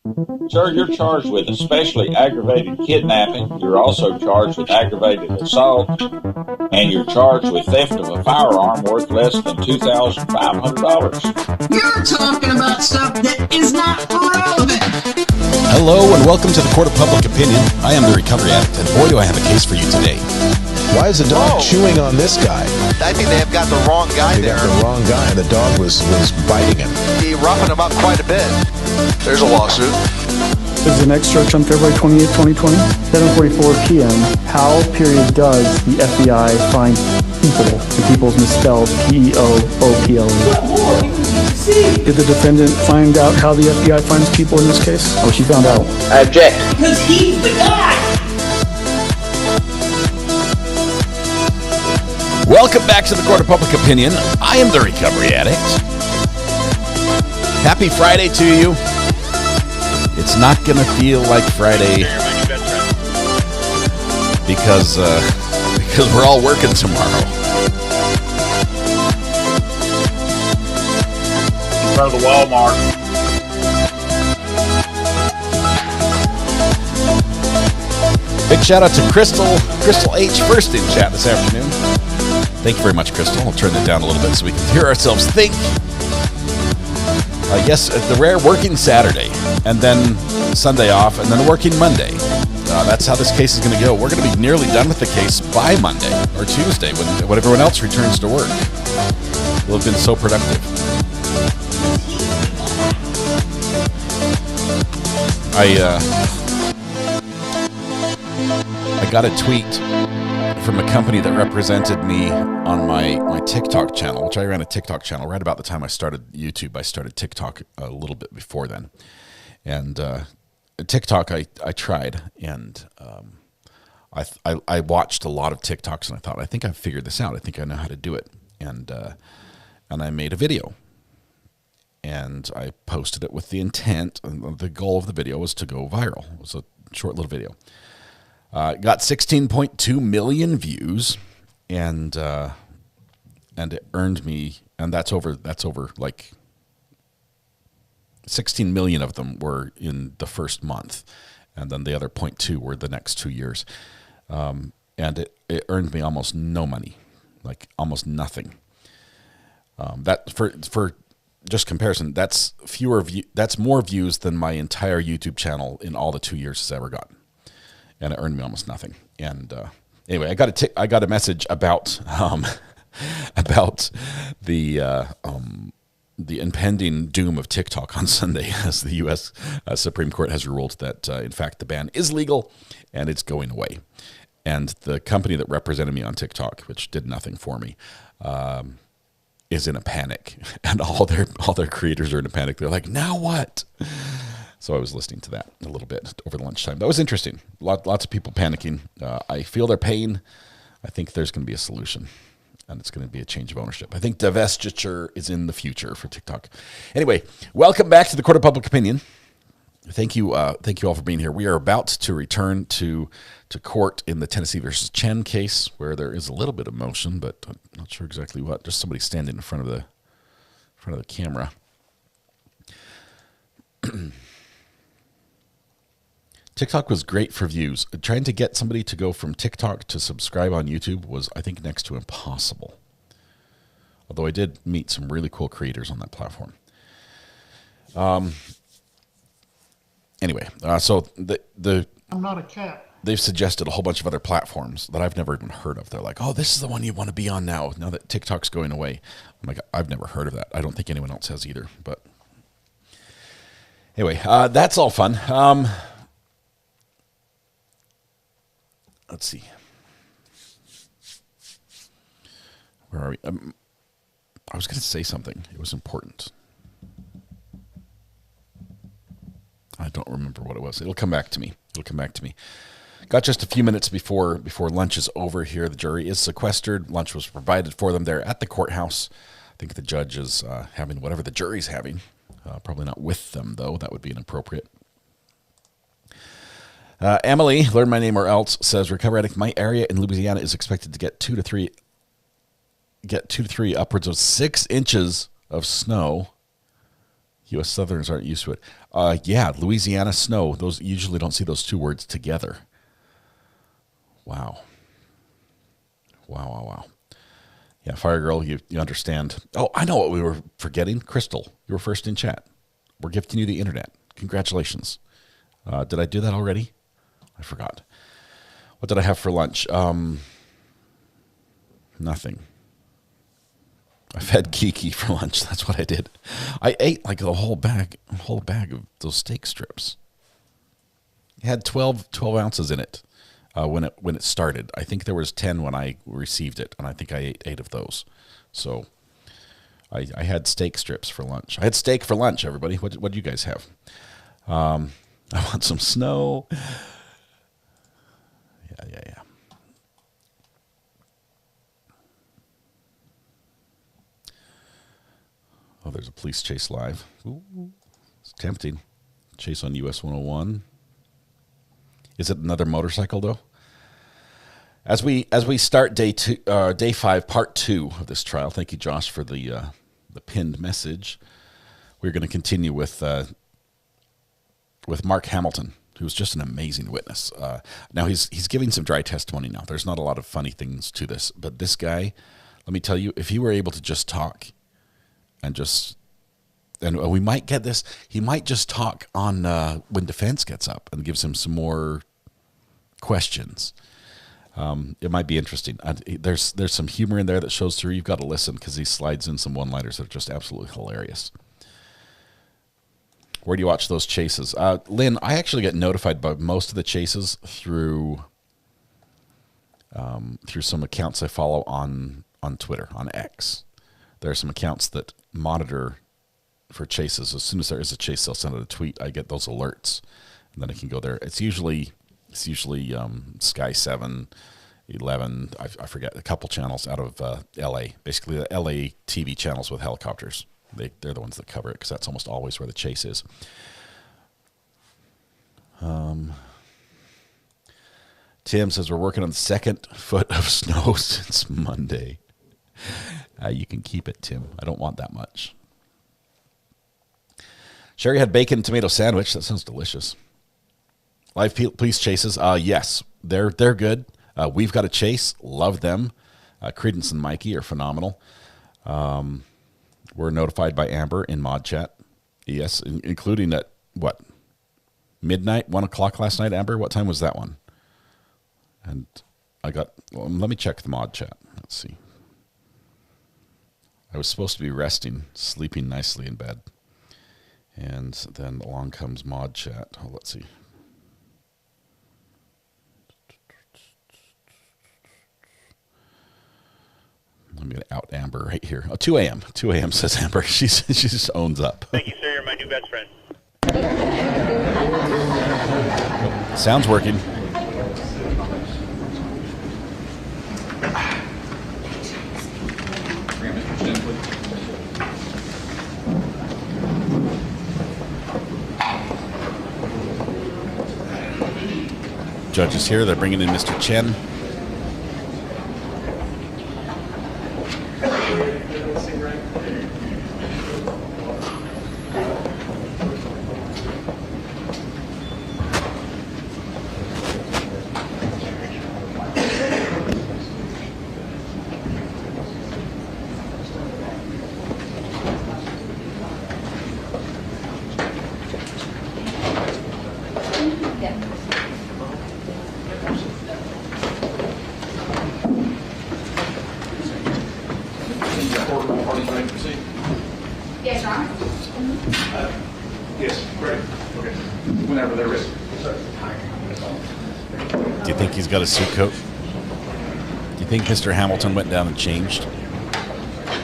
Sir, you're charged with especially aggravated kidnapping. You're also charged with aggravated assault, and you're charged with theft of a firearm worth less than $2,500. You're talking about stuff that is not relevant. Hello and welcome to the Court of Public Opinion. I am the Recovery Addict, and boy do I have a case for you today. Why is the dog chewing on this guy? I think they have got the wrong guy there. They got the wrong guy, and the dog was biting him. He roughened him up quite a bit. There's a lawsuit. This is the next search on February 28, 2020, 7:44 p.m. How, does the FBI find people? The people's misspelled P-E-O-O-P-L-E. What more? You can see. Did the defendant find out how the FBI finds people in this case? Oh, she found out. I object. Because he's the guy. Welcome back to the Court of Public Opinion. I am the Recovery Addict. Happy Friday to you. It's not going to feel like Friday because we're all working tomorrow. In front of the Walmart. Big shout out to Crystal H. first in chat this afternoon. Thank you very much, Crystal. I'll turn it down a little bit so we can hear ourselves think. Yes, the rare working Saturday, and then Sunday off, and then working Monday. That's how this case is going to go. We're going to be nearly done with the case by Monday or Tuesday when everyone else returns to work. We'll have been so productive. I got a tweet from a company that represented me on my TikTok channel, which I ran a TikTok channel right about the time I started YouTube. I started TikTok a little bit before then. And TikTok, I tried, and I watched a lot of TikToks, and I thought, I think I've figured this out. I think I know how to do it. And I made a video. And I posted it with the intent, and the goal of the video was to go viral. It was a short little video. Got 16.2 million views, and it earned me, and that's over like 16 million of them were in the first month, and then the other 0.2 were the next 2 years, and it earned me almost no money, like almost nothing. That for just comparison, that's that's more views than my entire YouTube channel in all the 2 years has ever gotten. And it earned me almost nothing. And anyway, I got a message about the impending doom of TikTok on Sunday, as the U.S. Supreme Court has ruled that in fact the ban is legal and it's going away. And the company that represented me on TikTok, which did nothing for me, is in a panic, and all their creators are in a panic. They're like, now what? So I was listening to that a little bit over the lunchtime. That was interesting. Lots of people panicking. I feel their pain. I think there's going to be a solution, and it's going to be a change of ownership. I think divestiture is in the future for TikTok. Anyway, welcome back to the Court of Public Opinion. Thank you all for being here. We are about to return to court in the Tennessee versus Chen case, where there is a little bit of motion, but I'm not sure exactly what. Just somebody standing in front of the camera. TikTok was great for views. Trying to get somebody to go from TikTok to subscribe on YouTube was, I think, next to impossible. Although I did meet some really cool creators on that platform. Anyway, so I'm not a cat. They've suggested a whole bunch of other platforms that I've never even heard of. They're like, oh, this is the one you want to be on now that TikTok's going away. I'm like, I've never heard of that. I don't think anyone else has either. But anyway, that's all fun. Let's see. Where are we? I was going to say something. It was important. I don't remember what it was. It'll come back to me. Got just a few minutes before lunch is over here. The jury is sequestered. Lunch was provided for them there at the courthouse. I think the judge is having whatever the jury's having. Probably not with them, though. That would be inappropriate. Emily, learn my name or else, says, Recovery Addict, my area in Louisiana is expected to get 2 to 3, upwards of 6 inches of snow U.S. Southerners aren't used to it. Yeah, Louisiana snow. Those usually don't see those two words together. Wow. Wow. Yeah, Fire Girl, you understand. Oh, I know what we were forgetting. Crystal, you were first in chat. We're gifting you the internet. Congratulations. Did I do that already? I forgot. What did I have for lunch? Nothing. I fed Kiki for lunch. That's what I did. I ate like a whole bag of those steak strips. It had 12 ounces in it. When it started. I think there was 10 when I received it, and I think I ate 8 of those. So I had steak strips for lunch. I had steak for lunch, everybody. What do you guys have? I want some snow. Yeah. Oh, there's a police chase live. Ooh, it's tempting. Chase on US 101. Is it another motorcycle, though? As we start day 5, part 2 of this trial. Thank you, Josh, for the pinned message. We're going to continue with Mark Hamilton, who's just an amazing witness. Now he's giving some dry testimony now. There's not a lot of funny things to this, but this guy, let me tell you, if he were able to just talk and we might get this, he might just talk on when defense gets up and gives him some more questions. It might be interesting. There's some humor in there that shows through. You've got to listen because he slides in some one-liners that are just absolutely hilarious. Where do you watch those chases? Lynn, I actually get notified by most of the chases through some accounts I follow on Twitter, on X. There are some accounts that monitor for chases. As soon as there is a chase, they'll send out a tweet. I get those alerts, and then I can go there. It's usually Sky 7, 11, I forget, a couple channels out of L.A., basically the L.A. TV channels with helicopters. They're the ones that cover it because that's almost always where the chase is. Tim says we're working on the second foot of snow since Monday. You can keep it, Tim. I don't want that much. Sherry had bacon and tomato sandwich. That sounds delicious. Live police chases. Yes, they're good. We've got a chase. Love them. Credence and Mikey are phenomenal. We're notified by Amber in Mod Chat. Yes, including at, what, midnight, 1 o'clock last night, Amber? What time was that one? And let me check the Mod Chat. Let's see. I was supposed to be resting, sleeping nicely in bed. And then along comes Mod Chat. Oh, let's see. I'm going to out Amber right here. Oh, 2 a.m. 2 a.m. says Amber. She just owns up. Thank you, sir. You're my new best friend. Sounds working. Judge is here. They're bringing in Mr. Chen. Got a suit coat. Do you think Mr. Hamilton went down and changed?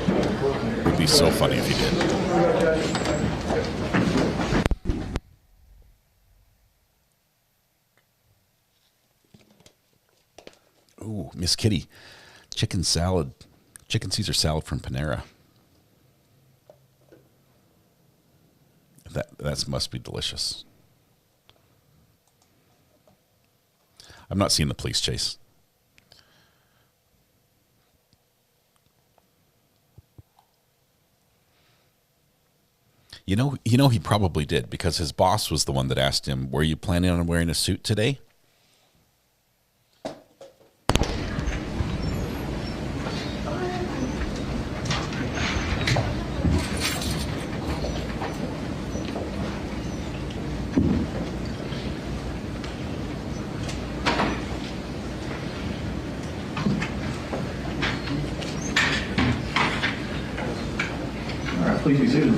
It would be so funny if he did. Ooh, Miss Kitty. Chicken salad. Chicken Caesar salad from Panera. That must be delicious. I'm not seeing the police chase. You know, he probably did, because his boss was the one that asked him, "Were you planning on wearing a suit today?" All right, please be seated.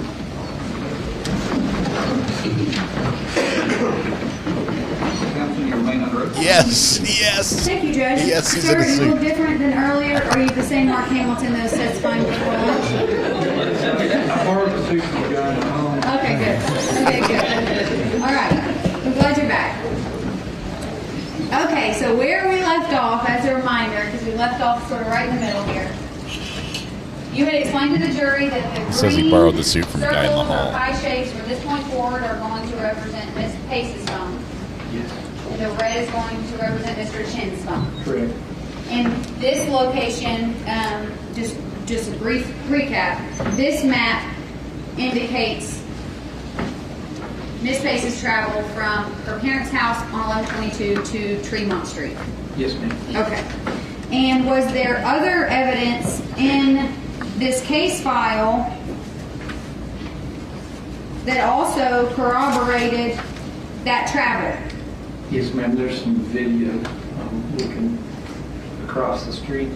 Yes, yes. Thank you, Judge. Yes, he's Sir, in a are you suit. a little different than earlier? Or are you the same Mark Hamilton that says fine before lunch? I borrowed the suit from the guy at home. Okay, good. Okay, good. All right. I'm glad you're back. Okay, so where we left off, as a reminder, because we left off sort of right in the middle here. You had explained to the jury that the Says he green borrowed the suit from the guy in the circles or hall. pie shapes from this point forward are going to represent Ms. Pace's phone. Yes, And the red is going to represent Mr. Chen's phone. correct. In this location, just a brief recap, this map indicates Miss Pace's travel from her parents' house on 1122 to Tremont Street. Yes, ma'am. Okay. And was there other evidence in this case file that also corroborated that travel? Yes, ma'am. There's some video looking across the street.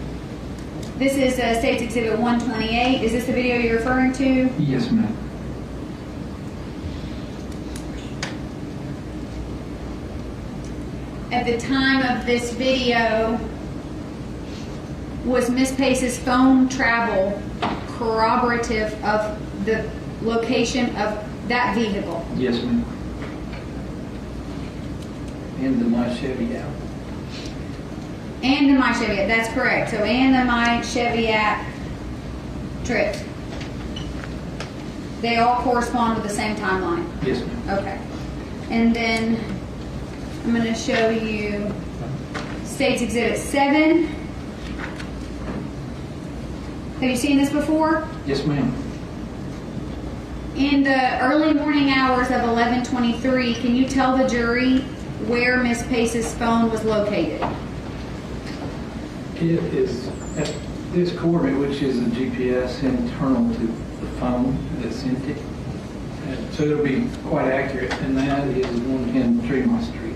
This is State's Exhibit 128. Is this the video you're referring to? Yes, ma'am. At the time of this video, was Miss Pace's phone travel corroborative of the location of that vehicle? Yes, ma'am. And the my Chevy out. And the My Chevy app, that's correct. So, and the My Chevy app trip. They all correspond with the same timeline. Yes, ma'am. Okay. And then I'm going to show you State's Exhibit 7. Have you seen this before? Yes, ma'am. In the early morning hours of 11:23, can you tell the jury where Miss Pace's phone was located? It is at this coordinate, which is a GPS internal to the phone that sent it. And so it'll be quite accurate, and that is 110 Tremont Street.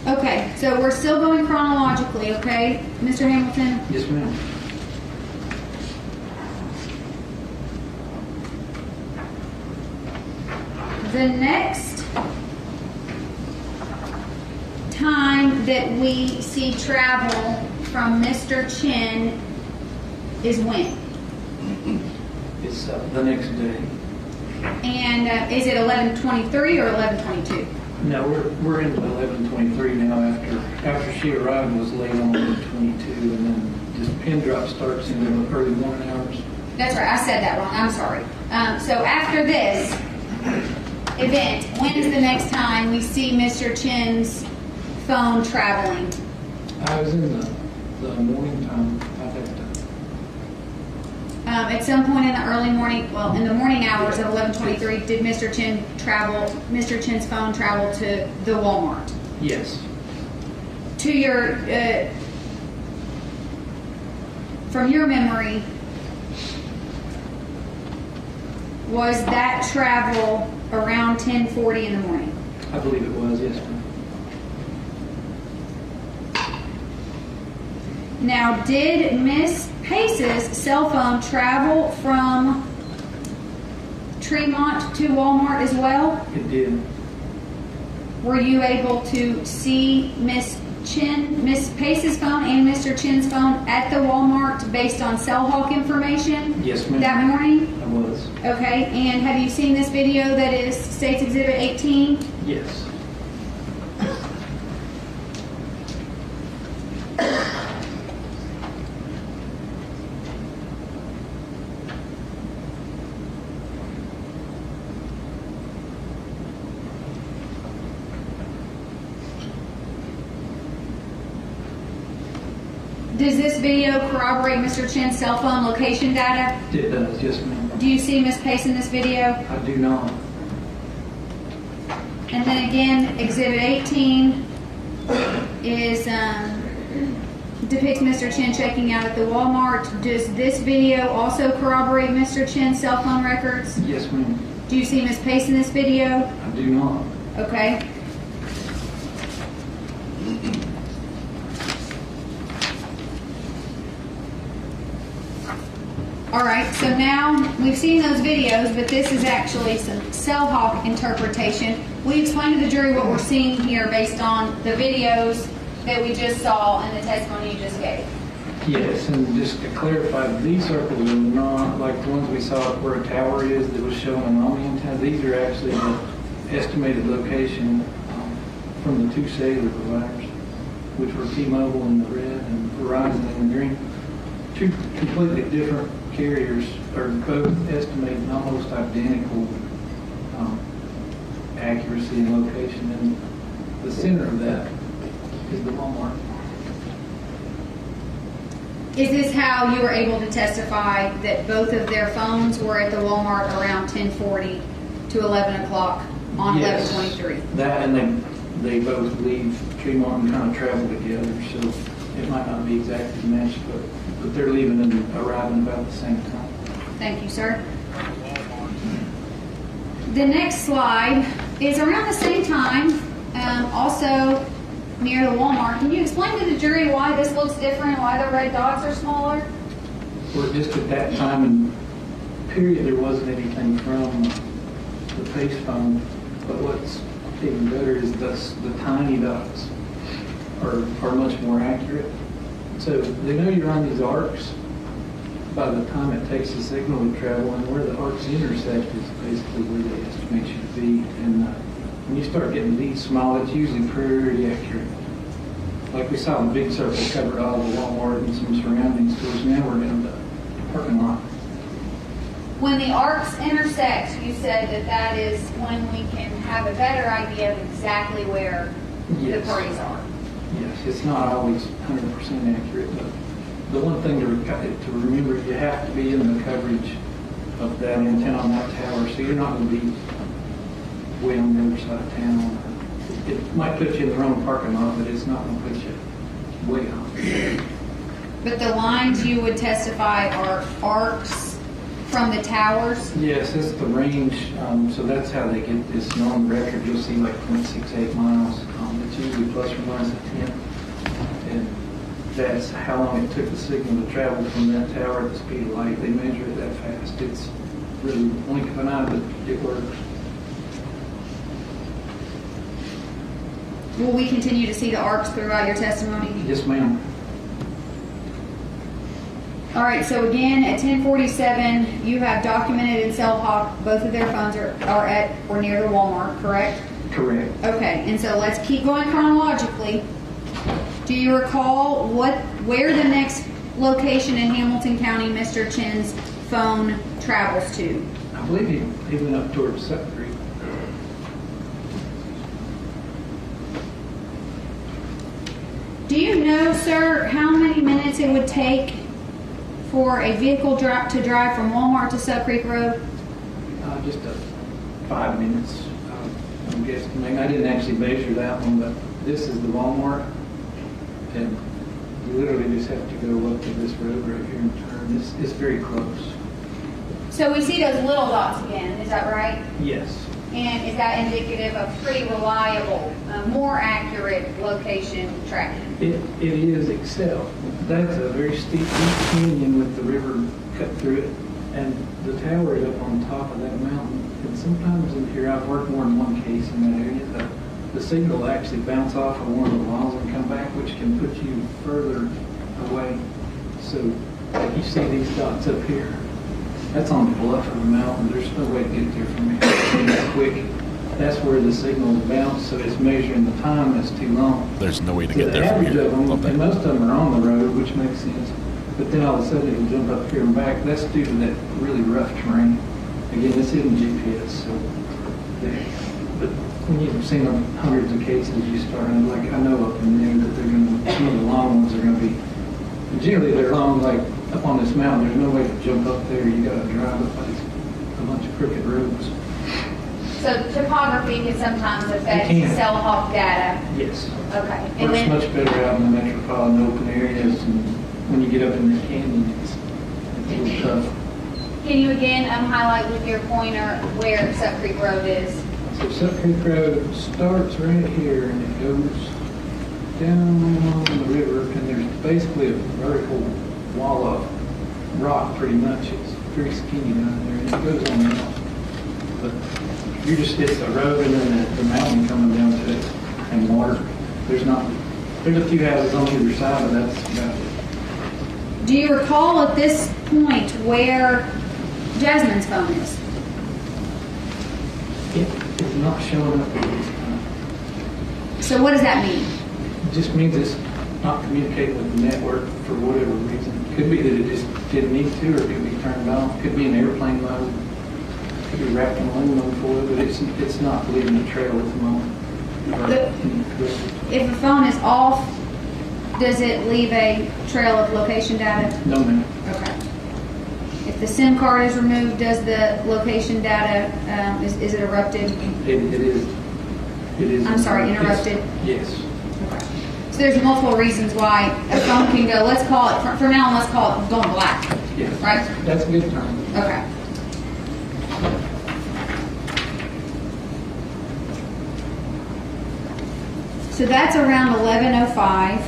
Okay, so we're still going chronologically, okay, Mr. Hamilton? Yes, ma'am. The next time that we see travel from Mr. Chen is when? It's the next day. And is it 11:23 or 11:22? No, we're into 11:23 now. After she arrived, was late on 11:22, and then this pin drop starts in the early morning hours. That's right, I said that wrong, I'm sorry. So after this event, when is the next time we see Mr. Chen's phone traveling? I was in the morning time. I think. At some point in the early morning, well, in the morning hours of 11:23, did Mr. Chen's phone travel to the Walmart? Yes. To your, from your memory, was that travel around 10:40 in the morning? I believe it was. Yes, ma'am. Now, did Miss Pace's cell phone travel from Tremont to Walmart as well? It did. Were you able to see Miss Pace's phone and Mr. Chen's phone at the Walmart based on cell hawk information? Yes, ma'am. That morning? I was. Okay, and have you seen this video that is State's Exhibit 18? Yes. Does this video corroborate Mr. Chen's cell phone location data? It does, yes, ma'am. Do you see Ms. Pace in this video? I do not. And then again, Exhibit 18 is depicts Mr. Chen checking out at the Walmart. Does this video also corroborate Mr. Chen's cell phone records? Yes, ma'am. Do you see Ms. Pace in this video? I do not. Okay. All right, so now we've seen those videos, but this is actually some cell hawk interpretation. We explained to the jury what we're seeing here based on the videos that we just saw and the testimony you just gave. Yes, and just to clarify, these circles are not like the ones we saw where a tower is that was shown in Omni antenna. These are actually the estimated location from the two cellular providers, which were T-Mobile in the red and Verizon in the green. Two completely different carriers are both estimating almost identical accuracy and location, and the center of that is the Walmart. Is this how you were able to testify that both of their phones were at the Walmart around 10:40 to 11 o'clock on Yes, 11/23? That, and they both leave Tremont and kind of travel together, so it might not be exactly matched, but they're leaving and arriving about the same time. Thank you, sir. The next slide is around the same time, also near the Walmart. Can you explain to the jury why this looks different, why the red dots are smaller? Well, just at that time and period, there wasn't anything from the Pace phone, but what's even better is the tiny dots are much more accurate. So they know you're on these arcs by the time it takes the signal to travel, and where the arcs intersect is basically where they estimate you to be. And when you start getting these small, it's usually pretty accurate. Like we saw the big circle cover all the Walmart and some surrounding stores. Now we're in the parking lot. When the arcs intersect, you said that is when we can have a better idea of exactly where Yes. the parties are. Yes, it's not always 100% accurate, but the one thing to remember, you have to be in the coverage of that antenna on that tower, so you're not going to be way on the other side of town. It might put you in the wrong parking lot, but it's not going to put you way off. But the lines you would testify are arcs from the towers? Yes, it's the range, so that's how they get this known record. You'll see like 0.68 miles. It's usually plus or minus a tenth. And that's how long it took the signal to travel from that tower at the speed of light. They measure it that fast. It's really blink of an eye, but it works. Will we continue to see the arcs throughout your testimony? Yes, ma'am. All right, so again, at 10:47, you have documented in Cell Hawk, both of their phones are at or near the Walmart, correct? Correct. Okay, and so let's keep going chronologically. Do you recall where the next location in Hamilton County Mr. Chen's phone travels to? I believe he went up towards Sutton Creek. Do you know, sir, how many minutes it would take for a vehicle to drive from Walmart to Sutton Creek Road? Just 5 minutes. I'm guessing. I didn't actually measure that one, but this is the Walmart, and you literally just have to go up to this road right here and turn. It's very close. So we see those little dots again, is that right? Yes. And is that indicative of pretty reliable, more accurate location tracking? It is, except that's a very steep deep canyon with the river cut through it, and the tower is up on top of that mountain. And sometimes in here, I've worked more than one case in that area, the signal will actually bounce off of one of the walls and come back, which can put you further away. So like you see these dots up here, that's on the bluff of the mountain. There's no way to get there from here. It's quick. That's where the signal is bounced, so it's measuring the time that's too long. There's no way to So get there from average here. of them, Love that. and most of them are on the road, which makes sense. But then all of a sudden it'll jump up here and back. That's due to that really rough terrain. Again, this isn't GPS, so. But when you've seen hundreds of cases, you start, and like I know up in there that they're going to, some of the long ones are going to be Generally, they're along, like, up on this mountain, there's no way to jump up there, you gotta drive up like a bunch of crooked roads. So topography can sometimes affect It can. cell hawk data. Yes. Okay. And Works then, much better out in the metropolitan open areas, and when you get up in the canyon, it's a little tough. can you again highlight with your pointer where Sup Creek Road is? So Sup Creek Road starts right here, and it goes down the river, and there's basically a vertical wall of rock, pretty much. It's very skinny down there, and it goes on and off. But you just hit the road and then the mountain coming down to it, and water. There's a few houses on either side, but that's about it. Do you recall at this point where Jasmine's phone is? It is not showing up at this time. So what does that mean? It just means it's not communicating with the network for whatever reason. Could be that it just didn't need to, or it could be turned off. Could be in airplane mode. Could be wrapped in aluminum foil, but it's not leaving a trail at the moment. If a phone is off, does it leave a trail of location data? No, ma'am. Okay. If the SIM card is removed, does the location data, is it erupted? It is. It is. I'm sorry, interrupted? Yes. Okay. So there's multiple reasons why a phone can go, let's call it, from now on, let's call it going black. Yes. Right? That's a good time. Okay. So that's around 11:05.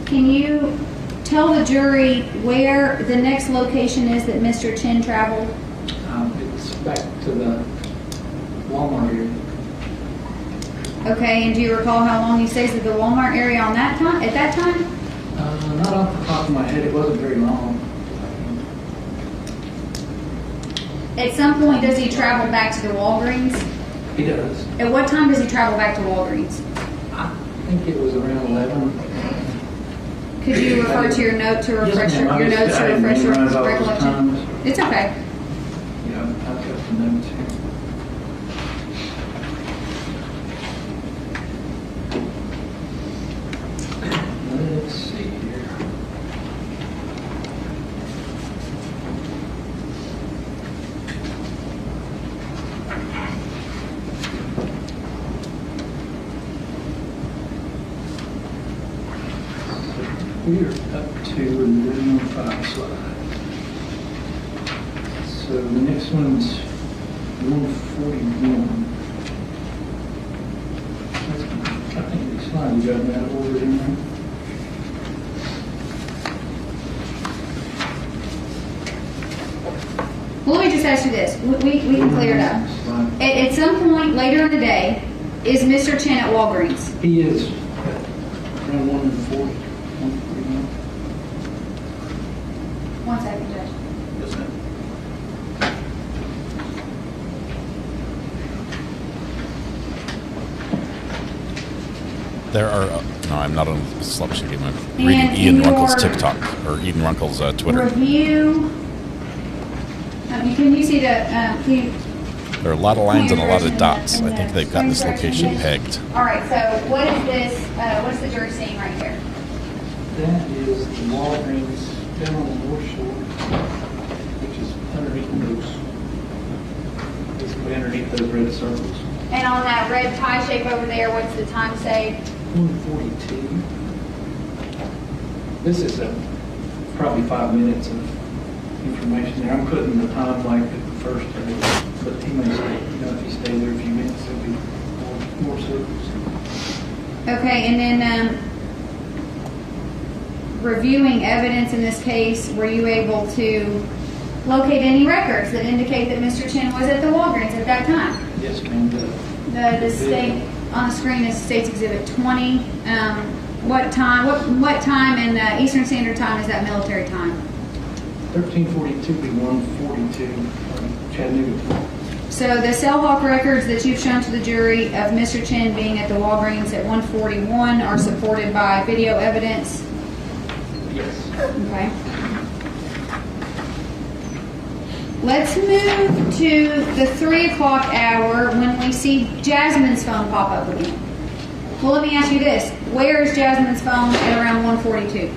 Can you tell the jury where the next location is that Mr. Chen traveled? It's back to the Walmart area. Okay, and do you recall how long he stays at the Walmart area on that time? At that time? Not off the top of my head. It wasn't very long. At some point, does he travel back to the Walgreens? He does. At what time does he travel back to Walgreens? I think it was around 11. Could you refer to your note to refresh Yes, ma'am. your notes to I refresh your memorize all those recollection? times. It's okay. Yeah, I've got the notes here. Let's see here. We're up to the 105 slide. So the next one's 141. I think these slides got that ordered in there. Well, let me just ask you this. We can clear it up. At some point later in the day, is Mr. Chen at Walgreens? He is around 140, 141. 1 second, Judge. Yes, ma'am. There are, no, I'm not on the slump sheet. I'm reading And Ian your Runkle's TikTok, or Ian Runkle's Twitter. Review. Can you see the, can you, There are a lot of lines and a lot of in dots. the- I think they've got this location pegged. all right, so what is this, what's the jury seeing right here? That is the Walgreens down on the North Shore, which is underneath those, basically underneath those red circles. And on that red pie shape over there, what's the time saved? 142. This is probably 5 minutes of information there. I'm putting the time like at the first day, but he may say, if he stays there a few minutes, there'll be more circles. Okay, and then, reviewing evidence in this case, were you able to locate any records that indicate that Mr. Chen was at the Walgreens at that time? Yes, ma'am. The state, on the screen is State's Exhibit 20. What time in Eastern Standard Time is that military time? 1342 be 142 Chattanooga. So the cell hawk records that you've shown to the jury of Mr. Chen being at the Walgreens at 141 are supported by video evidence? Yes. Okay. Let's move to the 3 o'clock hour when we see Jasmine's phone pop up again. Well, let me ask you this. Where is Jasmine's phone at around 1:42?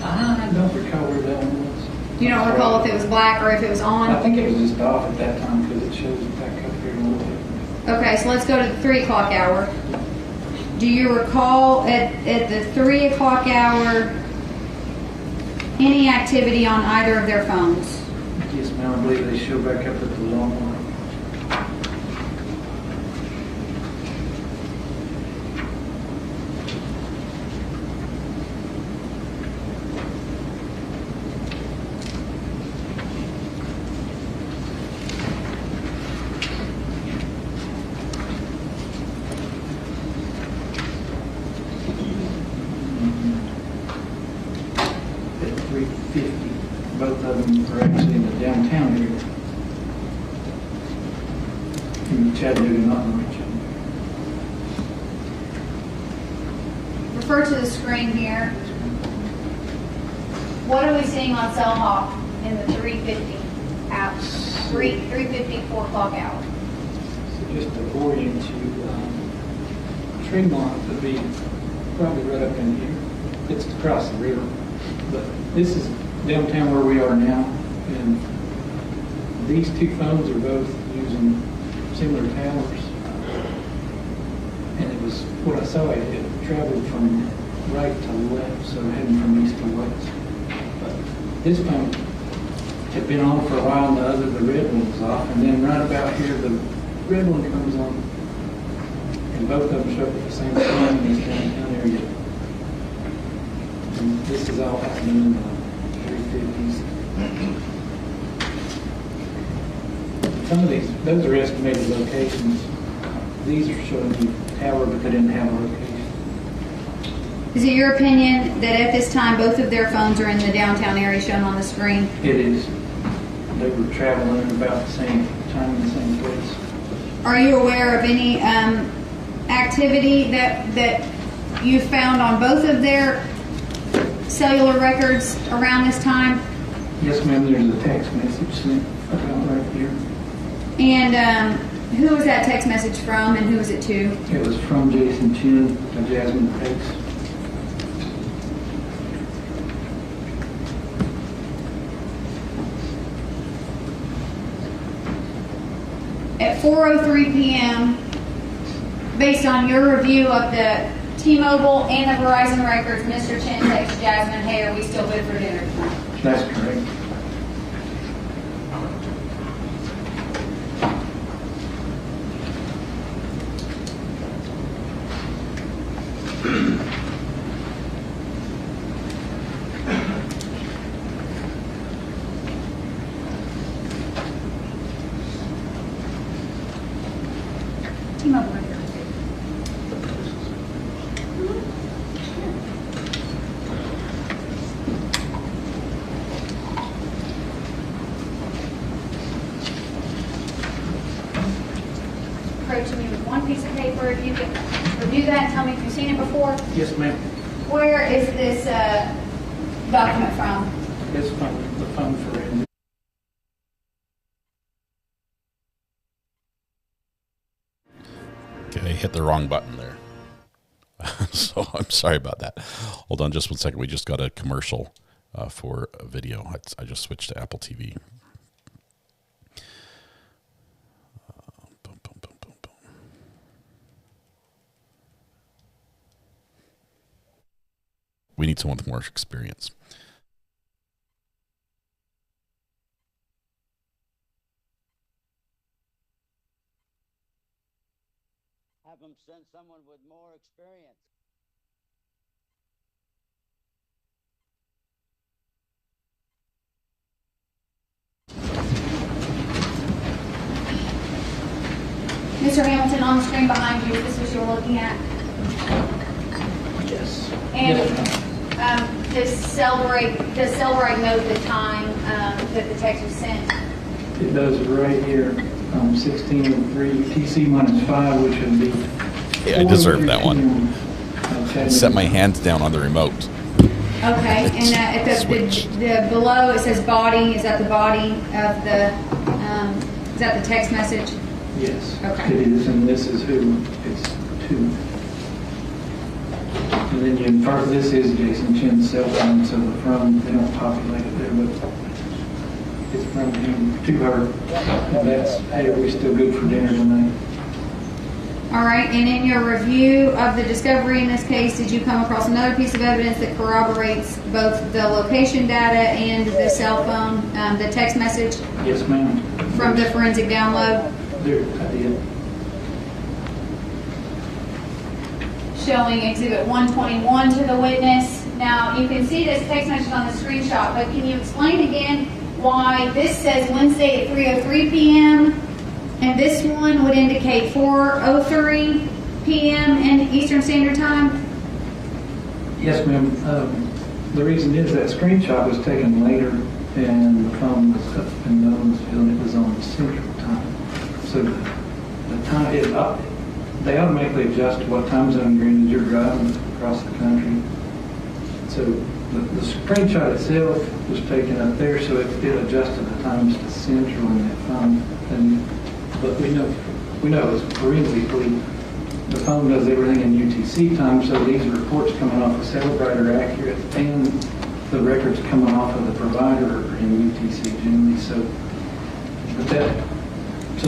I don't recall where that one was. You don't recall if it was black or if it was I on? think it was just off at that time because it shows it back up here a little bit. Okay, so let's go to the 3 o'clock hour. Do you recall at the 3 o'clock hour any activity on either of their phones? Yes, ma'am, I believe they show back up at the long one. At 3:50, both of them are actually in the downtown area. In Chattanooga, not in Richmond. Refer to the screen here. What are we seeing on Cell Hawk in the 3:50 hour? 3:50, 4 o'clock hour. So just to orient you, Tremont would be probably right up in here. It's across the river. But this is downtown where we are now. And these two phones are both using similar towers. And it was, what I saw, it traveled from right to left, so heading from east to west. But this phone had been on for a while, and the red one was off. And then right about here, the red one comes on. And both of them show up at the same time in this downtown area. And this is all happening in the 350s. Some of these, those are estimated locations. These are showing the tower, but they didn't have a location. Is it your opinion that at this time both of their phones are in the downtown area shown on the screen? It is. They were traveling at about the same time in the same place. Are you aware of any activity that you found on both of their cellular records around this time? Yes, ma'am, there's a text message sent about right here. And who was that text message from and who was it to? It was from Jason Chen of Jasmine Pickles. At 4:03 p.m., based on your review of the T-Mobile and the Verizon records, Mr. Chen texted Jasmine, "Hey, are we still good for dinner tonight?" That's correct. T-Mobile records. Approaching you with one piece of paper. If you can review that and tell me if you've seen it before. Yes, ma'am. Where is this document from? It's from the phone forensic. Okay, I hit the wrong button there. So I'm sorry about that. Hold on just one second. We just got a commercial for a video. I just switched to Apple TV. Boom, boom, boom, boom, boom. We need someone with more experience. Have them send someone with more experience. Mr. Hamilton, on the screen behind you, is this what you're looking at? Yes. And Yes, ma'am. does Cellbrite note the time that the text was sent? It does right here, 16:03, TC -5, which would be. Yeah, I deserve that one. 4:15, Set my hands down on the remote. Okay, and at the below it says body. Is that the body of the? Is that the text message? Yes. Okay. It is, and this is who it's to. And then you infer this is Jason Chen's cell phone, so the from, they don't populate it there, but it's from him to her. And that's, hey, are we still good for dinner tonight? All right, and in your review of the discovery in this case, did you come across another piece of evidence that corroborates both the location data and the cell phone, the text message Yes, ma'am. from the forensic download? There, I did. Showing Exhibit 121 to the witness. Now, you can see this text message on the screenshot, but can you explain again why this says Wednesday at 3:03 p.m. and this one would indicate 4:03 p.m. in Eastern Standard Time? Yes, ma'am. The reason is that screenshot was taken later, and the phone was up in Nolensville, and it was on Central Time. So the time they automatically adjust to what time zone you're in as you're driving across the country. So the screenshot itself was taken up there, so it adjusted the times to Central in that phone. But we know it's forensically, the phone does everything in UTC time, so these reports coming off of Celebrite are accurate, and the records coming off of the provider are in UTC generally. So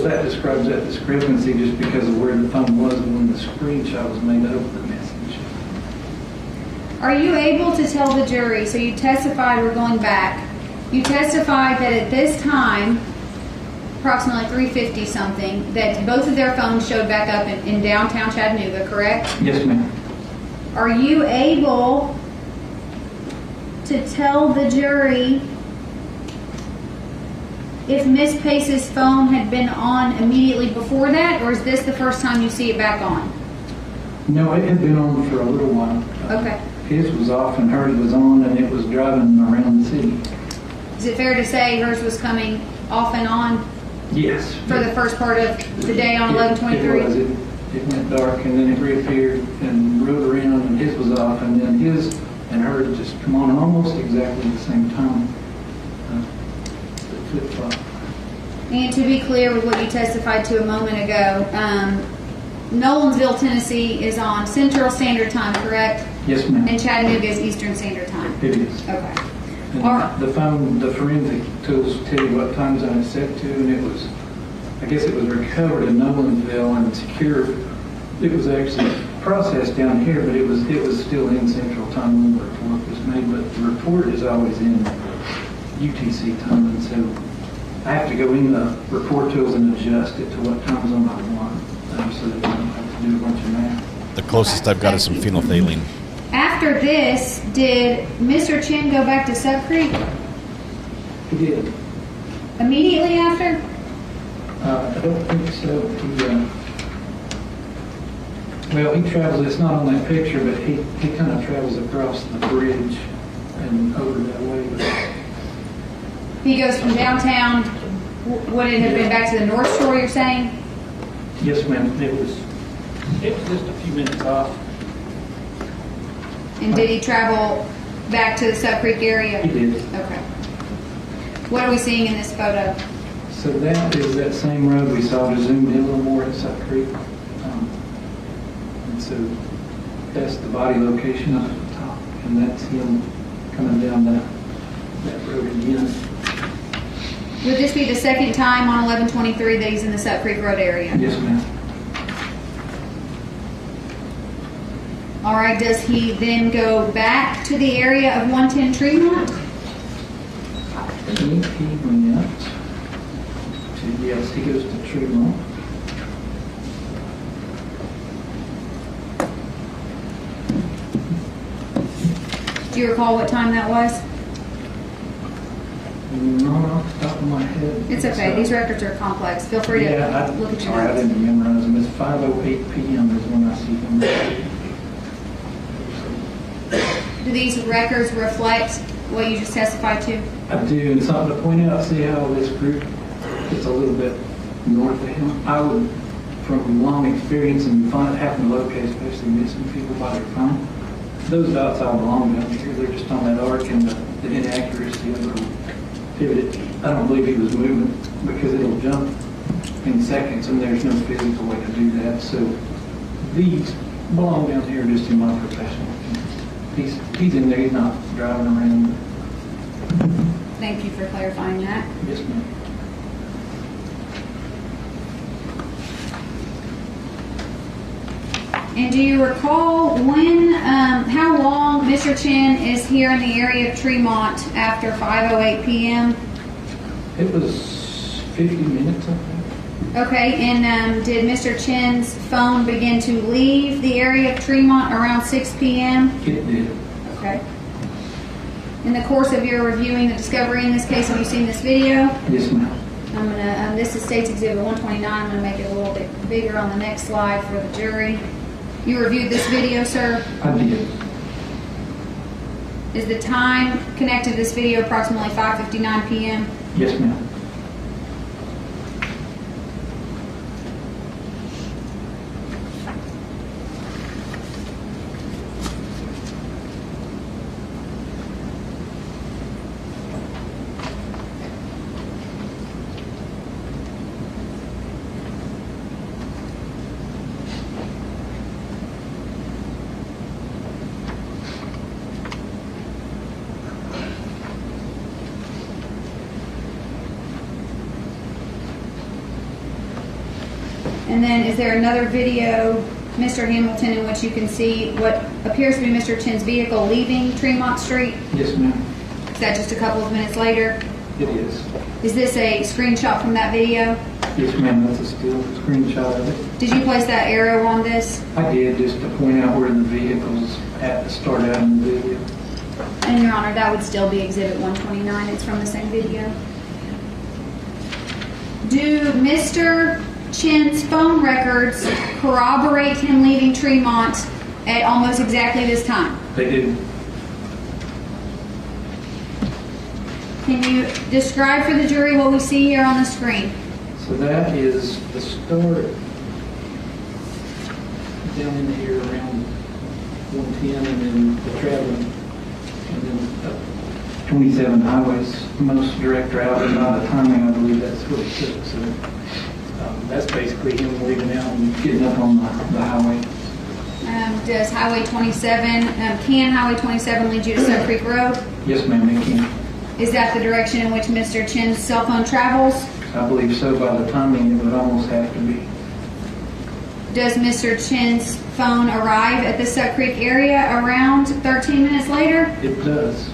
that describes that discrepancy just because of where the phone was when the screenshot was made of the message. Are you able to tell the jury, so you testified, we're going back, you testified that at this time, approximately 3:50 something, that both of their phones showed back up in downtown Chattanooga, correct? Yes, ma'am. Are you able to tell the jury if Miss Pace's phone had been on immediately before that, or is this the first time you see it back on? No, it had been on for a little while. Okay. His was off and hers was on, and it was driving around the city. Is it fair to say hers was coming off and on Yes. for the first part of the day on 11/23? It was. It went dark, and then it reappeared and rode around, and his was off, and then his and hers just come on almost exactly the same time. Flip-flop. And to be clear with what you testified to a moment ago, Nolensville, Tennessee is on Central Standard Time, correct? Yes, ma'am. And Chattanooga is Eastern Standard Time. It is. Okay. And All right. the phone, the forensic tools tell you what time zone it's set to, and it was, I guess it was recovered in Nolensville and secured. It was actually processed down here, but it was still in Central Time when the report was made. But the report is always in UTC time, and so I have to go in the report tools and adjust it to what time zone I want, so that I don't have to do a bunch of math. The closest I've got is some phenolphthalein. After this, did Mr. Chen go back to Sub Creek He did. immediately after? I don't think so. Well, he travels, it's not on that picture, but he kind of travels across the bridge and over that way. He goes from downtown, would it have been back to the North Shore, you're saying? Yes, ma'am. It was just a few minutes off. And did he travel back to the Sub Creek area? He did. Okay. What are we seeing in this photo? So that is that same road we saw to zoom in a little more at Suck Creek. And so that's the body location up at the top. And that's him coming down that road again. Would this be the second time on 11/23 that he's in the Sub Creek Road area? Yes, ma'am. All right, does he then go back to the area of 110 Tremont? He went to, yes, he goes to Tremont. Do you recall what time that was? Not off the top of my head. It's okay. These records are complex. Feel free to look at your sorry, I notes. didn't memorize them. It's 5:08 p.m. is when I see him. Do these records reflect what you just testified to? I do, and something to point out, see how this group gets a little bit north of him. I would, from long experience and having to locate, especially missing people by their phone, those dots all belong down here. They're just on that arc, and the inaccuracy of the pivot. I don't believe he was moving because it'll jump in seconds, and there's no physical way to do that. So these belong down here just in my professional opinion. He's in there, he's not driving around. Thank you for clarifying that. Yes, ma'am. And do you recall how long Mr. Chen is here in the area of Tremont after 5:08 p.m.? It was 50 minutes, I think. Okay, and did Mr. Chen's phone begin to leave the area of Tremont around 6 p.m.? It did. Okay. In the course of your reviewing the discovery in this case, have you seen this video? Yes, ma'am. I'm gonna, this is State's Exhibit 129. I'm gonna make it a little bit bigger on the next slide for the jury. You reviewed this video, sir? I did. Is the time connected to this video approximately 5:59 p.m.? Yes, ma'am. And then is there another video, Mr. Hamilton, in which you can see what appears to be Mr. Chen's vehicle leaving Tremont Street? Yes, ma'am. Is that just a couple of minutes later? It is. Is this a screenshot from that video? Yes, ma'am. That's a still screenshot of it. Did you place that arrow on this? I did, just to point out where the vehicle's at to start out in the video. And Your Honor, that would still be Exhibit 129. It's from the same video. Do Mr. Chen's phone records corroborate him leaving Tremont at almost exactly this time? They do. Can you describe for the jury what we see here on the screen? So that is the start down in here around 110, and then the traveling, and then 27 highways, most direct route, and by the timing, I believe that's what it took. So that's basically him leaving out and getting up on the highway. Does Highway 27, can Highway 27 lead you to Sub Creek Road? Yes, ma'am, it can. Is that the direction in which Mr. Chen's cell phone travels? I believe so. By the timing, it would almost have to be. Does Mr. Chen's phone arrive at the Sub Creek area around 13 minutes later? It does.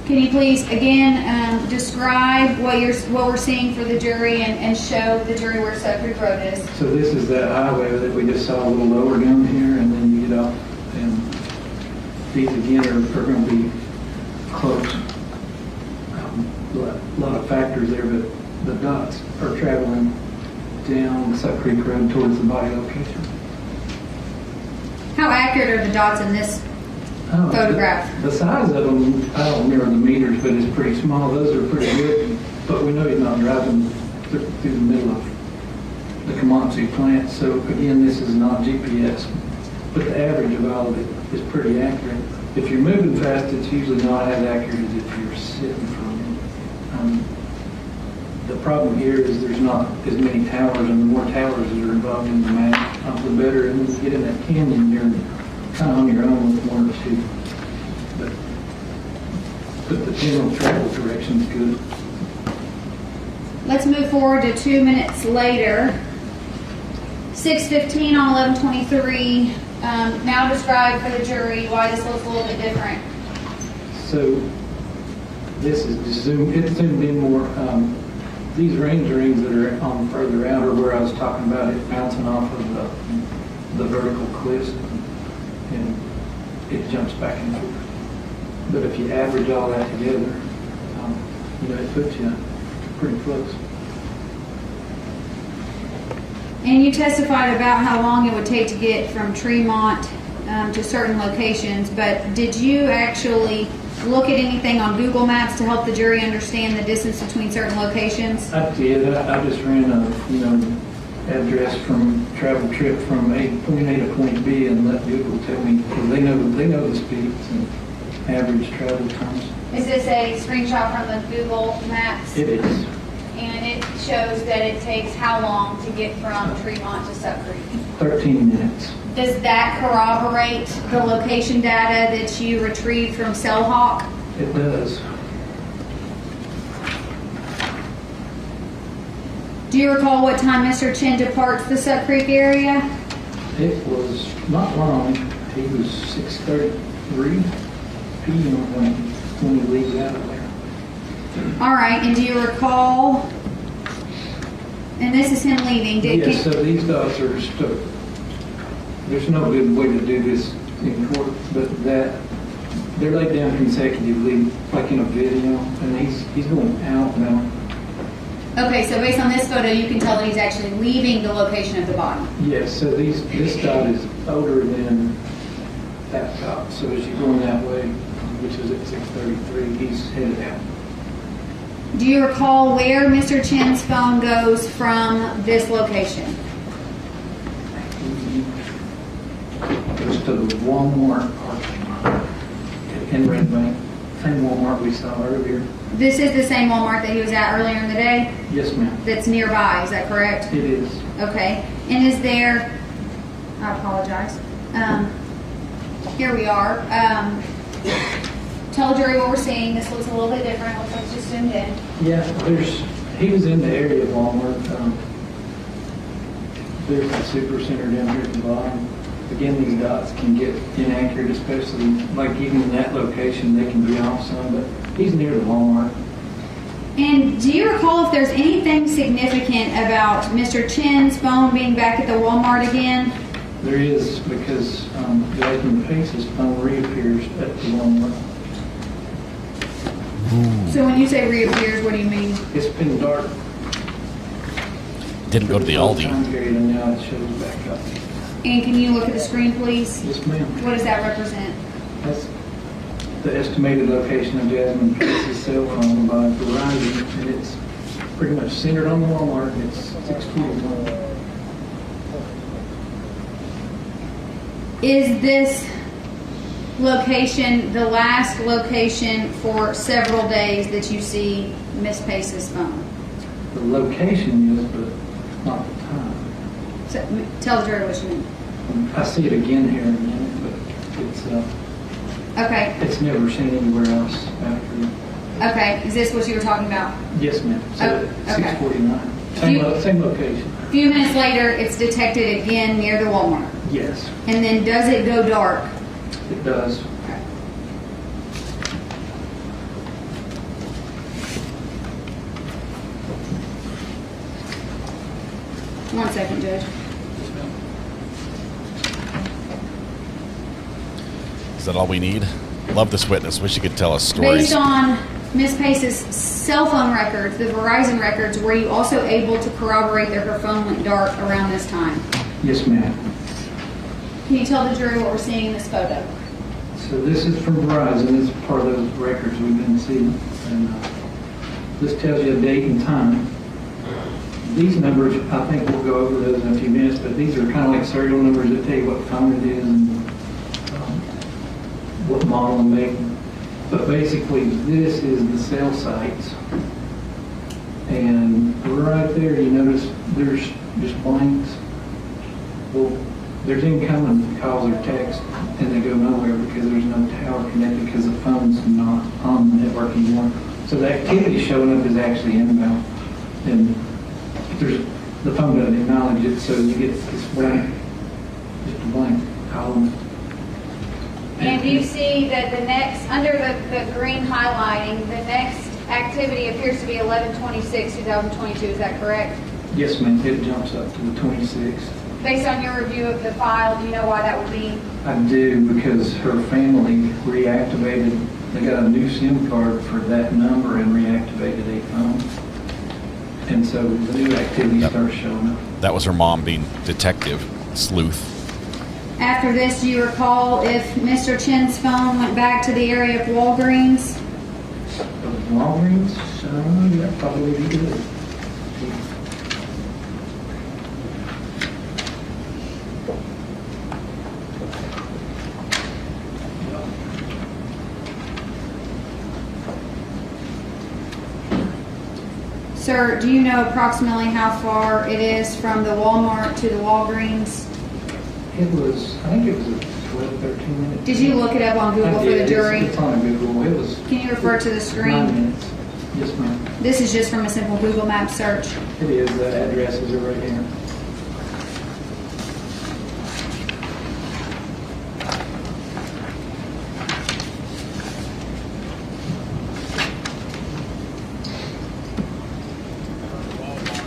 Can you please, again, describe what we're seeing for the jury and show the jury where Sub Creek Road is? So this is that highway that we just saw a little lower down here, and then you get up, and these again are going to be close. A lot of factors there, but the dots are traveling down the Sub Creek Road towards the body location. How accurate are the dots in this photograph? The size of them, I don't remember the meters, but it's pretty small. Those are pretty good, but we know he's not driving through the middle of the Comanche plant. So again, this is not GPS, but the average of all of it is pretty accurate. If you're moving fast, it's usually not as accurate as if you're sitting from it. The problem here is there's not as many towers, and the more towers that are involved in the map, the better. And when you get in that canyon, you're kind of on your own with one or two. But the general travel direction's good. Let's move forward to 2 minutes later. 6:15 on 11/23. Now describe for the jury why this looks a little bit different. So this is just it's zoomed in more. These range rings that are on further out are where I was talking about it bouncing off of the vertical cliffs, and it jumps back and forth. But if you average all that together, it puts you pretty close. And you testified about how long it would take to get from Tremont to certain locations, but did you actually look at anything on Google Maps to help the jury understand the distance between certain locations? I did. I just ran a address from travel trip from point A to point B and let Google tell me, because they know the speeds and average travel times. Is this a screenshot from the Google Maps? It is. and it shows that it takes how long to get from Tremont to Sup Creek? 13 minutes. Does that corroborate the location data that you retrieved from Cellhawk? It does. Do you recall what time Mr. Chen departs the Sup Creek area? It was not long. He was 6:33 p.m. when he leaves out of there. All right, and do you recall, and this is him leaving, Yes, so these dogs are stuck. There's no good way to do this in court, but that they're laid down consecutively, like in a video, and he's going out now. Okay, so based on this photo, you can tell that he's actually leaving the location of the body. Yes, so this dot is older than that dot. So as you're going that way, which is at 6:33, he's headed out. Do you recall where Mr. Chen's phone goes from this location? Goes to the Walmart parking lot in Red Bank. Same Walmart we saw earlier. This is the same Walmart that he was at earlier in the day? Yes, ma'am. That's nearby, is that correct? It is. Okay. And is there, I apologize. Here we are. Tell the jury what we're seeing. This looks a little bit different. Looks like it's just zoomed in. Yeah, he was in the area of Walmart. There's the super center down here at the bottom. Again, these dots can get inaccurate, especially like even in that location, they can be off some, but he's near the Walmart. And do you recall if there's anything significant about Mr. Chen's phone being back at the Walmart again? There is, because Ayden Pace's phone reappears at the Walmart. So when you say reappears, what do you mean? It's been dark. Didn't go to the Aldi. Time period, and now it shows back up. And can you look at the screen, please? Yes, ma'am. What does that represent? That's the estimated location of Jasmine Pace's cell phone by Verizon, and it's pretty much centered on the Walmart. It's 6:21. Is this location the last location for several days that you see Miss Pace's phone? The location is, but not the time. So, tell the jury what you mean. I see it again here in a minute, but it's Okay. it's never seen anywhere else after. Okay. Is this what you were talking about? Yes, ma'am. So Oh, okay. 6:49. Same location. A few minutes later, it's detected again near the Walmart. Yes, And then does it go dark? it does. One second, Judge. Is that all we need? Love this witness. Wish you could tell us stories. Based on Miss Pace's cell phone records, the Verizon records, were you also able to corroborate that her phone went dark around this time? Yes, ma'am. Can you tell the jury what we're seeing in this photo? So this is from Verizon. It's part of those records we've been seeing. And this tells you a date and time. These numbers, I think we'll go over those in a few minutes, but these are kind of like serial numbers that tell you what phone it is and what model and make. But basically, this is the cell sites. And right there, you notice there's just blanks. Well, there's incoming calls or text, and they go nowhere because there's no tower connected because the phone's not on the network anymore. So the activity showing up is actually inbound. And the phone doesn't acknowledge it, so you get this blank, just a blank column. And do you see that the next, under the green highlighting, the next activity appears to be 11/26/2022, is that correct? Yes, ma'am, it jumps up to the 26th. Based on your review of the file, do you know why that would be? I do, because her family reactivated, they got a new SIM card for that number and reactivated a phone. And so the new activity starts showing up. That was her mom being detective, sleuth. After this, do you recall if Mr. Chen's phone went back to the area of Walgreens? Walgreens? Yeah, probably be good. Sir, do you know approximately how far it is from the Walmart to the Walgreens? It was, I think it was a 12, 13 minute. Did you look it up on Google I for the did. jury? It's on Google. It was Can you refer to the 9 screen? minutes. Yes, ma'am. This is just from a simple Google Maps search. It is. The addresses are right here.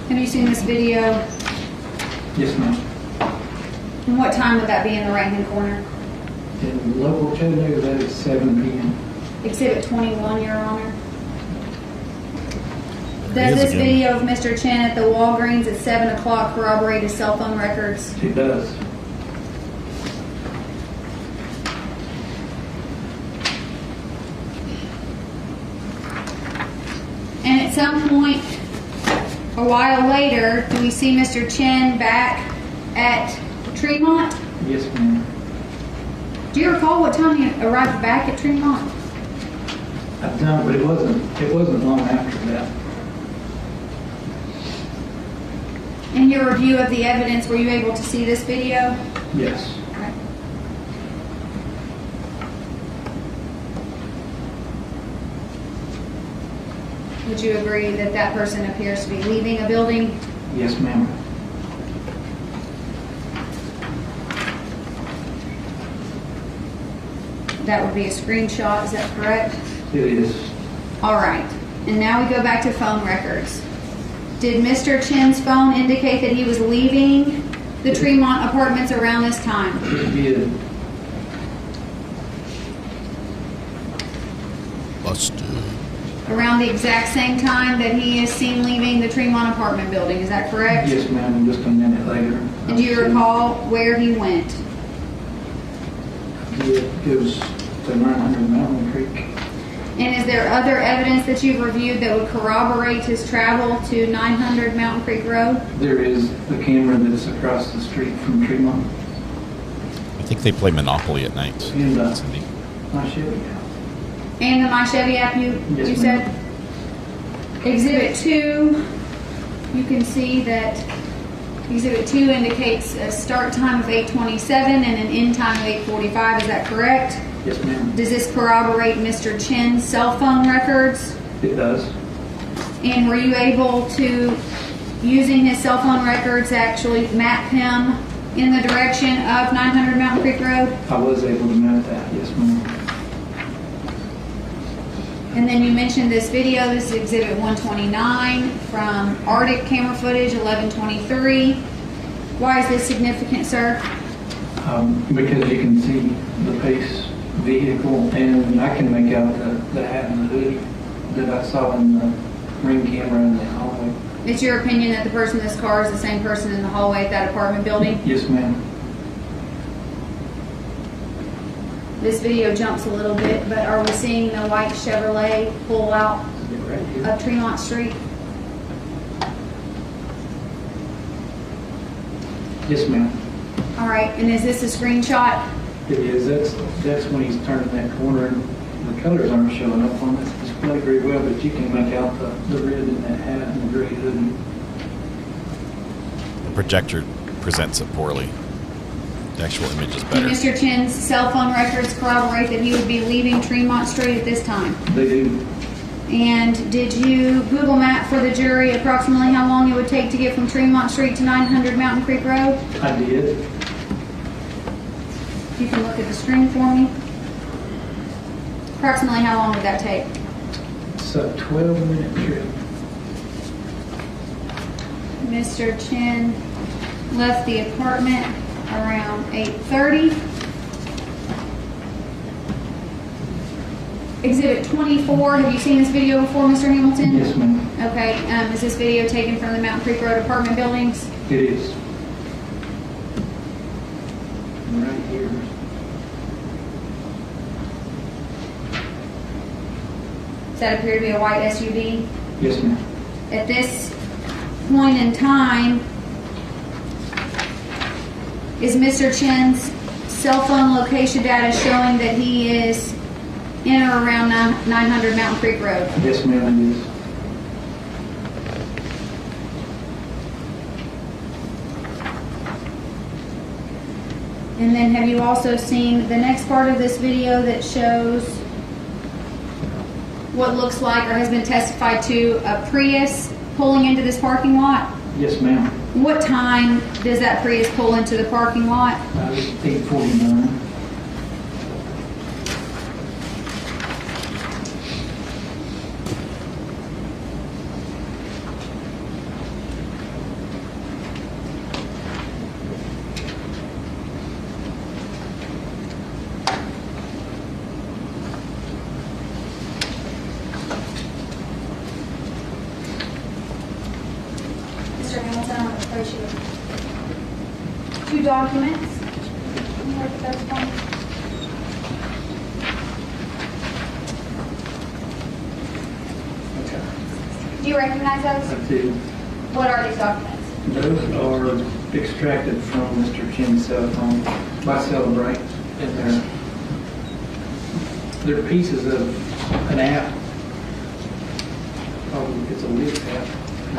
Have you seen this video? Yes, ma'am. And what time would that be in the right-hand corner? In local Chattanooga, that is 7 p.m. Exhibit 21, Your Honor. There he Does is this again. video of Mr. Chen at the Walgreens at 7 o'clock corroborate his cell phone records? It does. And at some point, a while later, do we see Mr. Chen back at Tremont? Yes, ma'am. Do you recall what time he arrived back at Tremont? I don't, but it wasn't long after that. In your review of the evidence, were you able to see this video? Yes. Okay. Would you agree that that person appears to be leaving a building? Yes, ma'am. That would be a screenshot, is that correct? It is. All right. And now we go back to phone records. Did Mr. Chen's phone indicate that he was leaving the Tremont apartments around this time? It did. Busted. Around the exact same time that he is seen leaving the Tremont apartment building, is that correct? Yes, ma'am. Just a minute later. And do you recall where he went? Yeah, it was to 900 Mountain Creek. And is there other evidence that you've reviewed that would corroborate his travel to 900 Mountain Creek Road? There is the camera that's across the street from Tremont. I think they play Monopoly at night. And Cindy. my Chevy house. And the My Chevy app you Yes, said? ma'am. Exhibit 2, you can see that Exhibit 2 indicates a start time of 8:27 and an end time of 8:45, is that correct? Yes, ma'am. Does this corroborate Mr. Chen's cell phone records? It does. And were you able to, using his cell phone records, actually map him in the direction of 900 Mountain Creek Road? I was able to map that. Yes, ma'am. And then you mentioned this video, this is Exhibit 129 from Arctic camera footage, 1123. Why is this significant, sir? Because you can see the Pace vehicle, and I can make out the hat and the hoodie that I saw in the ring camera in the hallway. It's your opinion that the person in this car is the same person in the hallway at that apartment building? Yes, ma'am. This video jumps a little bit, but are we seeing the white Chevrolet pull out Right here. of Tremont Street? Yes, ma'am. All right, and is this a screenshot? It is. That's when he's turning that corner, and the colors aren't showing up on this display very well, but you can make out the red in that hat and the gray hoodie. The projector presents it poorly. The actual image is Do better. Mr. Chen's cell phone records corroborate that he would be leaving Tremont Street at this time? They do. And did you Google map for the jury approximately how long it would take to get from Tremont Street to 900 Mountain Creek Road? I did. You can look at the screen for me. Approximately how long would that take? It's a 12-minute trip. Mr. Chen left the apartment around 8:30. Exhibit 24, have you seen this video before, Mr. Hamilton? Yes, ma'am. Okay, is this video taken from the Mountain Creek Road apartment buildings? It is. Right here. Does that appear to be a white SUV? Yes, ma'am. At this point in time, is Mr. Chen's cell phone location data showing that he is in or around 900 Mountain Creek Road? Yes, ma'am, it is. And then have you also seen the next part of this video that shows what looks like or has been testified to a Prius pulling into this parking lot? Yes, ma'am. What time does that Prius pull into the parking lot? 8:49. Mr. Hamilton, I'm going to place you with 2 documents. Can you look at those for me? Okay. Do you recognize those? I do. What are these documents? Those are extracted from Mr. Chen's cell phone by Celebrate. And they're pieces of an app. Oh, it's a Lyft app.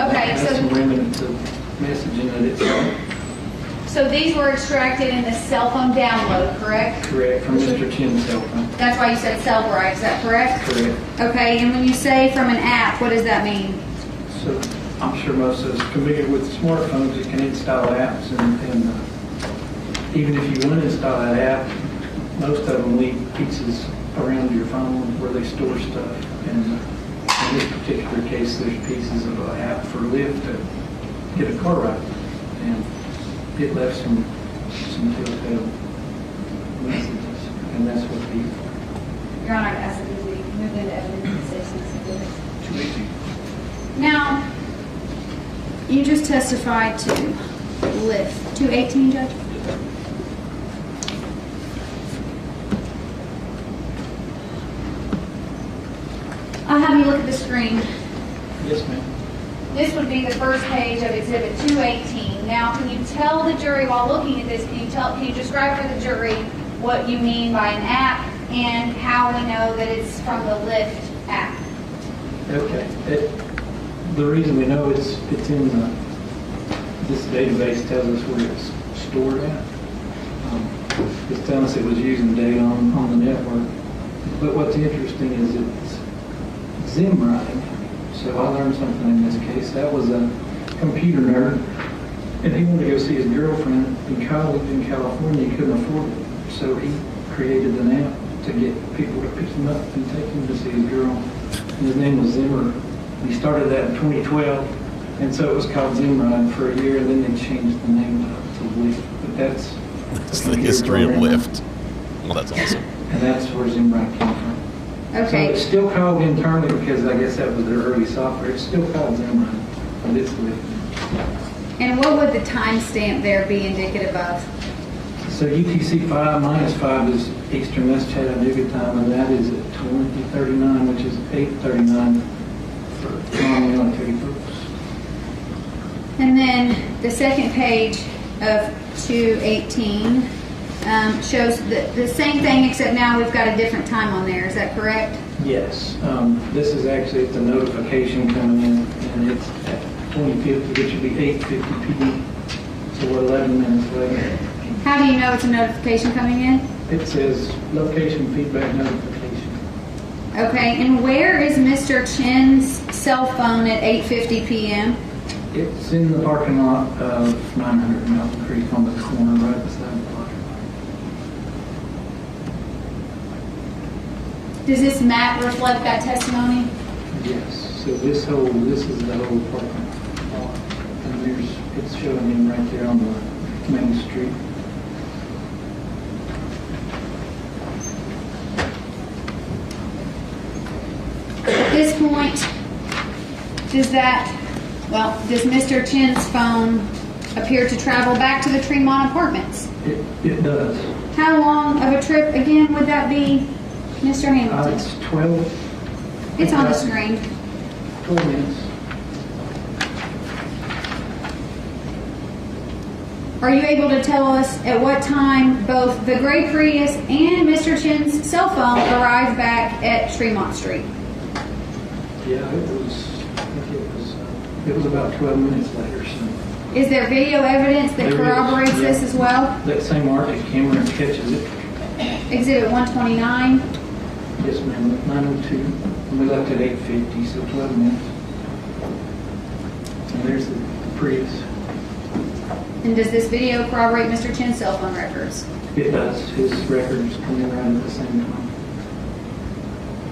Okay, It has so- some remnants of messaging that it's So these were extracted in the cell phone download, correct? correct from Mr. Chen's cell phone. That's why you said Cellbrite, is that correct? Correct. Okay, and when you say from an app, what does that mean? So I'm sure most of us are familiar with smartphones. You can install apps, and even if you want to install that app, most of them leave pieces around your phone where they store stuff. And in this particular case, there's pieces of an app for Lyft to get a car ride, and it left some telltale messages, and that's what the Your Honor, I'd ask that we move into evidence and citizens. Now, you just testified to Lyft, 218, Judge? I'll have you look at the screen. yes, ma'am. This would be the first page of Exhibit 218. Now, can you tell the jury while looking at this, can you describe for the jury what you mean by an app and how we know that it's from the Lyft app? Okay. The reason we know it's in this database tells us where it's stored at. It's telling us it was using data on the network. But what's interesting is it's Zim writing. So I learned something in this case. That was a computer nerd, and he wanted to go see his girlfriend in college in California. He couldn't afford it, so he created an app to get people to pick him up and take him to see his girl. And his name was Zimmer. He started that in 2012, and so it was called Zimride for a year, and then they changed the name to Lyft. But that's the history of Lyft. Well, that's awesome. And that's where Zimride came from. So Okay. it's still called internally because I guess that was their early software. It's still called Zimride, but it's Lyft. And what would the timestamp there be indicative of? So UTC 5 minus 5 is Eastern, that's Chattanooga time, and that is at 2039, which is 8:39 for non-military folks. And then the second page of 218 shows the same thing, except now we've got a different time on there. Is that correct? Yes, this is actually the notification coming in, and it's at 2050, which would be 8:50 p.m. So we're 11 minutes later. How do you know it's a notification coming in? It says location feedback notification. Okay, and where is Mr. Chen's cell phone at 8:50 p.m.? It's in the parking lot of 900 Mountain Creek on the corner right beside the parking lot. Does this map reflect that testimony? Yes, so this is the whole parking lot. And it's showing him right there on the main street. At this point, does Mr. Chen's phone appear to travel back to the Tremont Apartments? It does. How long of a trip again would that be, Mr. Hamilton? It's 12. It's on the screen. 12 minutes. Are you able to tell us at what time both the gray Prius and Mr. Chen's cell phone arrived back at Tremont Street? Yeah, it was about 12 minutes later. So Is there video evidence that There is, corroborates yeah. this as well? That same Arctic camera catches it. Exhibit 129. Yes, ma'am, 902. And we left at 8:50, so 12 minutes. And there's the Prius. And does this video corroborate Mr. Chen's cell phone records? It does. His records come in right at the same time.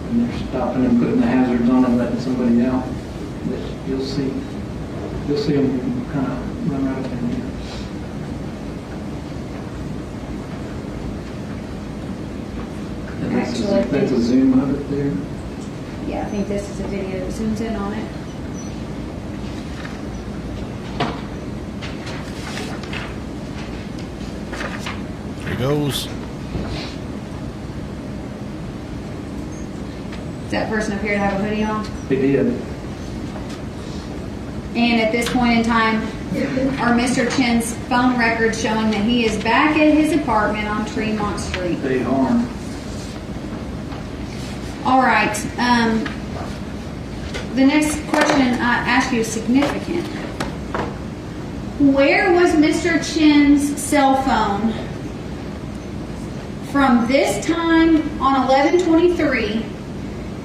And they're stopping and putting the hazards on and letting somebody out. But you'll see them kind of run right up in here. And that's a zoom of it there. Yeah, I think this is a video that zooms in on it. Here he goes. Does that person appear to have a hoodie on? They did. And at this point in time, are Mr. Chen's phone records showing that he is back at his apartment on Tremont Street? They are. All right. The next question I ask you is significant. Where was Mr. Chen's cell phone from this time on 11/23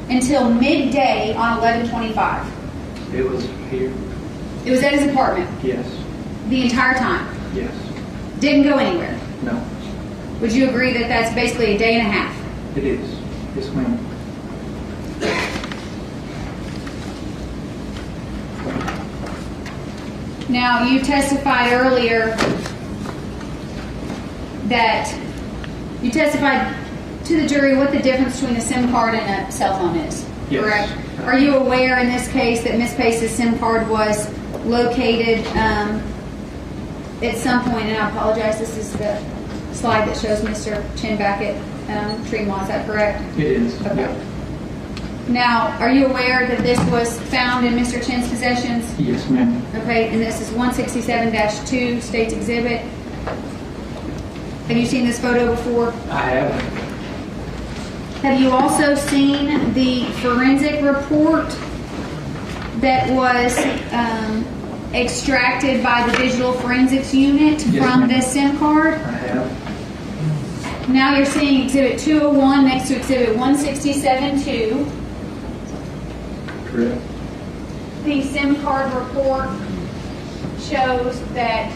until midday on 11/25? It was here. It was at his apartment Yes. the entire time. Yes. Didn't go anywhere. No. Would you agree that that's basically a day and a half? It is. Yes, ma'am. Now, you testified earlier that you testified to the jury what the difference between a SIM card and a cell phone is, Yes. correct? Are you aware in this case that Ms. Pace's SIM card was located at some point, and I apologize, this is the slide that shows Mr. Chen back at Tremont, is that correct? It is. Okay. Yeah. Now, are you aware that this was found in Mr. Chen's possessions? Yes, ma'am. Okay, and this is 167-2, State's Exhibit. Have you seen this photo before? I have. Have you also seen the forensic report that was extracted by the digital forensics unit Yes, from ma'am. this SIM card? I have. Now you're seeing Exhibit 201 next to Exhibit 167-2. Correct. The SIM card report shows that,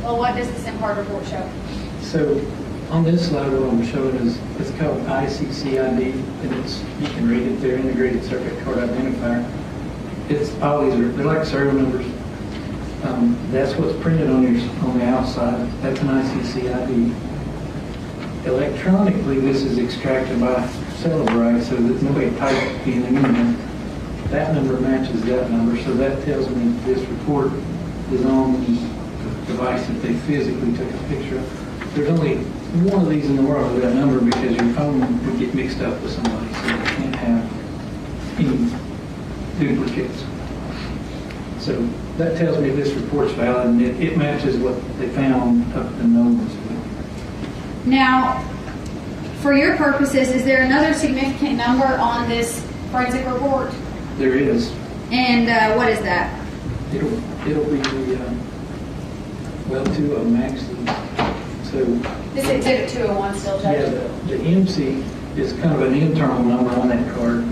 well, what does the SIM card report show? So on this slide, what I'm showing is it's called ICCID, and you can read it there, Integrated Circuit Card Identifier. It's all these they're like serial numbers. That's what's printed on the outside. That's an ICCID. Electronically, this is extracted by Celebrite, so that nobody typed anything in there. That number matches that number, so that tells me this report is on the device that they physically took a picture of. There's only one of these in the world with that number because your phone would get mixed up with somebody, so you can't have any duplicates. So that tells me this report's valid, and it matches what they found up in Noblesville. Now, for your purposes, is there another significant number on this forensic report? There is. And what is that? It'll be the well, two of them actually. So This is Exhibit 201 still, Judge. yeah, the MC is kind of an internal number on that card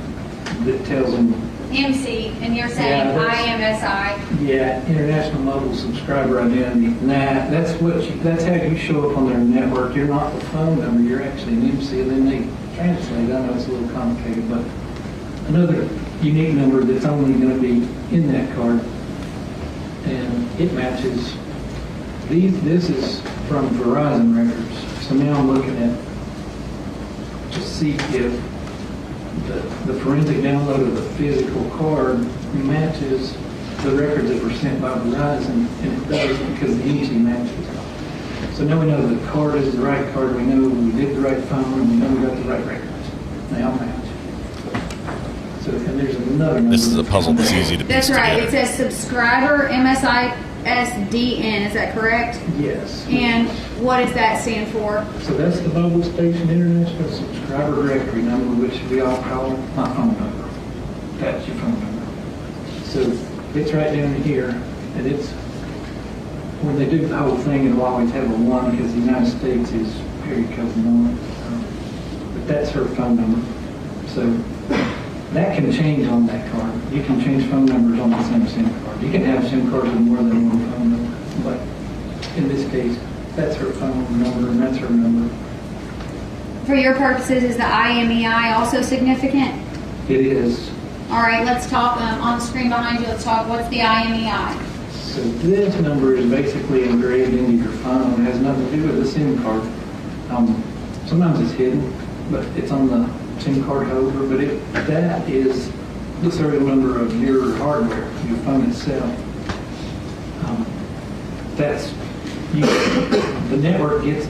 that tells them. MC, and you're saying Yeah, IMSI. Yeah, International Mobile Subscriber Identity. That's how you show up on their network. You're not the phone number. You're actually an MC. And then they translate. I know it's a little complicated, but another unique number that's only going to be in that card, and it matches. This is from Verizon records. So now I'm looking at to see if the forensic download of the physical card matches the records that were sent by Verizon, and it does because the MC matches. So now we know the card is the right card, we know we did the right phone, and we know we got the right records. They all match. So, and there's another number. This is a puzzle that's easy to piece That's right. together. It says subscriber MSISDN. Is that correct? Yes. And what does that stand for? So that's the Mobile Station International Subscriber Directory number, which we all call my phone number. That's your phone number. So it's right down here, and it's when they do the whole thing, it'll always have a 1 because the United States is area code 1. But that's her phone number. So that can change on that card. You can change phone numbers on the same SIM card. You can have SIM cards with more than one phone number. But in this case, that's her phone number and that's her number. For your purposes, is the IMEI also significant? It is. All right, let's talk on the screen behind you. Let's talk. What's the IMEI? So this number is basically engraved into your phone. It has nothing to do with the SIM card. Sometimes it's hidden, but it's on the SIM card holder. But that is the serial number of your hardware, your phone itself. The network gets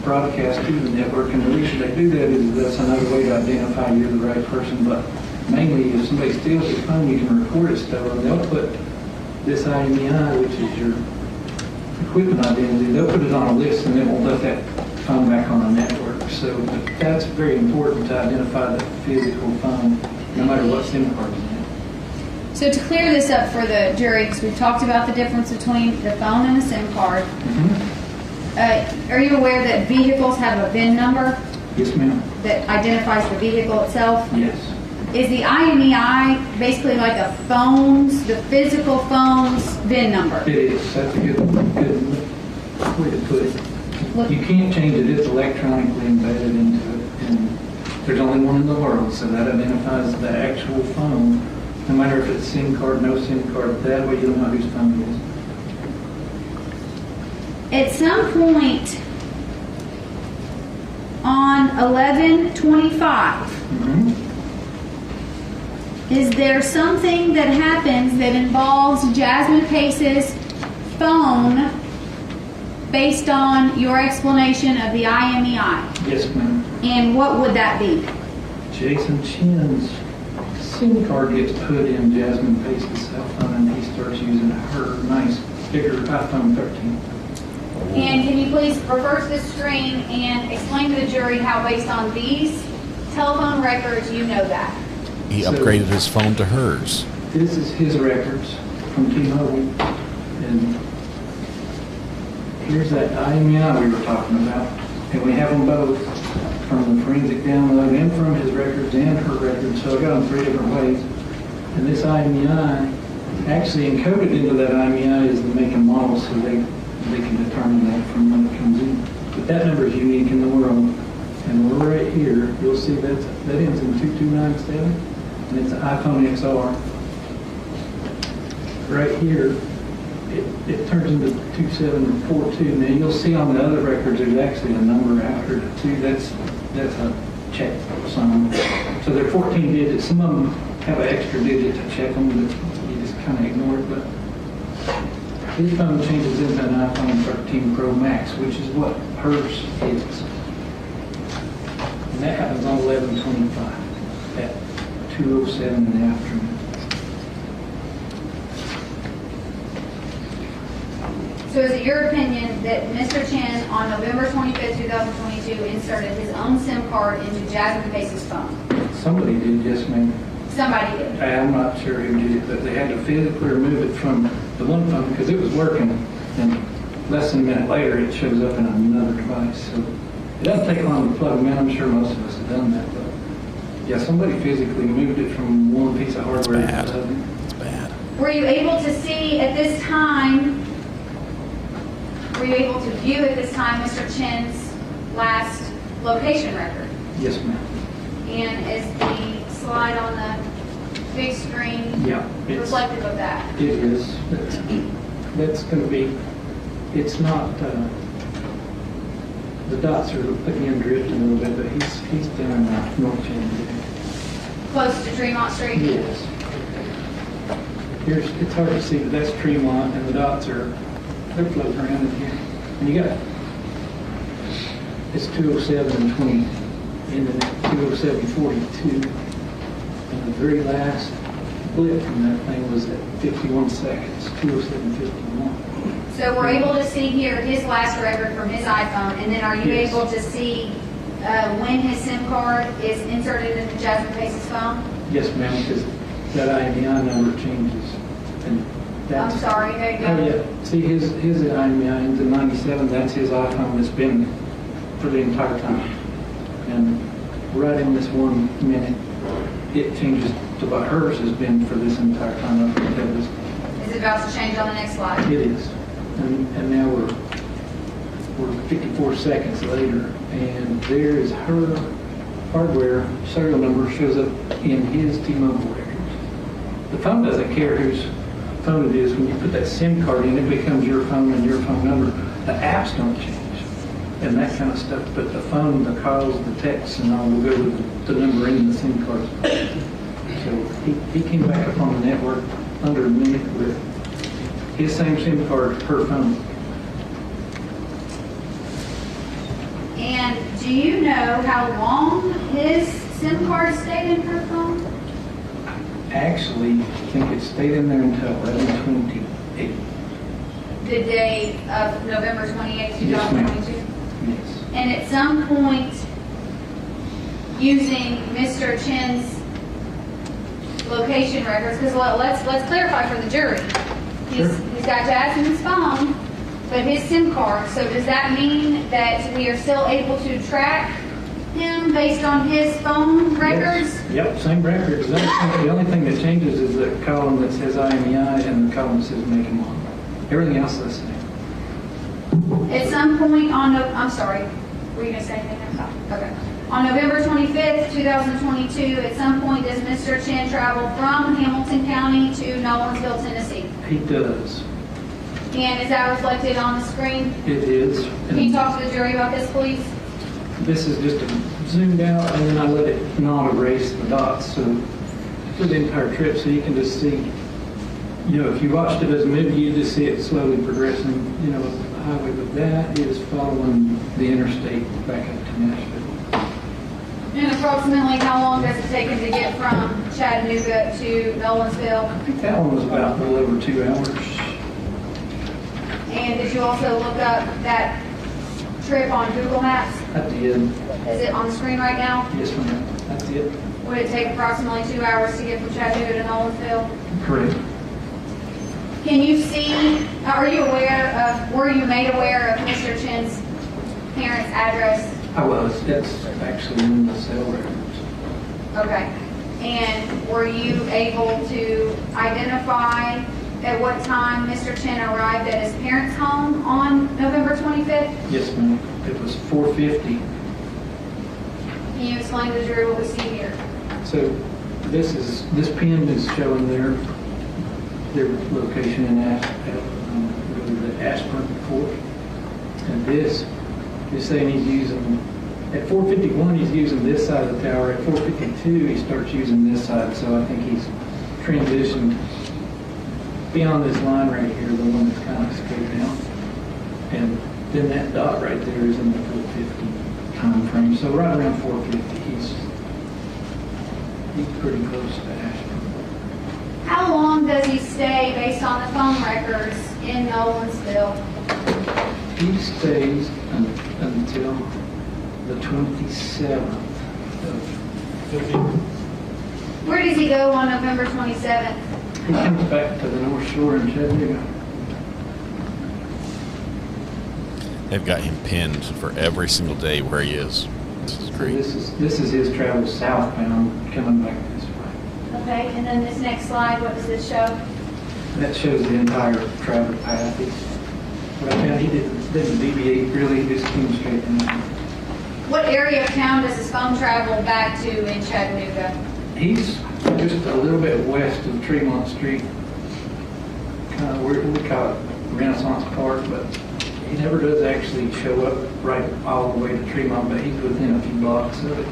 broadcast to the network, and the reason they do that is that's another way to identify you're the right person. But mainly, if somebody steals your phone, you can report it stolen. They'll put this IMEI, which is your equipment identity, they'll put it on a list and then won't let that phone back on the network. So that's very important to identify the physical phone, no matter what SIM card it's in. So to clear this up for the jury, because we've talked about the difference between the phone and the SIM card, are you aware that vehicles have a VIN number? Yes, ma'am. That identifies the vehicle itself? Yes. Is the IMEI basically like the physical phone's VIN number? It is. That's a good way to put it. You can't change it. It's electronically embedded into it. And there's only one in the world, so that identifies the actual phone. No matter if it's SIM card, no SIM card, that way you don't know whose phone it is. At some point on 11/25, is there something that happens that involves Jasmine Pace's phone based on your explanation of the IMEI? Yes, ma'am. And what would that be? Jason Chen's SIM card gets put in Jasmine Pace's cell phone and he starts using her nice bigger iPhone 13. And can you please refer to the screen and explain to the jury how based on these telephone records you know that? He upgraded his phone to hers. This is his records from T-Mobile. And here's that IMEI we were talking about. And we have them both from the forensic download and from his records and her records. So I got them 3 different ways. And this IMEI, actually encoded into that IMEI is the make and model, so they can determine that from when it comes in. But that number is unique in the world. And we're right here. You'll see that ends in 2297. And it's an iPhone XR. Right here, it turns into 2742. Now you'll see on the other records there's actually a number after the 2. That's a check sum. So they're 14 digits. Some of them have an extra digit to check them, but you just kind of ignore it. But his phone changes into an iPhone 13 Pro Max, which is what hers is. And that happens on 11/25 at 2:07 in the afternoon. So is it your opinion that Mr. Chen on November 25th, 2022 inserted his own SIM card into Jasmine Pace's phone? Somebody did, yes ma'am. Somebody did. I'm not sure who did it, but they had to physically remove it from the one phone because it was working. And less than a minute later, it shows up in another device. So it doesn't take long to plug them in. I'm sure most of us have done that. But yeah, somebody physically moved it from one piece of hardware to the other. It's bad. Were you able to see at this time, were you able to view at this time Mr. Chen's last location record? Yes, ma'am. And is the slide on the big screen reflective of that? It is. That's going to be, it's not, the dots are putting him drifting a little bit, but he's down North Chen. Close to Tremont Street? Yes. It's hard to see, but that's Tremont, and the dots they're floating around in here. And you got, it's 2:07 and 20, and then 2:07:42. And the very last blip from that thing was at 51 seconds, 2:07:51. So we're able to see here his last record from his iPhone, and then are you able to see when his SIM card is inserted into Jasmine Pace's phone? Yes, ma'am, because that IMEI number changes. And I'm sorry, there you go. Oh, yeah. See, his ends in 97, that's his iPhone that's been for the entire time. And right in this 1 minute, it changes to what hers has been for this entire time. Is it about to change on the next slide? It is. And now we're 54 seconds later, and there is her hardware serial number shows up in his T-Mobile records. The phone doesn't care whose phone it is. When you put that SIM card in, it becomes your phone and your phone number. The apps don't change and that kind of stuff, but the phone, the calls, the texts, and all will go with the number in the SIM card. So he came back up on the network under a minute with his same SIM card, her phone. And do you know how long his SIM card stayed in her phone? Actually, I think it stayed in there until 11/28. The day of November 28th, 2022? Yes, ma'am. Yes. And at some point, using Mr. Chen's location records, because let's clarify for the jury. He's got jazz in his phone, but his SIM card. So does that mean that we are still able to track him based on his phone records? Yes. Yep, same records. The only thing that changes is the column that says IMEI and the column that says make him on. Everything else is the same. At some point on, I'm sorry, were you going to say anything? Okay. On November 25th, 2022, at some point does Mr. Chen travel from Hamilton County to Nolensville, Tennessee? He does. And is that reflected on the screen? It is. Can you talk to the jury about this, please? This is just a zoomed out, and then I let it not erase the dots, so for the entire trip, so you can just see, if you watched it as a movie, you just see it slowly progressing, the highway, but that is following the interstate back up to Nashville. And approximately how long does it take him to get from Chattanooga to Nolensville? I think that one was about a little over 2 hours. And did you also look up that trip on Google Maps? I did. Is it on the screen right now? Yes, ma'am. I did. Would it take approximately 2 hours to get from Chattanooga to Nolensville? Correct. Can you see, were you made aware of Mr. Chen's parents' address? I was. That's actually in the cell records. Okay. And were you able to identify at what time Mr. Chen arrived at his parents' home on November 25th? Yes, ma'am. It was 4:50. Can you explain to the jury what we see here? So this pin is showing their location in the Ashburn Fort, and this is saying he's using at 4:51. He's using this side of the tower. At 4:52, he starts using this side. So I think he's transitioned beyond this line right here, the one that's kind of straight down, and then that dot right there is in the 4:50 time frame. So right around 4:50, he's pretty close to Ashburn. How long does he stay based on the phone records in Nolensville? He stays until the 27th of Where does he go on November 27th? He comes back to the North Shore in Chattanooga. They've got him pinned for every single day where he is. This is great. So this is his travel southbound coming back this way. Okay, and then this next slide, what does this show? That shows the entire travel path. Right now, he didn't deviate really. He just came straight in. What area of town does his phone travel back to in Chattanooga? He's just a little bit west of Tremont Street. Kind of we call it Renaissance Park, but he never does actually show up right all the way to Tremont, but he's within a few blocks of it.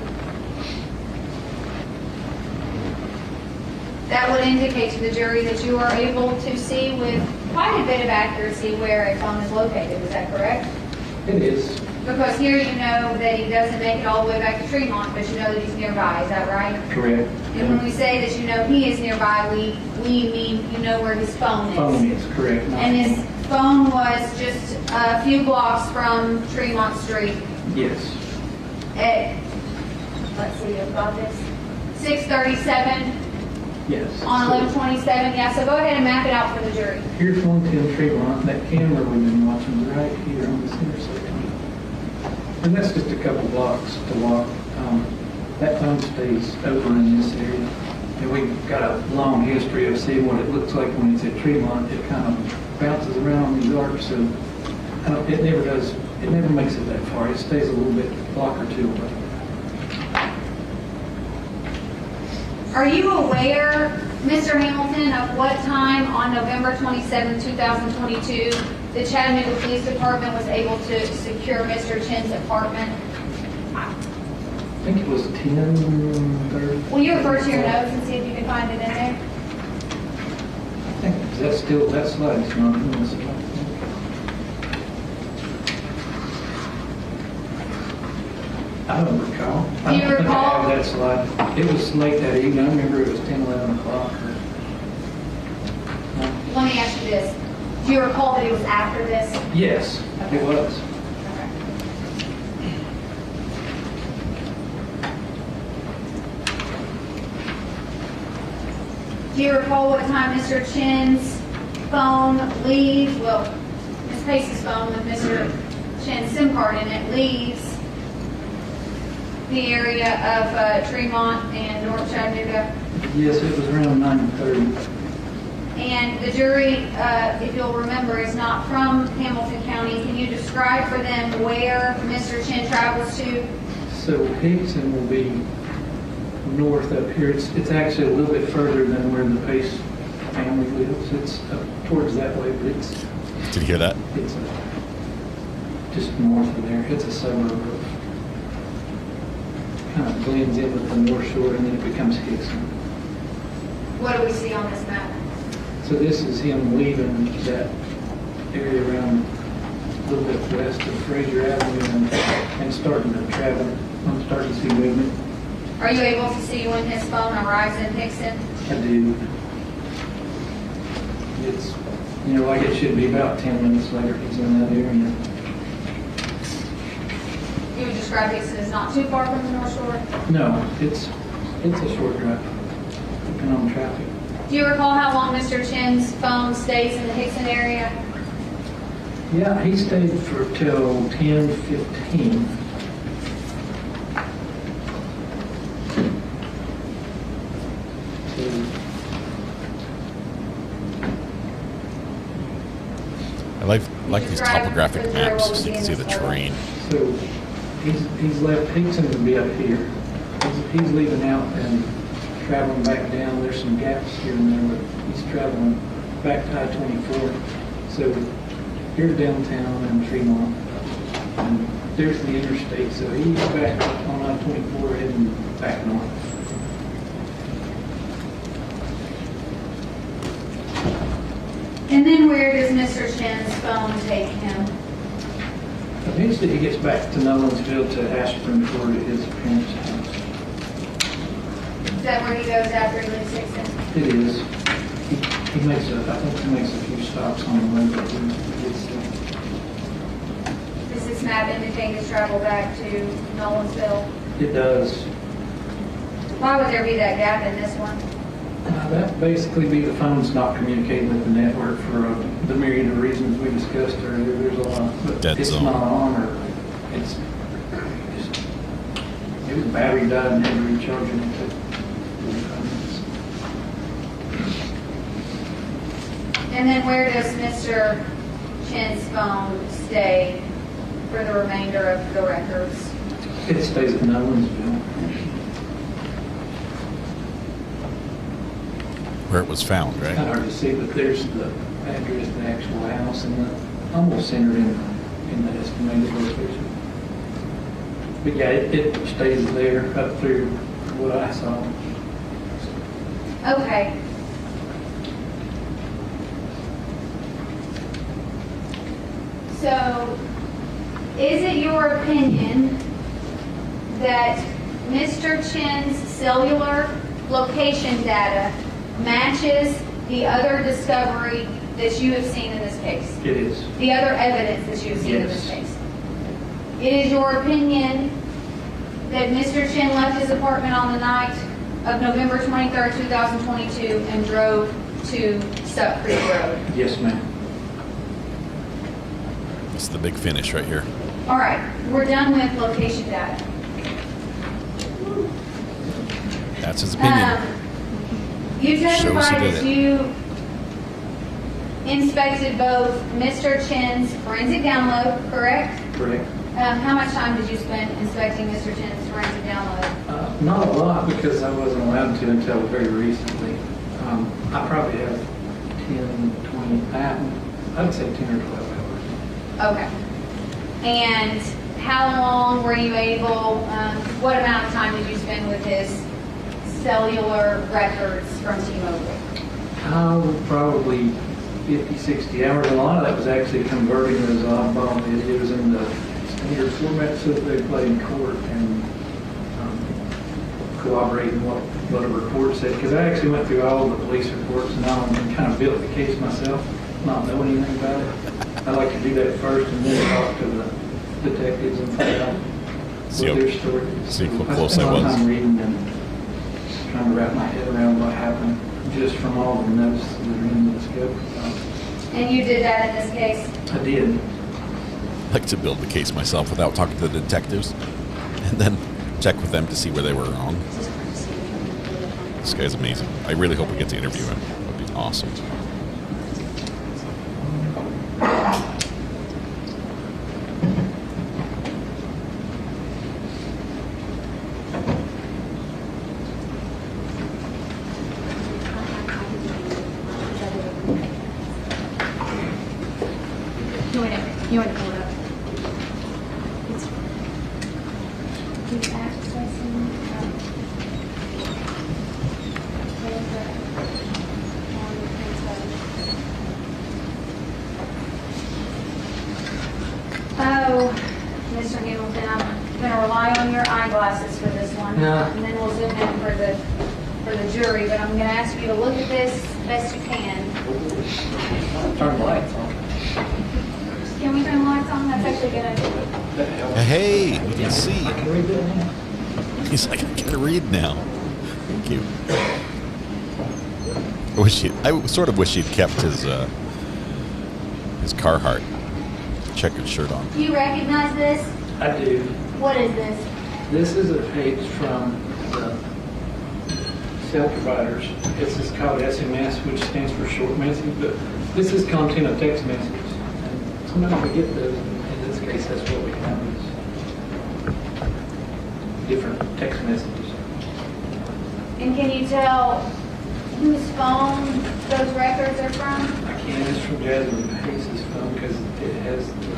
That would indicate to the jury that you are able to see with quite a bit of accuracy where a phone is located. Is that correct? It is. Because here you know that he doesn't make it all the way back to Tremont, but you know that he's nearby. Is that right? Correct. And when we say that you know he is nearby, we mean you know where his phone is. Phone is correct. And his phone was just a few blocks from Tremont Street. Yes. At, let's see, I've got this, 6:37 Yes. On So 11/27, yeah, so go ahead and map it out for the jury. here's 110 Tremont. That camera we've been watching is right here on this intersection. And that's just a couple blocks to walk. That phone stays over in this area. And we've got a long history of seeing what it looks like when it's at Tremont. It kind of bounces around on these arcs, so it never does, it never makes it that far. It stays a little bit, a block or two away. Are you aware, Mr. Hamilton, of what time on November 27, 2022, the Chattanooga Police Department was able to secure Mr. Chen's apartment? I think it was 10:30. Will you refer to your notes and see if you can find it in there? I think that's still, that slide's not in this slide. I don't recall. Do you recall? I have that slide. It was late that evening. I remember it was 10, 11 o'clock. Let me ask you this. Do you recall that it was after this? Yes, it was. Do you recall what time Mr. Chen's phone leaves, well, Ms. Pace's phone with Mr. Chen's SIM card in it leaves the area of Tremont and North Chattanooga? Yes, it was around 9:30. And the jury, if you'll remember, is not from Hamilton County. Can you describe for them where Mr. Chen travels to? So Hickson will be north up here. It's actually a little bit further than where the Pace family lives. It's up towards that way, but it's Did you hear that? just north of there. It's a suburb of, kind of blends in with the North Shore, and then it becomes Hickson. What do we see on this map? So this is him leaving that area around a little bit west of Fraser Avenue and starting to travel. I'm starting to see movement. Are you able to see when his phone arrives in Hickson? I do. It's, like it should be about 10 minutes later he's in that area. You would describe Hickson as not too far from the North Shore? No, it's a short drive, depending on traffic. Do you recall how long Mr. Chen's phone stays in the Hickson area? Yeah, he stayed for till 10:15. I like these topographic maps so you can see the terrain. So he's left Hickson to be up here. He's leaving out and traveling back down. There's some gaps here and there, but he's traveling back to I-24. So here's downtown and Tremont, and there's the interstate. So he's back on I-24 heading back north. And then where does Mr. Chen's phone take him? Eventually he gets back to Nolensville to Ashburn Court at his parents' house. Is that where he goes after he leaves Hickson? It is. He makes I think he makes a few stops on the way, but he gets there. Does this map indicate his travel back to Nolensville? It does. Why would there be that gap in this one? That basically be the phone's not communicating with the network for the myriad of reasons we discussed earlier. There's a lot, but Dead it's zone. not on, or it's just, maybe the battery died and had to recharge it. In 45 minutes. And then where does Mr. Chen's phone stay for the remainder of the records? It stays at Nolensville. Where it was found, It's right? kind of hard to see, but there's the address, the actual house, and almost centered in the estimated location. But yeah, it stays there up through what I saw. Okay. So, is it your opinion that Mr. Chen's cellular location data matches the other discovery that you have seen in this case? It is. The other evidence that you have seen in this Yes. case? It is your opinion that Mr. Chen left his apartment on the night of November 23rd, 2022, and drove to Sup Creek Road? Yes, ma'am. It's the big finish right here. All right, we're done with location data. That's his opinion. You Shows he testified did that it. you inspected both Mr. Chen's forensic download, correct? Correct. How much time did you spend inspecting Mr. Chen's forensic download? Not a lot, because I wasn't allowed to until very recently. I probably have 10, 20, I'd say 10 or 12 hours. Okay. And how long were you able, what amount of time did you spend with his cellular records from T-Mobile? Probably 50, 60 hours. And a lot of that was actually converting those oddball videos into standard format so that they play in court and corroborating what a report said. Because I actually went through all the police reports and all and kind of built the case myself, not knowing anything about it. I like to do that first and then talk to the detectives and find out what their story is. See how I close spent I a lot of was. time reading and trying to wrap my head around what happened just from all the notes that are in the scope. And you did that in this case? I did. I like to build the case myself without talking to the detectives, and then check with them to see where they were wrong. This guy's amazing. I really hope we get to interview him. That would be awesome. You want to pull it up? Keep accessing. Oh, Mr. Hamilton, I'm going to rely on your eyeglasses for this one. Yeah. And then we'll zoom in for the jury, but I'm going to ask you to look at this best you can. Turn the lights on. Can we turn the lights on? That's actually a good idea. Hey, you can see. I can read that now. He's like, I can read now. Thank you. I sort of wish he'd kept his Carhartt checkered shirt on. Do you recognize this? I do. What is this? This is a page from the cell providers. This is called SMS, which stands for short message, but this is content of text message. And sometimes we get those. In this case, that's what we have is different text messages. And can you tell whose phone those records are from? I can. It's from Jasmine Hayes' phone because it has the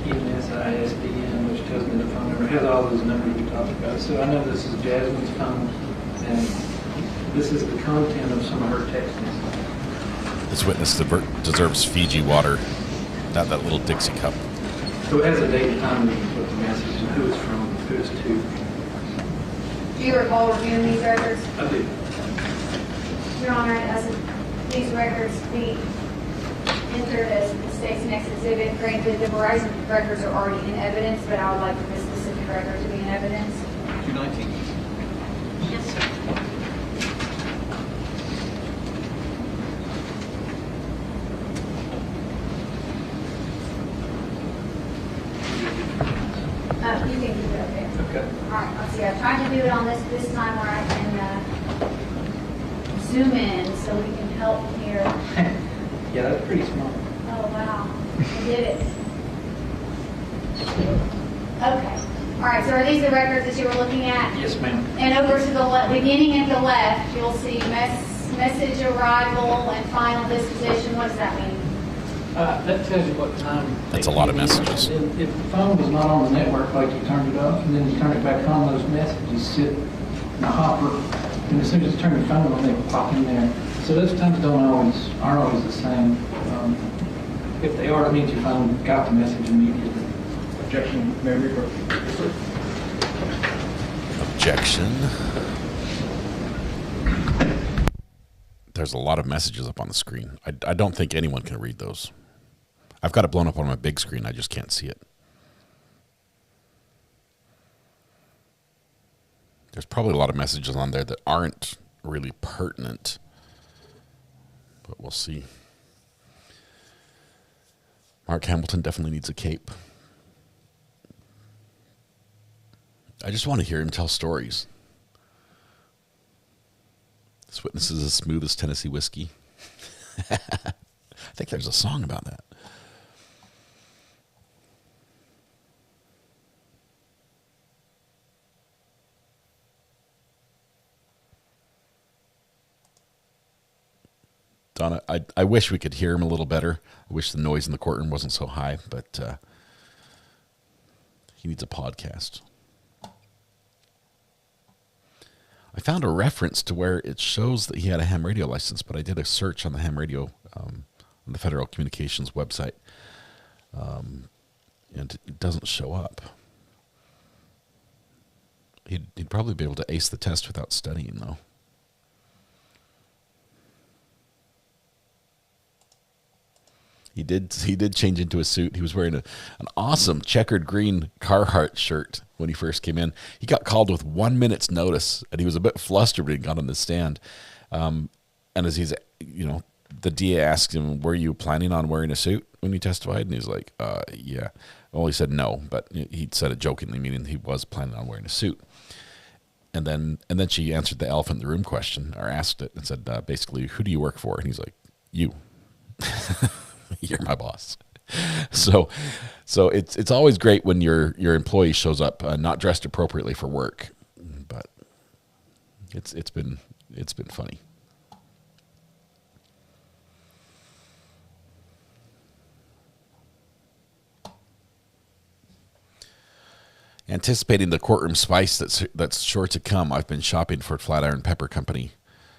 EMS ISBN, which tells me the phone number. It has all those numbers we talked about. So I know this is Jasmine's phone, and this is the content of some of her text messages. This witness deserves Fiji water, not that little Dixie cup. So it has a date and time with the message and who it's from, who it's to. Do you recall reviewing these records? I do. Your Honor, as these records be entered as the state's next exhibit, granted the Verizon records are already in evidence, but I would like this specific record to be in evidence. 219. Yes, sir. You can keep it up there. Okay. All right, let's see. I tried to do it on this time where I can zoom in so we can help here. Yeah, that's pretty small. Oh, wow. I did it. Okay. All right, so are these the records that you were looking at? Yes, ma'am. And over to the beginning at the left, you'll see message arrival and final disposition. What does that mean? That tells you what time. That's a lot of messages. If the phone was not on the network, like you turned it off, and then you turn it back on, those messages sit in a hopper, and as soon as you turn the phone on, they pop in there. So those times aren't always the same. If they are, it means your phone got the message immediately. Objection, may I refer? Objection. There's a lot of messages up on the screen. I don't think anyone can read those. I've got it blown up on my big screen. I just can't see it. There's probably a lot of messages on there that aren't really pertinent, but we'll see. Mark Hamilton definitely needs a cape. I just want to hear him tell stories. This witness is as smooth as Tennessee whiskey. I think there's a song about that. Donna, I wish we could hear him a little better. I wish the noise in the courtroom wasn't so high, but he needs a podcast. I found a reference to where it shows that he had a ham radio license, but I did a search on the ham radio on the Federal Communications website, and it doesn't show up. He'd probably be able to ace the test without studying, though. He did change into a suit. He was wearing an awesome checkered green Carhartt shirt when he first came in. He got called with 1 minute's notice, and he was a bit flustered when he got on the stand. And as he's, the DA asked him, "Were you planning on wearing a suit when you testified?" And he's like, "Yeah." Well, he said no, but he said it jokingly, meaning he was planning on wearing a suit. And then she answered the elephant in the room question, or asked it, and said, basically, "Who do you work for?" And he's like, "You." You're my boss. So it's always great when your employee shows up not dressed appropriately for work, but it's been funny. Anticipating the courtroom spice that's sure to come, I've been shopping for Flatiron Pepper Company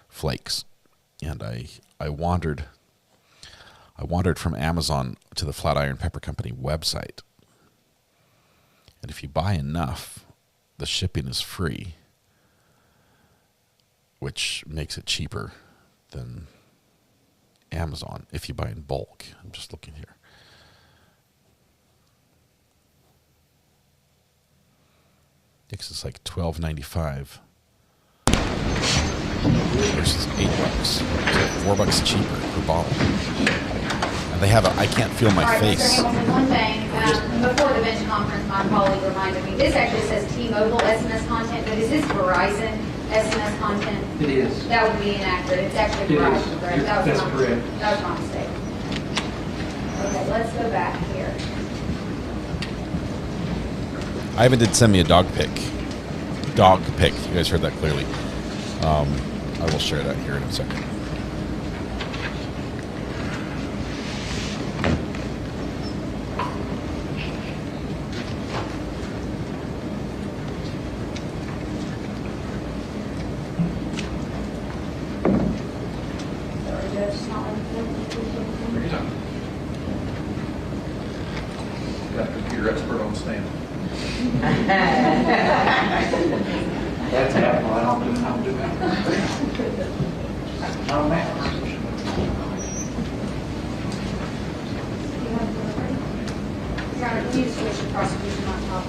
flakes, and I wandered from Amazon to the Flatiron Pepper Company website. And if you buy enough, the shipping is free, which makes it cheaper than Amazon if you buy in bulk. I'm just looking here. It's like $12.95 versus $8. So $4 cheaper per bottle. And they have I can't feel my face. Mr. Hamilton, one thing, before the bench conference, my colleague reminded me, this actually says T-Mobile SMS content, but is this Verizon SMS content? It is. That would be inaccurate. It's actually Verizon, correct? That's correct. That was my mistake. Okay, let's go back here. Ivan did send me a dog pic. Dog pic. You guys heard that clearly. I will share that here in a second. Got a computer expert on stand. That's Apple. I don't do that. Oh, man. Your Honor, can you switch the prosecution on top?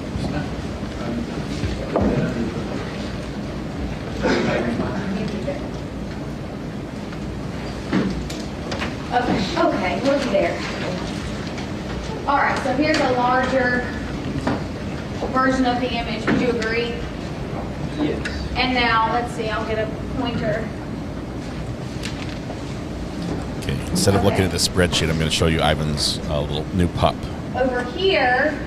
Okay, looky there. All right, so here's a larger version of the image. Would you agree? Yes. And now, let's see, I'll get a pointer. Okay, instead of looking at the spreadsheet, I'm going to show you Ivan's little new pup. Over here,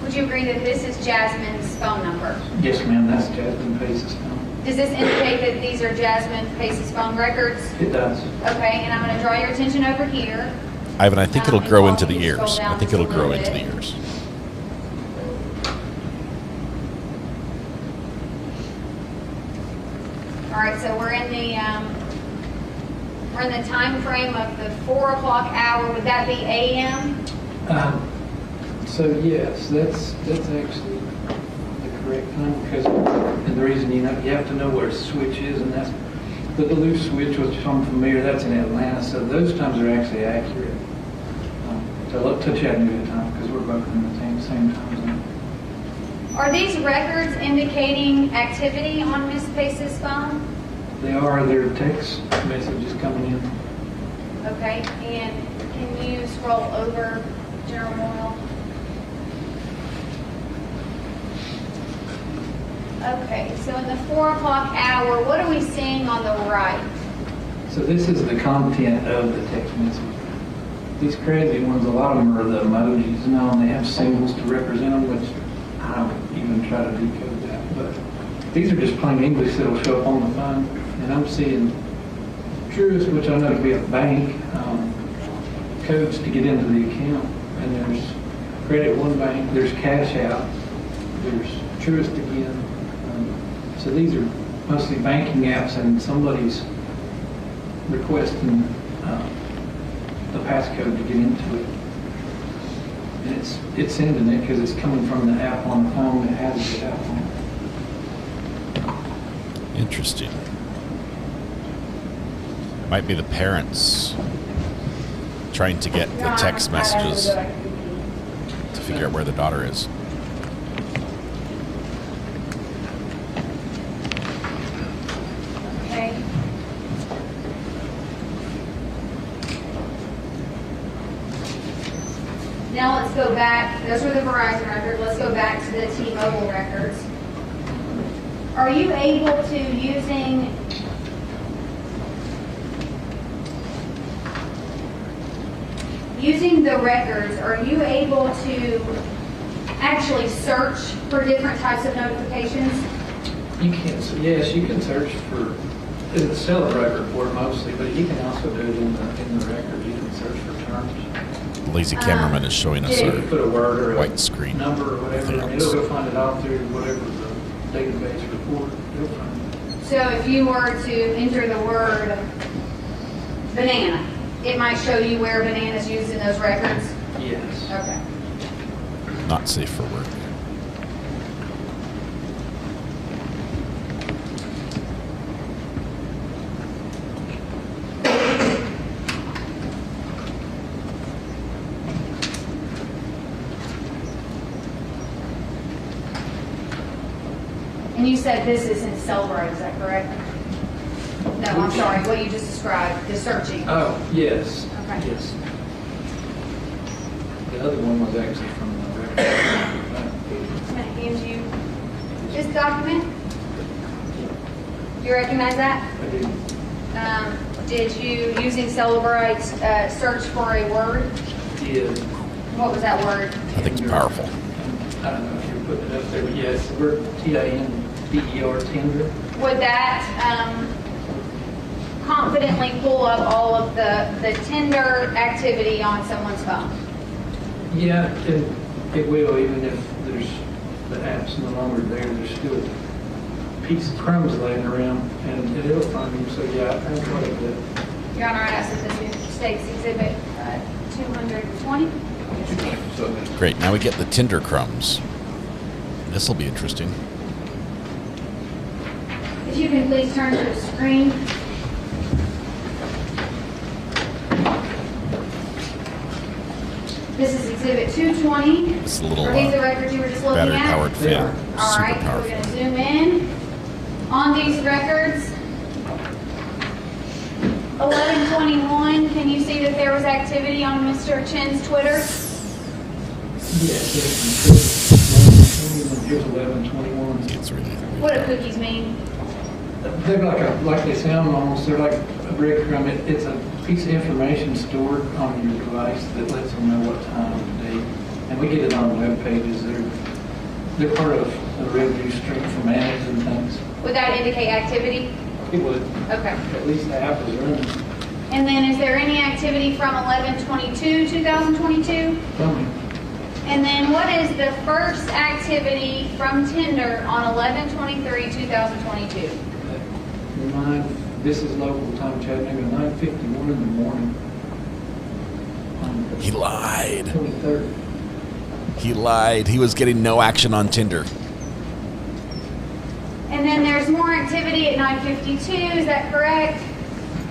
would you agree that this is Jasmine's phone number? Yes, ma'am. That's Jasmine Pace's phone. Does this indicate that these are Jasmine Pace's phone records? It does. Okay, and I'm going to draw your attention over here. Ivan, I think it'll grow into the ears. I think it'll grow into the ears. All right, so we're in the time frame of the 4 o'clock hour. Would that be a.m.? So yes, that's actually the correct time, because and the reason you have to know where a switch is, and that's the Duluth switch, which I'm familiar. That's in Atlanta, so those times are actually accurate. So look to Chattanooga time, because we're both in the same time zone. Are these records indicating activity on Miss Pace's phone? They are, their text messages coming in. Okay, and can you scroll over, General Moyle? Okay, so in the 4 o'clock hour, what are we seeing on the right? So this is the content of the text message. These crazy ones, a lot of them are the emojis now, and they have symbols to represent them, which I don't even try to decode that. But these are just plain English that'll show up on the phone. And I'm seeing Truist, which I know to be a bank, codes to get into the account. And there's Credit One Bank, there's Cash Out, there's Truist again. So these are mostly banking apps, and somebody's requesting the passcode to get into it. And it's sending it because it's coming from the app on the phone that has the app on it. Interesting. Might be the parents trying to get the text messages to figure out where the daughter is. Okay. Now let's go back. Those were the Verizon records. Let's go back to the T-Mobile records. Are you able to, using the records, are you able to actually search for different types of notifications? You can, so yes, you can search for, it's a celebrate report mostly, but you can also do it in the record. You can search for terms. Lazy cameraman is showing us You can put a word or our white screen. number or whatever, and Things. it'll go find it out through whatever the database report. It'll find it. So if you were to enter the word banana, it might show you where banana is used in those records? Yes. Okay. Not safe for work. And you said this is in Celebrate, is that correct? No, I'm sorry, what you just described, the searching. Oh, yes. Okay. Yes. The other one was actually from the record. I'm going to hand you this document. You recognize that? I did. Did you, using Celebrate, search for a word? Did. What was that word? I think it's powerful. I don't know if you're putting it up there, but yes, the word T-I-N-D-E-R, tender. Would that confidently pull up all of the Tinder activity on someone's phone? Yeah, it will, even if there's the app's no longer there, there's still a piece of crumbs laying around, and it'll find them. So yeah, I think quite a bit. Your Honor, I ask that this United States Exhibit 220. Great. Now we get the Tinder crumbs. This will be interesting. If you can please turn to the screen. This is Exhibit 220. It's a little Are these the records you were just looking at? battery-powered fan. All Super right, we're powerful. going to zoom in. On these records, 1121, can you see that there was activity on Mr. Chen's Twitter? Yes, here's 1121. It's really What do cookies mean? They're like they sound almost. They're like a breadcrumb. It's a piece of information stored on your device that lets them know what time of the day. And we get it on web pages. They're part of the revenue stream from ads and things. Would that indicate activity? It would. Okay. At least the app is running. And then is there any activity from 11/22/2022? Tell me. And then what is the first activity from Tinder on 11/23/2022? This is local time, Chattanooga, 9:51 in the morning. He lied. 23rd. He lied. He was getting no action on Tinder. And then there's more activity at 9:52, is that correct?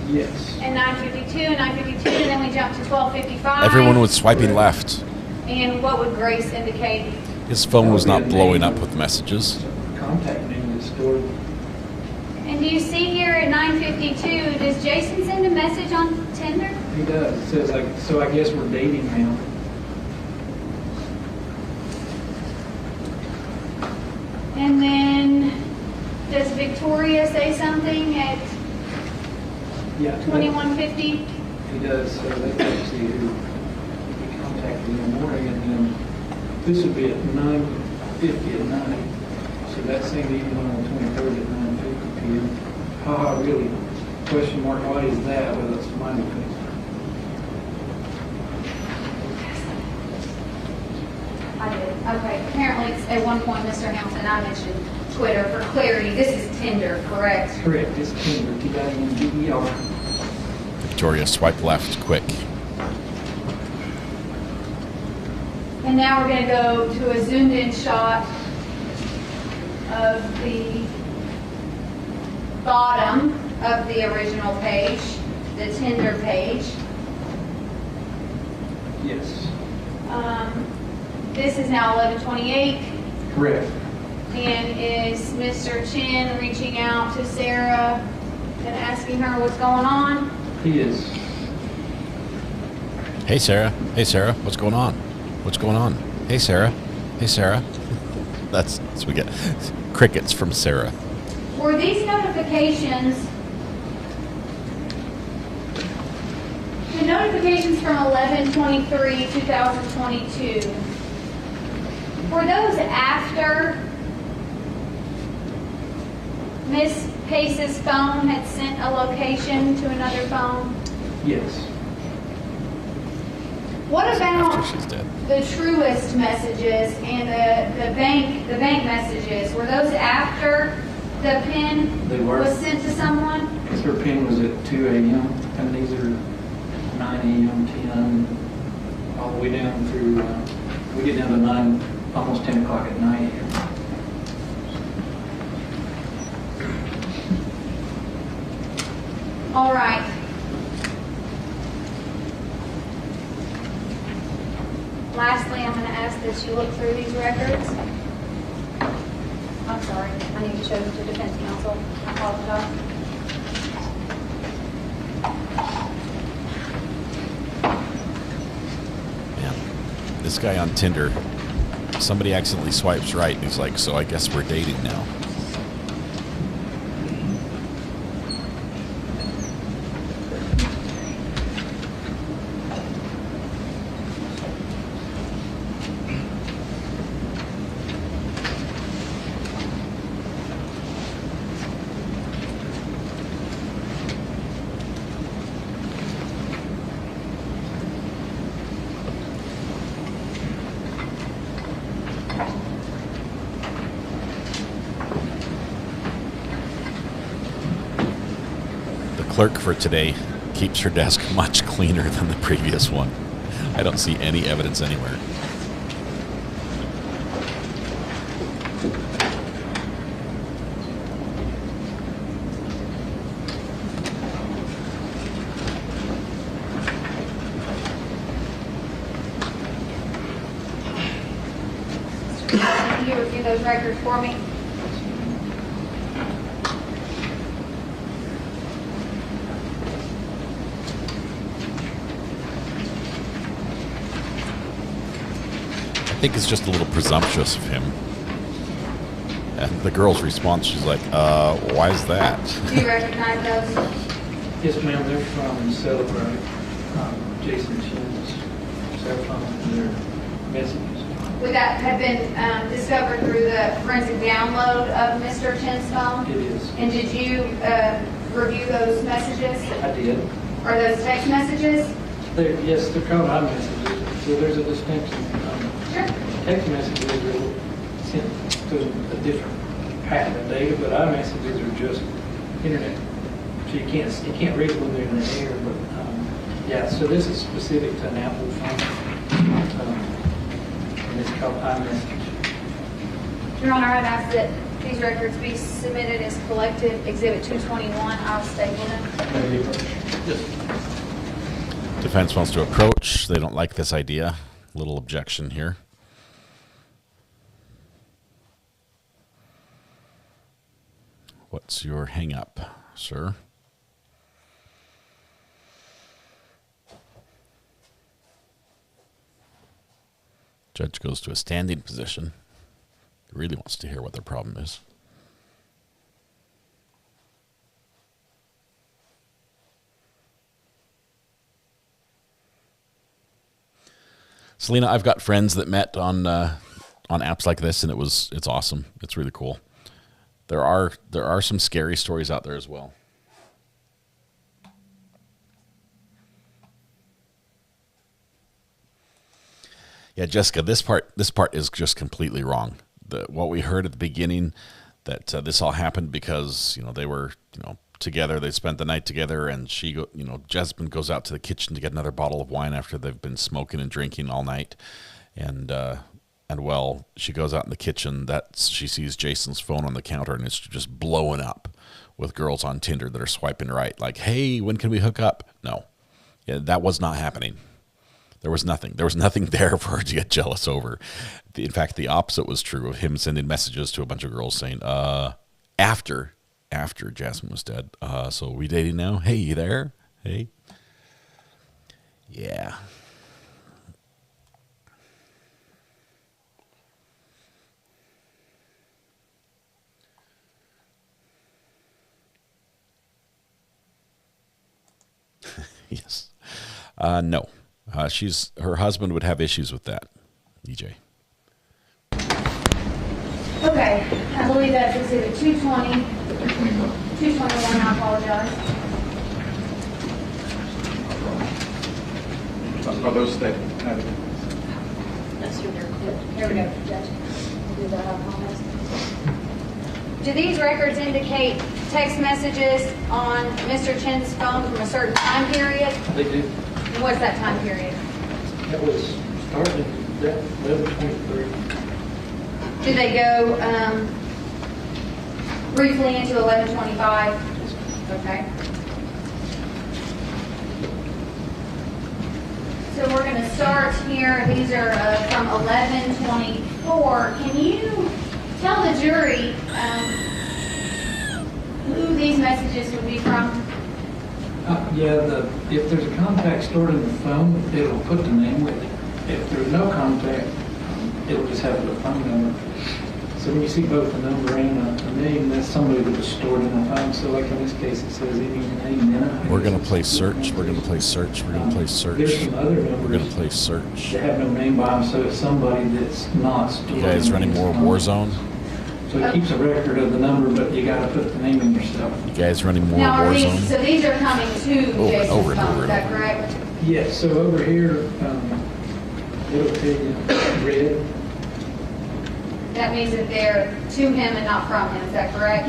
Yes. And 9:52 and 9:52, and then we jump to 12:55. Everyone was swiping left. And what would Grace indicate? His phone was not blowing up with messages. Contact name is stored. And do you see here at 9:52, does Jason send a message on Tinder? He does. It says like, so I guess we're dating now. And then, does Victoria say something at Yeah. 21:50? He does. So they can see who he contacted in the morning, and then this would be at 9:50 at night. So that same evening on the 23rd at 9:50 p.m. Haha, really? Question mark, why is that? Well, that's smiley face. I did. Okay. Apparently, it's, at one point, Mr. Hamilton, I mentioned Twitter. For clarity, this is Tinder, correct? Correct. It's Tinder. T-I-N-D-E-R. Victoria, swipe left, quick. And now we're going to go to a zoomed-in shot of the bottom of the original page, the Tinder page. Yes. This is now 11:28, Correct. and is Mr. Chen reaching out to Sarah and asking her what's going on? He is. Hey, Sarah. Hey, Sarah. What's going on? What's going on? Hey, Sarah. Hey, Sarah. That's we get crickets from Sarah. Were these notifications, the notifications from 11/23/2022, were those after Miss Pace's phone had sent a location to another phone? Yes. What about After she's dead. the Truist messages and the bank messages? Were those after the PIN They were. was sent to someone? Because her pin was at 2 a.m. and these are 9 a.m., 10, all the way down through, we get down to 9, almost 10 o'clock at night here. All right. Lastly, I'm going to ask that you look through these records. I'm sorry, I need to show them to defense counsel. I apologize. Man, this guy on Tinder, somebody accidentally swipes right, and he's like, so I guess we're dating now. Clerk for today keeps her desk much cleaner than the previous one. I don't see any evidence anywhere. Can you review those records for me? I think it's just a little presumptuous of him. And the girl's response, she's like, why is that? Do you recognize those? Yes, ma'am, they're from Celebrate, Jason Chen's cell phone and their messages. Would that have been discovered through the forensic download of Mr. Chen's phone? It is. And did you review those messages? I did. Are those text messages? Yes, they're called iMessages, so there's a distinction. Sure. Text messages are sent to a different packet of data, but iMessages are just internet. So you can't read when they're in the air, but yeah, so this is specific to an Apple phone. And it's called iMessage. Your Honor, I'd ask that these records be submitted as collective Exhibit 221. I'll staple them. Defense wants to approach. They don't like this idea. Little objection here. What's your hang up, sir? Judge goes to a standing position. He really wants to hear what their problem is. Selena, I've got friends that met on apps like this, and it's awesome. It's really cool. There are some scary stories out there as well. Yeah, Jessica, this part is just completely wrong. What we heard at the beginning, that this all happened because they were together. They spent the night together, and Jasmine goes out to the kitchen to get another bottle of wine after they've been smoking and drinking all night, and while she goes out in the kitchen, she sees Jason's phone on the counter, and it's just blowing up with girls on Tinder that are swiping right, like, "Hey, when can we hook up?" No, yeah, that was not happening. There was nothing there for her to get jealous over. In fact, the opposite was true of him sending messages to a bunch of girls saying, after Jasmine was dead, so we dating now? Hey, you there? Hey. Yeah. Yes. No. Her husband would have issues with that, EJ. Okay, I believe that's exhibit 220, 221, I apologize. Are those that have it? Here we go, Judge. Do that, I promise. Do these records indicate text messages on Mr. Chen's phone from a certain time period? They do. And what's that time period? That was started at 11:23. Do they go briefly into 11:25? Okay. So we're going to start here. These are from 11:24. Can you tell the jury who these messages would be from? If there's a contact stored in the phone, it'll put the name with it. If there's no contact, it'll just have the phone number. So when you see both a number and a name, that's somebody that was stored in the phone. So like in this case, it says any name in it. We're going to play search. We're going to play search. We're going to play search. There's some other numbers. We're going to play search. They have no name by them, so it's somebody that's not stored. You guys running more Warzone? So it keeps a record of the number, but you got to put the name in yourself. You guys running more Now, Warzone? so these are coming to Jason's over and phone, over is and that over. correct? Yes, so over here, it'll tell you red. That means that they're to him and not from him, is that correct?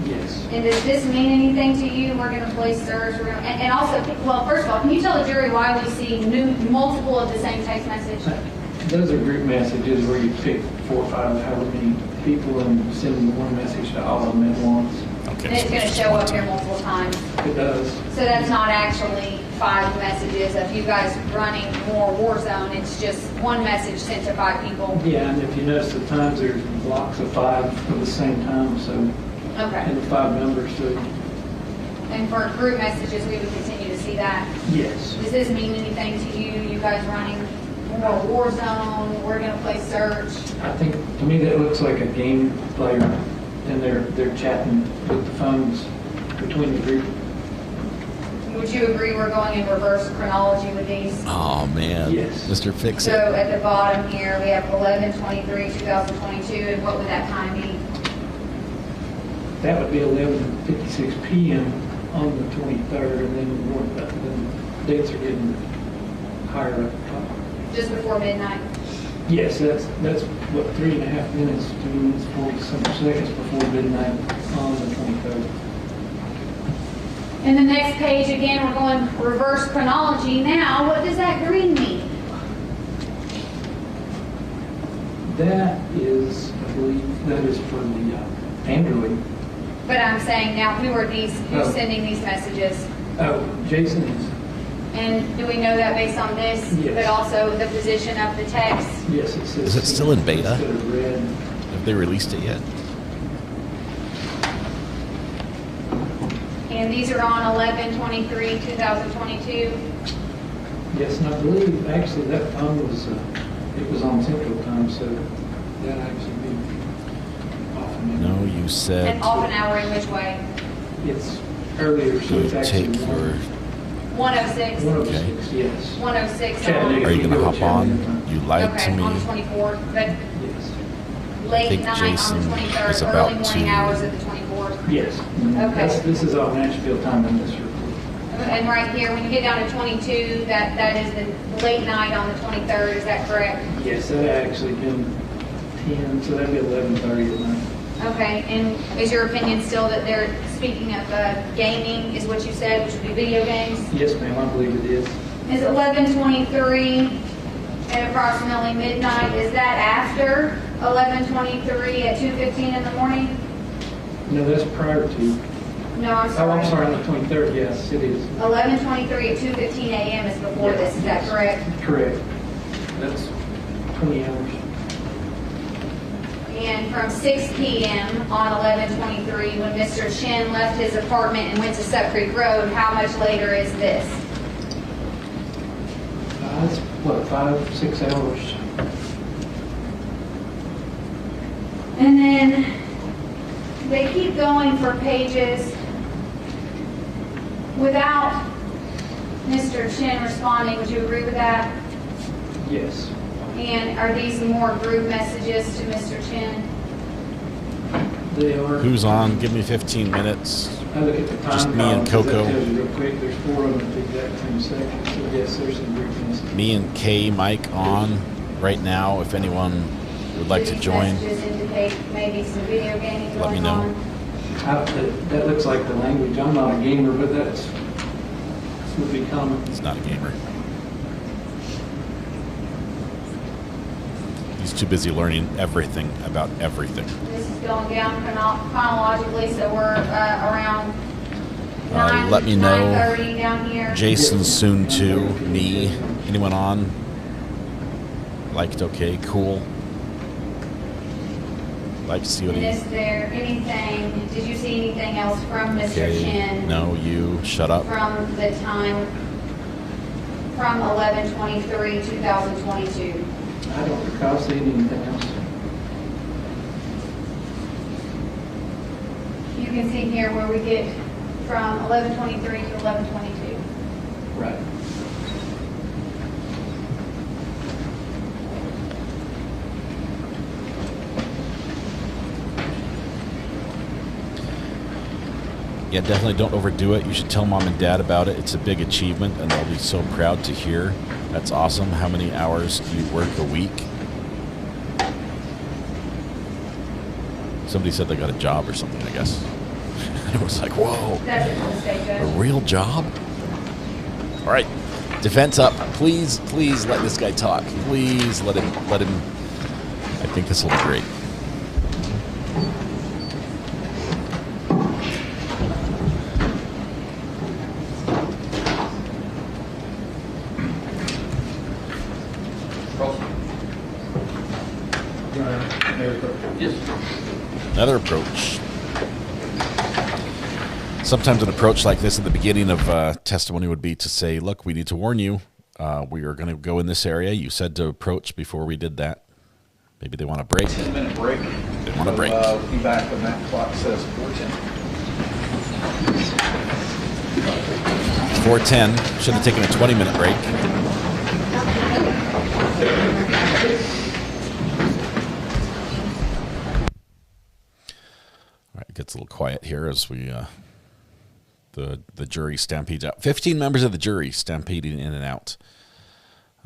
Yes. And does this mean anything to you? We're going to play search. And also, well, first of all, can you tell the jury why we see multiple of the same text message? Those are group messages where you pick 4 or 5, however many people, and send one message to all of them at once. Okay. And it's going to show up here multiple times. It does. So that's not actually 5 messages of you guys running more Warzone. It's just one message sent to 5 people. Yeah, and if you notice the times, there's blocks of 5 at the same time, so, Okay. and the 5 numbers, so, And for group messages, we would continue to see that. yes. Does this mean anything to you? You guys running more Warzone? We're going to play search. I think, to me, that looks like a game player, and they're chatting with the phones between the group. Would you agree we're going in reverse chronology with these? Oh, man. Yes. Mr. Fix So It. at the bottom here, we have 11/23/2022, and what would that time be? That would be 11:56 p.m. on the 23rd, and then the dates are getting higher up top. Just before midnight. Yes, that's what, 3.5 minutes, 2 minutes, 40-some seconds before midnight on the 23rd. And the next page, again, we're going reverse chronology. Now, what does that green mean? That is, I believe, that is for the Android. But I'm saying now, who's Oh. sending these messages? Oh, Jason is, And do we know that based on this? Yes. But also the position of the text? yes, it says. Is it still in beta? Instead of red. Have they released it yet? And these are on 11/23/2022. Yes, and I believe actually that phone was, it was on Central Time, so that actually be off an hour. No, you said And off an hour in which way? It's earlier, so you it's actually take your. 106. 106, yes. 106 Chattanooga. Are you going to hop on? You lied to Okay, me. on the 24th, but Yes. late think night Jason on the 23rd, is early about morning to- hours of the 24th. Yes. This is on Nashville time in this report. And right here, when you get down to 22, that is the late night on the 23rd, is that correct? Yes, that actually been 10, so that'd be 11:30 at night. Okay, and is your opinion still that they're, speaking of gaming, is what you said, which would be video games? Yes, ma'am, I believe it is. Is 11:23 at approximately midnight, is that after 11:23 at 2:15 in the morning? No, that's prior to. No, I'm Oh, sorry. I'm sorry, on the 23rd, yes, it is. 11:23 at 2:15 a.m. is before this, is that correct? Correct. That's 20 hours. And from 6 p.m. on 11/23, when Mr. Chen left his apartment and went to Sup Creek Road, how much later is this? It's what, 5-6 hours? And then they keep going for pages without Mr. Chen responding. Would you agree with that? Yes. And are these more group messages to Mr. Chen? They are. Who's on? Give me 15 minutes. I look at the time. Just me and column, 'cause Coco. That tells you real quick, there's 4 of them at the exact same second, so yes, there's some group messages. Me and Kay, Mike on right now. If anyone would like Do to these join, messages indicate maybe some video gaming Let me going know. on? That looks like the language. I'm not a gamer, but that's would be common. he's not a gamer. He's too busy learning everything about everything. This is going down chronologically, so we're around 9, Let me know. 9:30 down here. Jason's soon too. Me. Anyone on? Liked, okay, cool. Like to see what And he. is there anything, did you see anything else from Mr. Okay. Chen? No, you shut up. From the time, from 11/23/2022? I don't recall seeing anything else. You can see here where we get from 11/23 to 11/22. Right. Yeah, definitely don't overdo it. You should tell mom and dad about it. It's a big achievement, and they'll be so proud to hear. That's awesome. How many hours do you work a week? Somebody said they got a job or something, I guess. It was like, whoa, That's it for the state a judge. real job? All right, defense up. Please, please let this guy talk. Please let him. I think this will be great. Another approach. Sometimes an approach like this at the beginning of testimony would be to say, look, we need to warn you. We are going to go in this area. You said to approach before we did that. Maybe they want a break. 10-minute break. They want a break. We'll be back when that clock says 4:10. 4:10. Should have taken a 20-minute break. All right, it gets a little quiet here as we the jury stampedes out. 15 members of the jury stampeding in and out.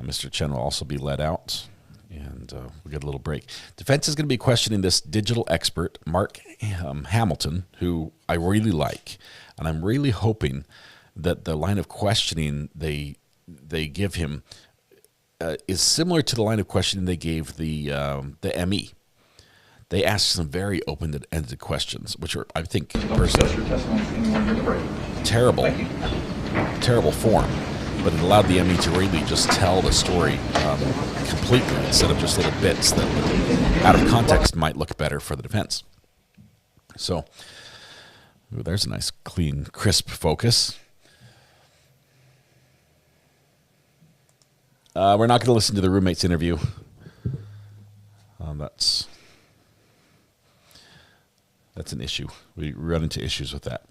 Mr. Chen will also be let out, and we'll get a little break. Defense is going to be questioning this digital expert, Mark Hamilton, who I really like, and I'm really hoping that the line of questioning they give him is similar to the line of questioning they gave the ME. They asked some very open-ended questions, which are, I think, personally, Your testimony to anyone during the break. terrible form. But it allowed the ME to really just tell the story completely instead of just little bits that, out of context, might look better for the defense. So, Ooh, there's a nice, clean, crisp focus. We're not going to listen to the roommate's interview. That's an issue. We run into issues with that.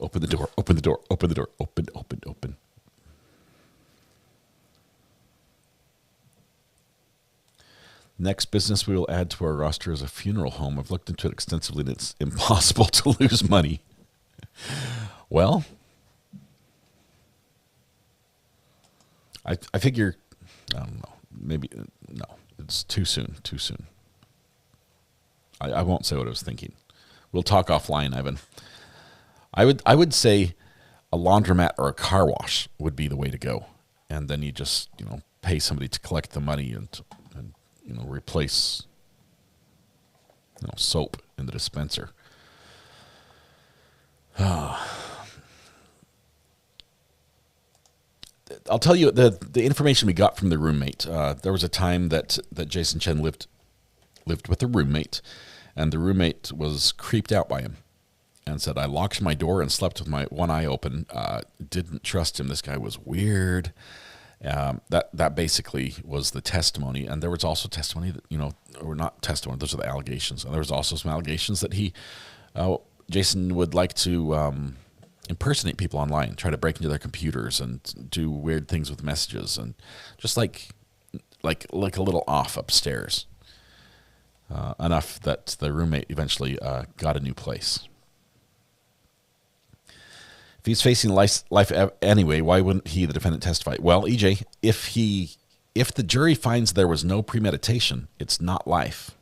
Open the door, open the door, open the door, open, open, open. Next business we will add to our roster is a funeral home. I've looked into it extensively and it's impossible to lose money. Well, I figure, I don't know, maybe, no, it's too soon. I won't say what I was thinking. We'll talk offline, Ivan. I would say a laundromat or a car wash would be the way to go. And then you just, pay somebody to collect the money and replace, soap in the dispenser. I'll tell you the information we got from the roommate. There was a time that Jason Chen lived with a roommate, and the roommate was creeped out by him and said, I locked my door and slept with my one eye open. Didn't trust him. This guy was weird. That basically was the testimony. And there was also testimony that, or not testimony, those are the allegations. And there was also some allegations that Jason would like to impersonate people online, try to break into their computers and do weird things with messages, and just like a little off upstairs. Enough that the roommate eventually got a new place. If he's facing life anyway, why wouldn't he, the defendant, testify? Well, EJ, if the jury finds there was no premeditation, it's not life.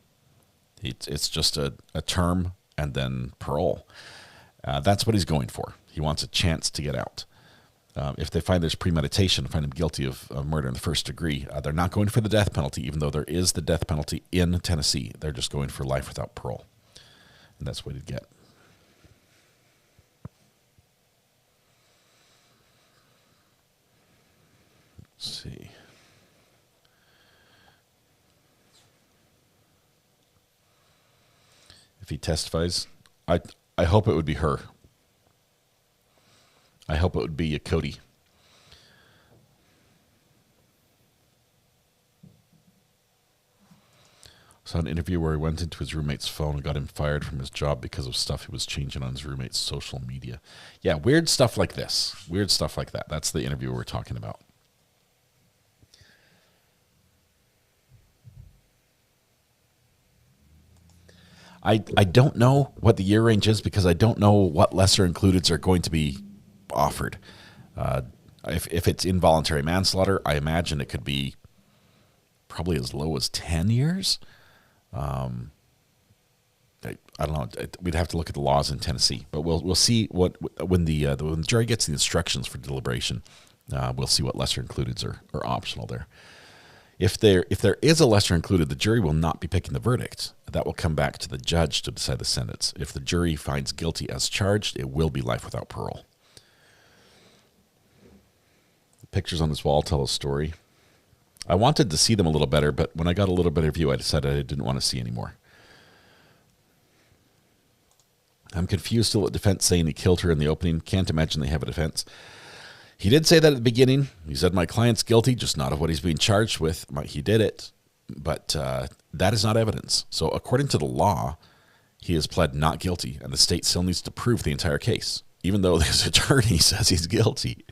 It's just a term and then parole. That's what he's going for. He wants a chance to get out. If they find there's premeditation, find him guilty of murder in the first degree, they're not going for the death penalty, even though there is the death penalty in Tennessee. They're just going for life without parole. And that's what he'd get. Let's see. If he testifies, I hope it would be her. I hope it would be Cody. Saw an interview where he went into his roommate's phone and got him fired from his job because of stuff he was changing on his roommate's social media. Yeah, weird stuff like this. Weird stuff like that. That's the interview we're talking about. I don't know what the year range is because I don't know what lesser includeds are going to be offered. If it's involuntary manslaughter, I imagine it could be probably as low as 10 years. I don't know. We'd have to look at the laws in Tennessee, but we'll see when the jury gets the instructions for deliberation. We'll see what lesser includeds are optional there. If there is a lesser included, the jury will not be picking the verdict. That will come back to the judge to decide the sentence. If the jury finds guilty as charged, it will be life without parole. The pictures on this wall tell a story. I wanted to see them a little better, but when I got a little better view, I decided I didn't want to see anymore. I'm confused still at defense saying he killed her in the opening. Can't imagine they have a defense. He did say that at the beginning. He said, my client's guilty, just not of what he's being charged with. He did it, but that is not evidence. So according to the law, he has pled not guilty, and the state still needs to prove the entire case, even though his attorney says he's guilty.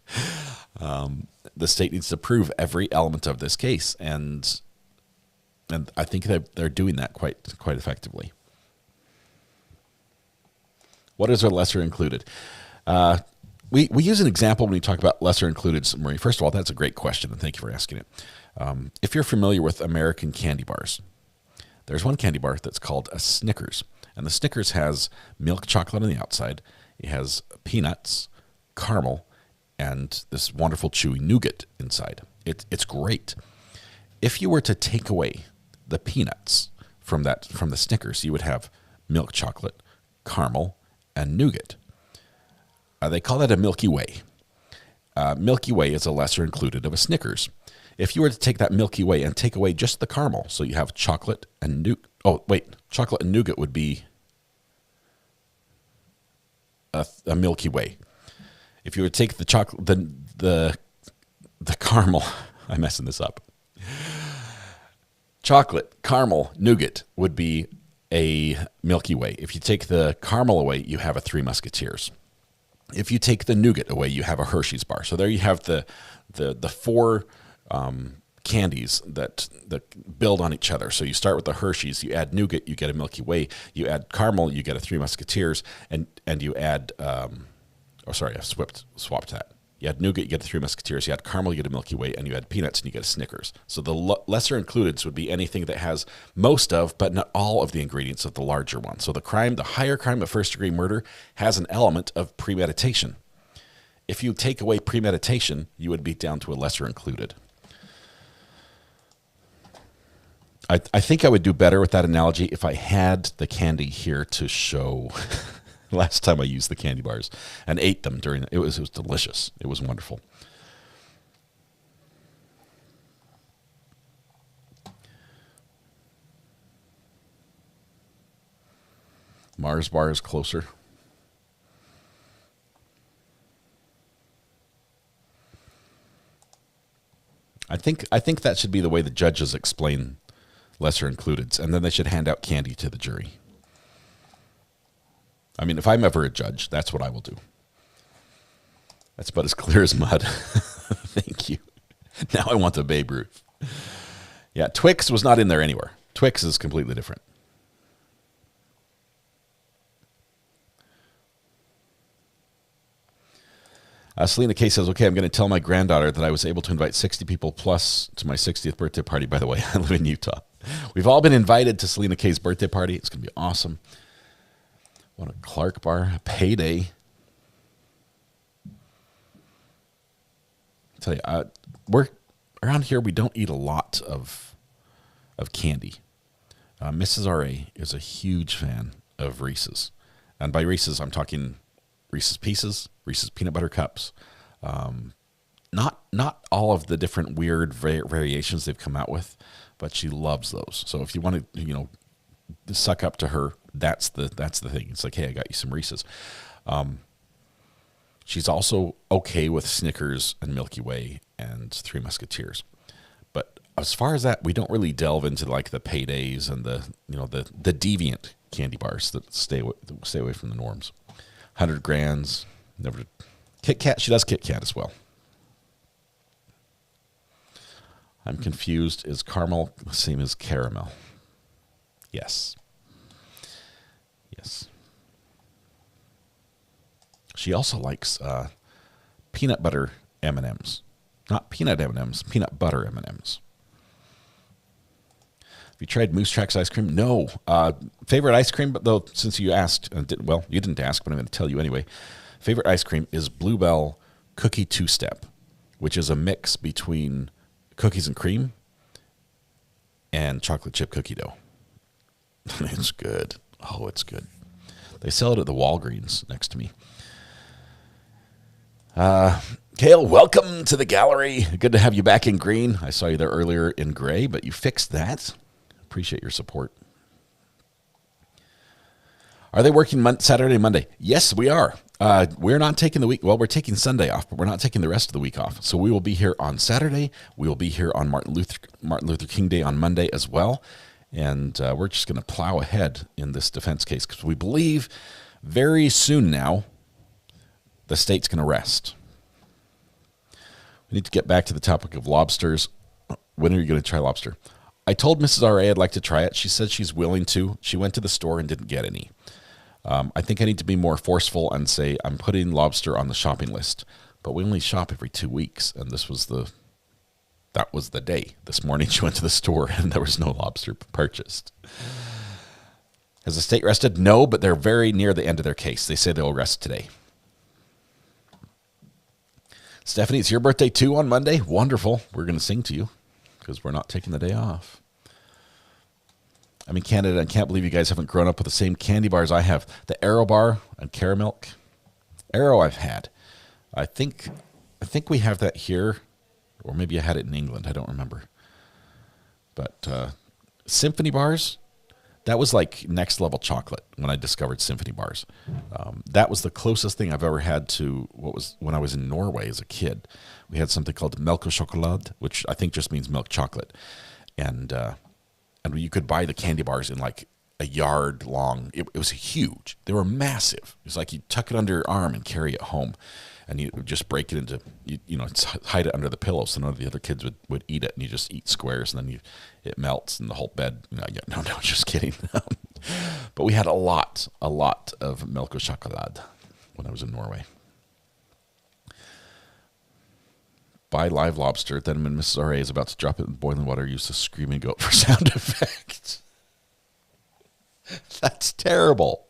The state needs to prove every element of this case, and I think they're doing that quite effectively. What is our lesser included? We use an example when we talk about lesser included, Marie. First of all, that's a great question, and thank you for asking it. If you're familiar with American candy bars, there's one candy bar that's called a Snickers, and the Snickers has milk chocolate on the outside. It has peanuts, caramel, and this wonderful chewy nougat inside. It's great. If you were to take away the peanuts from the Snickers, you would have milk chocolate, caramel, and nougat. They call that a Milky Way. Milky Way is a lesser included of a Snickers. If you were to take that Milky Way and take away just the caramel, so you have chocolate and nougat. Oh, wait, chocolate and nougat would be a Milky Way. If you would take the chocolate, the caramel, I'm messing this up. Chocolate, caramel, nougat would be a Milky Way. If you take the caramel away, you have a Three Musketeers. If you take the nougat away, you have a Hershey's bar. So there you have the four candies that build on each other. So you start with the Hershey's, you add nougat, you get a Milky Way. You add caramel, you get a Three Musketeers, and you add I swapped that. You add nougat, you get the Three Musketeers. You add caramel, you get a Milky Way, and you add peanuts, and you get a Snickers. So the lesser included would be anything that has most of, but not all of the ingredients of the larger one. So the higher crime of first-degree murder has an element of premeditation. If you take away premeditation, you would be down to a lesser included. I think I would do better with that analogy if I had the candy here to show. Last time I used the candy bars and ate them it was delicious. It was wonderful. Mars bar is closer. I think that should be the way the judges explain lesser includeds, and then they should hand out candy to the jury. I mean, if I'm ever a judge, that's what I will do. That's about as clear as mud. Thank you. Now I want the Babe Ruth. Yeah, Twix was not in there anywhere. Twix is completely different. Selena K says, okay, I'm going to tell my granddaughter that I was able to invite 60 people plus to my 60th birthday party. By the way, I live in Utah. We've all been invited to Selena K's birthday party. It's going to be awesome. What a Clark bar, a payday. I tell you, we're around here. We don't eat a lot of candy. Mrs. R.A. is a huge fan of Reese's, and by Reese's, I'm talking Reese's Pieces, Reese's Peanut Butter Cups. Not all of the different weird variations they've come out with, but she loves those. So if you want to, suck up to her, that's the thing. It's like, hey, I got you some Reese's. She's also okay with Snickers and Milky Way and Three Musketeers. But as far as that, we don't really delve into like the paydays and the deviant candy bars that stay away from the norms. 100 Grands, never. Kit Kat, she does Kit Kat as well. I'm confused. Is caramel the same as caramel? Yes. Yes. She also likes peanut butter M&Ms. Not peanut M&Ms, peanut butter M&Ms. Have you tried Moose Tracks ice cream? No. Favorite ice cream, but though, since you asked, you didn't ask, but I'm going to tell you anyway. Favorite ice cream is Bluebell Cookie Two-Step, which is a mix between cookies and cream and chocolate chip cookie dough. It's good. Oh, it's good. They sell it at the Walgreens next to me. Kale, welcome to the gallery. Good to have you back in green. I saw you there earlier in gray, but you fixed that. Appreciate your support. Are they working Saturday and Monday? Yes, we are. We're not taking the week. Well, we're taking Sunday off, but we're not taking the rest of the week off. So we will be here on Saturday. We will be here on Martin Luther King Day on Monday as well. And we're just going to plow ahead in this defense case because we believe very soon now the state's going to rest. We need to get back to the topic of lobsters. When are you going to try lobster? I told Mrs. R.A. I'd like to try it. She said she's willing to. She went to the store and didn't get any. I think I need to be more forceful and say I'm putting lobster on the shopping list. But we only shop every 2 weeks, and that was the day. This morning she went to the store and there was no lobster purchased. Has the state rested? No, but they're very near the end of their case. They say they'll rest today. Stephanie, it's your birthday too on Monday? Wonderful. We're going to sing to you because we're not taking the day off. I'm in Canada. I can't believe you guys haven't grown up with the same candy bars I have. The Arrow bar and Caramilk. Arrow I've had. I think we have that here, or maybe I had it in England. I don't remember. But Symphony bars, That was like next level chocolate when I discovered Symphony bars. That was the closest thing I've ever had to what was when I was in Norway as a kid. We had something called milk au chocolat, which I think just means milk chocolate. And you could buy the candy bars in like a yard long. It was huge. They were massive. It was like you tuck it under your arm and carry it home. And you just break it into, hide it under the pillow so none of the other kids would eat it. And you just eat squares, and then it melts and the whole bed. No, just kidding. But we had a lot of milk au chocolat when I was in Norway. Buy live lobster. Then when Mrs. R.A. is about to drop it in boiling water, use the screaming goat for sound effect. That's terrible.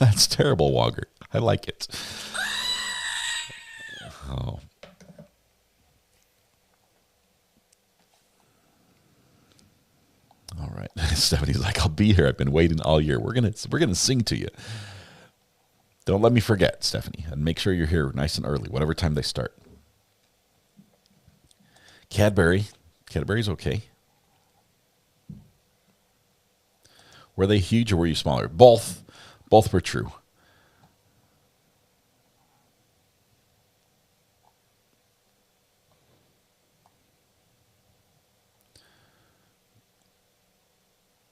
That's terrible, Wogger. I like it. Oh. All right. Stephanie's like, I'll be here. I've been waiting all year. We're gonna sing to you. Don't let me forget, Stephanie. And make sure you're here nice and early, whatever time they start. Cadbury's okay. Were they huge or were you smaller? Both were true.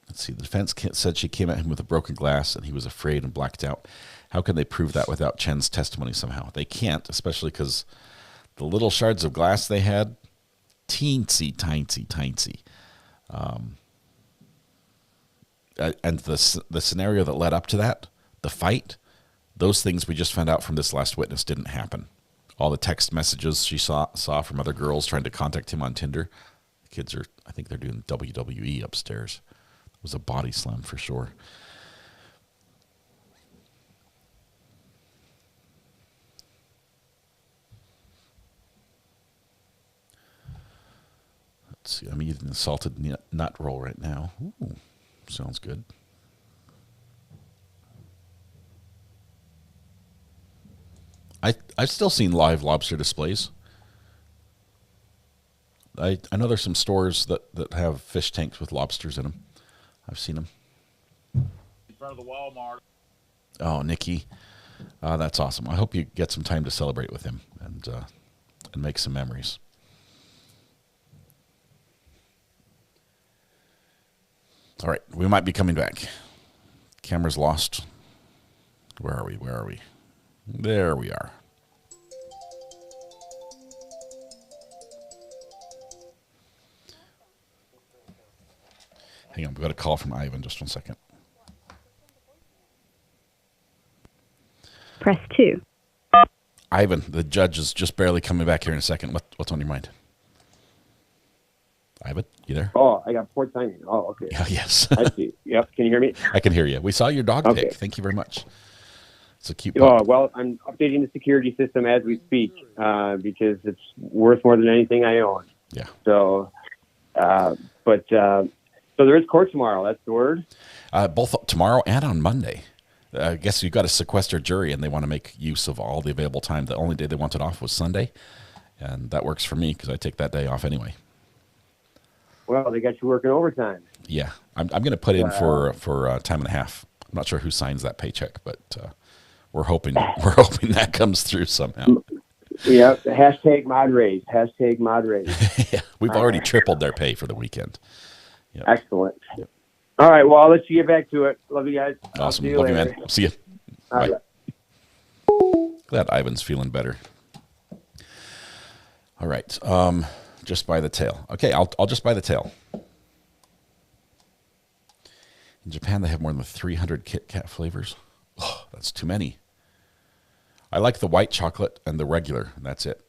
Let's see. The defense said she came at him with a broken glass and he was afraid and blacked out. How can they prove that without Chen's testimony somehow? They can't, especially because the little shards of glass they had, teensy. And the scenario that led up to that, the fight, those things we just found out from this last witness didn't happen. All the text messages she saw from other girls trying to contact him on Tinder. The kids I think they're doing WWE upstairs. It was a body slam for sure. Let's see. I'm eating a salted nut roll right now. Ooh, sounds good. I've still seen live lobster displays. I know there's some stores that have fish tanks with lobsters in them. I've seen them. In front of the Walmart. Oh, Nikki. That's awesome. I hope you get some time to celebrate with him and make some memories. All right, we might be coming back. Camera's lost. Where are we? There we are. Hang on, we've got a call from Ayden. Just 1 second. Press 2. Ayden, the judge is just barely coming back here in a second. What's on your mind? Ayden, you there? Oh, I got poor timing. Oh, okay. Yes. I see. Yep. Can you hear me? I can hear you. We saw your dog Okay. pic. Thank you very much. It's a cute pup. Well, I'm updating the security system as we speak because it's worth more than anything I own. Yeah. So, so there is court tomorrow. That's the word. Both tomorrow and on Monday. I guess you've got a sequestered jury, and they want to make use of all the available time. The only day they wanted off was Sunday, and that works for me because I take that day off anyway. Well, they got you working overtime. Yeah, I'm going to put in for time and a half. I'm not sure who signs that paycheck, but we're hoping that comes through somehow. Yeah. Hashtag mod raise. Hashtag mod raise. Yeah, we've already tripled their pay for the weekend. Yep. Excellent. Yep. All right. Well, I'll let you get back to it. Love you guys. Awesome. See you Love you, later. man. See you. All Bye. right. Glad Ivan's feeling better. All right. Just by the tail. Okay, I'll just buy the tail. In Japan, they have more than 300 Kit Kat flavors. Oh, that's too many. I like the white chocolate and the regular, and that's it.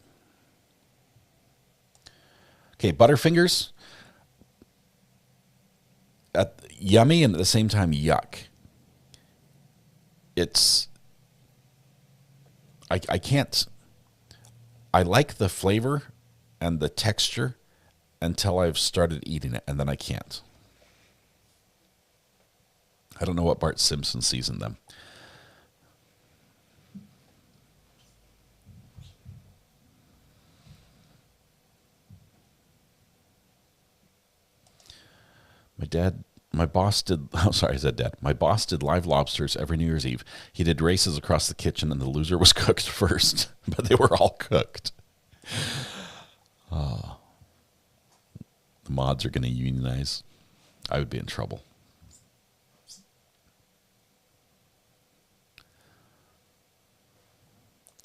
Okay, Butterfingers. Yummy and at the same time yuck. I can't. I like the flavor and the texture until I've started eating it, and then I can't. I don't know what Bart Simpson sees in them. My dad My boss did. Oh, sorry, I said dad. My boss did live lobsters every New Year's Eve. He did races across the kitchen, and the loser was cooked first, but they were all cooked. The mods are going to unionize. I would be in trouble.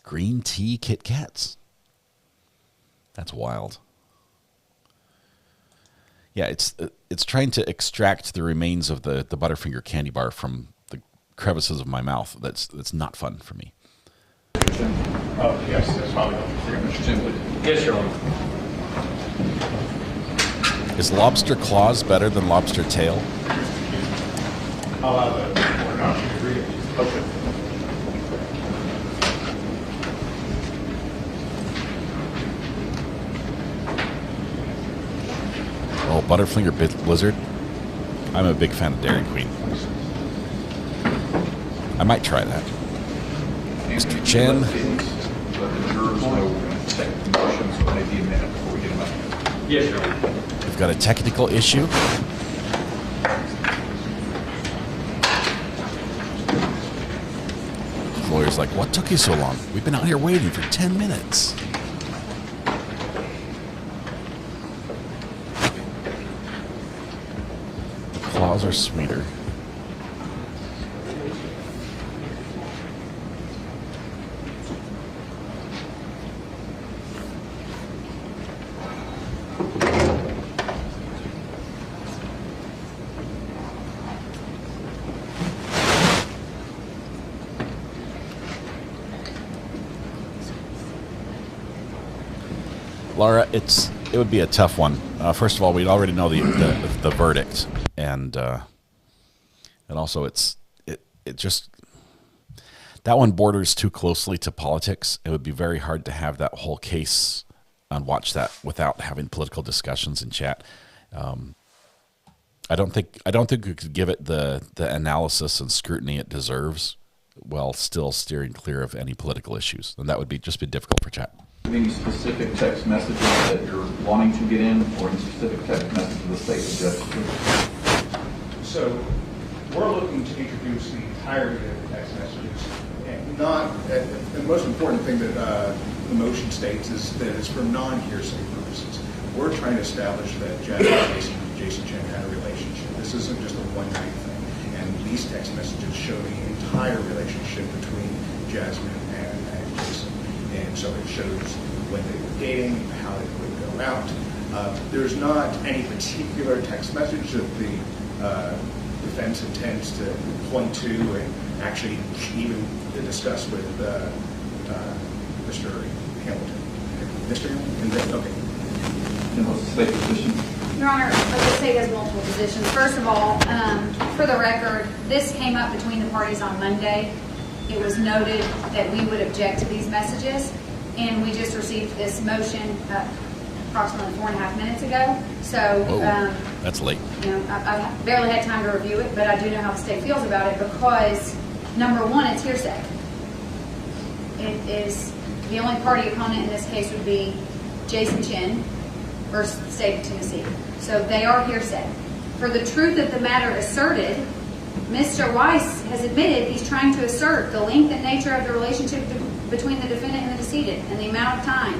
Green tea Kit Kats. That's wild. Yeah, it's trying to extract the remains of the Butterfinger candy bar from the crevices of my mouth. That's not fun for me. Oh, yes, that's probably Mr. Chen would. Yes, Your Honor. Is lobster claws better than lobster tail? I'll allow that. Or not, you agree. Okay. Oh, Butterfinger Blizzard. I'm a big fan of Dairy Queen. I might try that. Mr. Chen. Let the jurors know we're going to take the motions, so maybe a minute before we get them out. Yes, Your Honor. We've got a technical issue. The lawyer's like, what took you so long? We've been out here waiting for 10 minutes. The claws are sweeter. Laura, it would be a tough one. First of all, we'd already know the verdict, and also it just that one borders too closely to politics. It would be very hard to have that whole case and watch that without having political discussions in chat. I don't think we could give it the analysis and scrutiny it deserves, while still steering clear of any political issues, and that would just be difficult for chat. Any specific text messages that you're wanting to get in, or any specific text messages the state suggested? So we're looking to introduce the entirety of the text messages, and the most important thing that the motion states is that it's for non-hearsay purposes. We're trying to establish that Jason Chen had a relationship. This isn't just a one-night thing, and these text messages show the entire relationship between Jasmine and Jason. And so it shows when they were dating, how they would go out. There's not any particular text message that the defense intends to point to and actually even discuss with Mr. Hamilton. Mr. Hamilton? Okay. And what's the state position? Your Honor, the state has multiple positions. First of all, for the record, this came up between the parties on Monday. It was noted that we would object to these messages, and we just received this motion approximately 4.5 minutes ago. So that's late. You know, I barely had time to review it, but I do know how the state feels about it because, number one, it's hearsay. It is the only party opponent in this case would be Jason Chen versus the state of Tennessee. So they are hearsay. For the truth of the matter asserted, Mr. Weiss has admitted he's trying to assert the length and nature of the relationship between the defendant and the decedent and the amount of time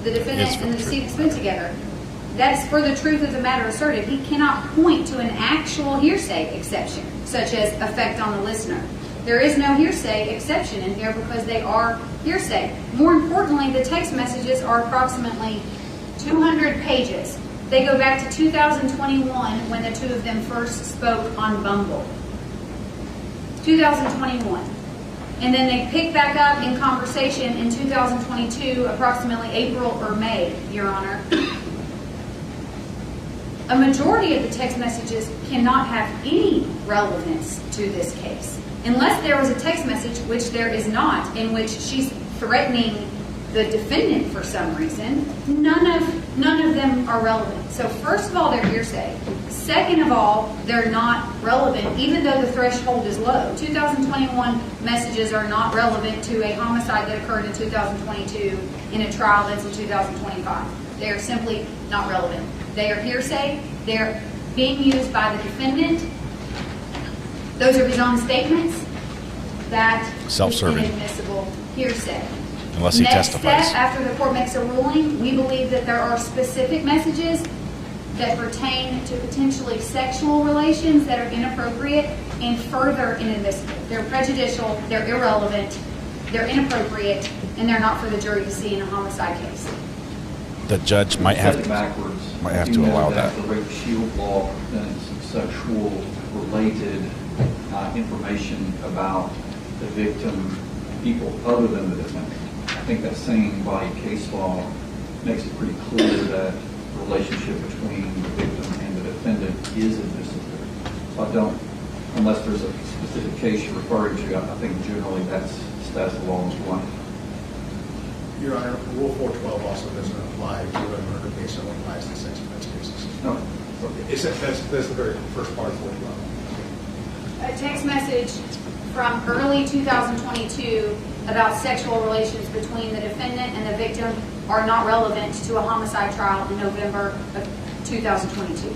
the defendant and the decedent spent together. That's for the truth of the matter asserted. He cannot point to an actual hearsay exception, such as effect on the listener. There is no hearsay exception in here because they are hearsay. More importantly, the text messages are approximately 200 pages. They go back to 2021 when the two of them first spoke on Bumble. 2021. And then they pick back up in conversation in 2022, approximately April or May, Your Honor. A majority of the text messages cannot have any relevance to this case. Unless there was a text message, which there is not, in which she's threatening the defendant for some reason, none of them are relevant. So first of all, they're hearsay. Second of all, they're not relevant, even though the threshold is low. 2021 messages are not relevant to a homicide that occurred in 2022 in a trial that's in 2025. They are simply not relevant. They are hearsay. They're being used by the defendant. Those are his own statements. That Self-serving. is inadmissible hearsay. Unless he Next testifies. step, after the court makes a ruling, we believe that there are specific messages that pertain to potentially sexual relations that are inappropriate and further inadmissible. They're prejudicial, they're irrelevant, they're inappropriate, and they're not for the jury to see in a homicide case. The judge might have to allow that. The rape shield law prevents sexual related information about the victim, people other than the defendant. I think that same body case law makes it pretty clear that the relationship between the victim and the defendant is admissible. So I don't, unless there's a specific case you're referring to, I think generally that's the law is one. Your Honor, Rule 412 also doesn't apply to a murder case, so it applies to sex offense cases. No. That's the very first part of 412. A text message from early 2022 about sexual relations between the defendant and the victim are not relevant to a homicide trial in November of 2022.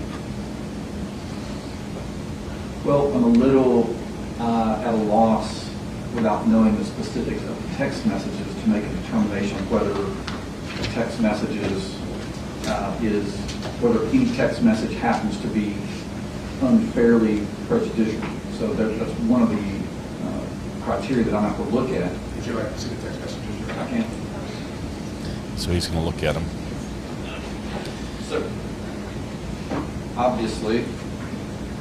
Well, I'm a little at a loss without knowing the specifics of the text messages to make a determination of whether the text messages whether any text message happens to be unfairly prejudicial. So that's one of the criteria that I'm going to have to look at. Would you like to see the text messages? I can. So he's going to look at them. So, obviously,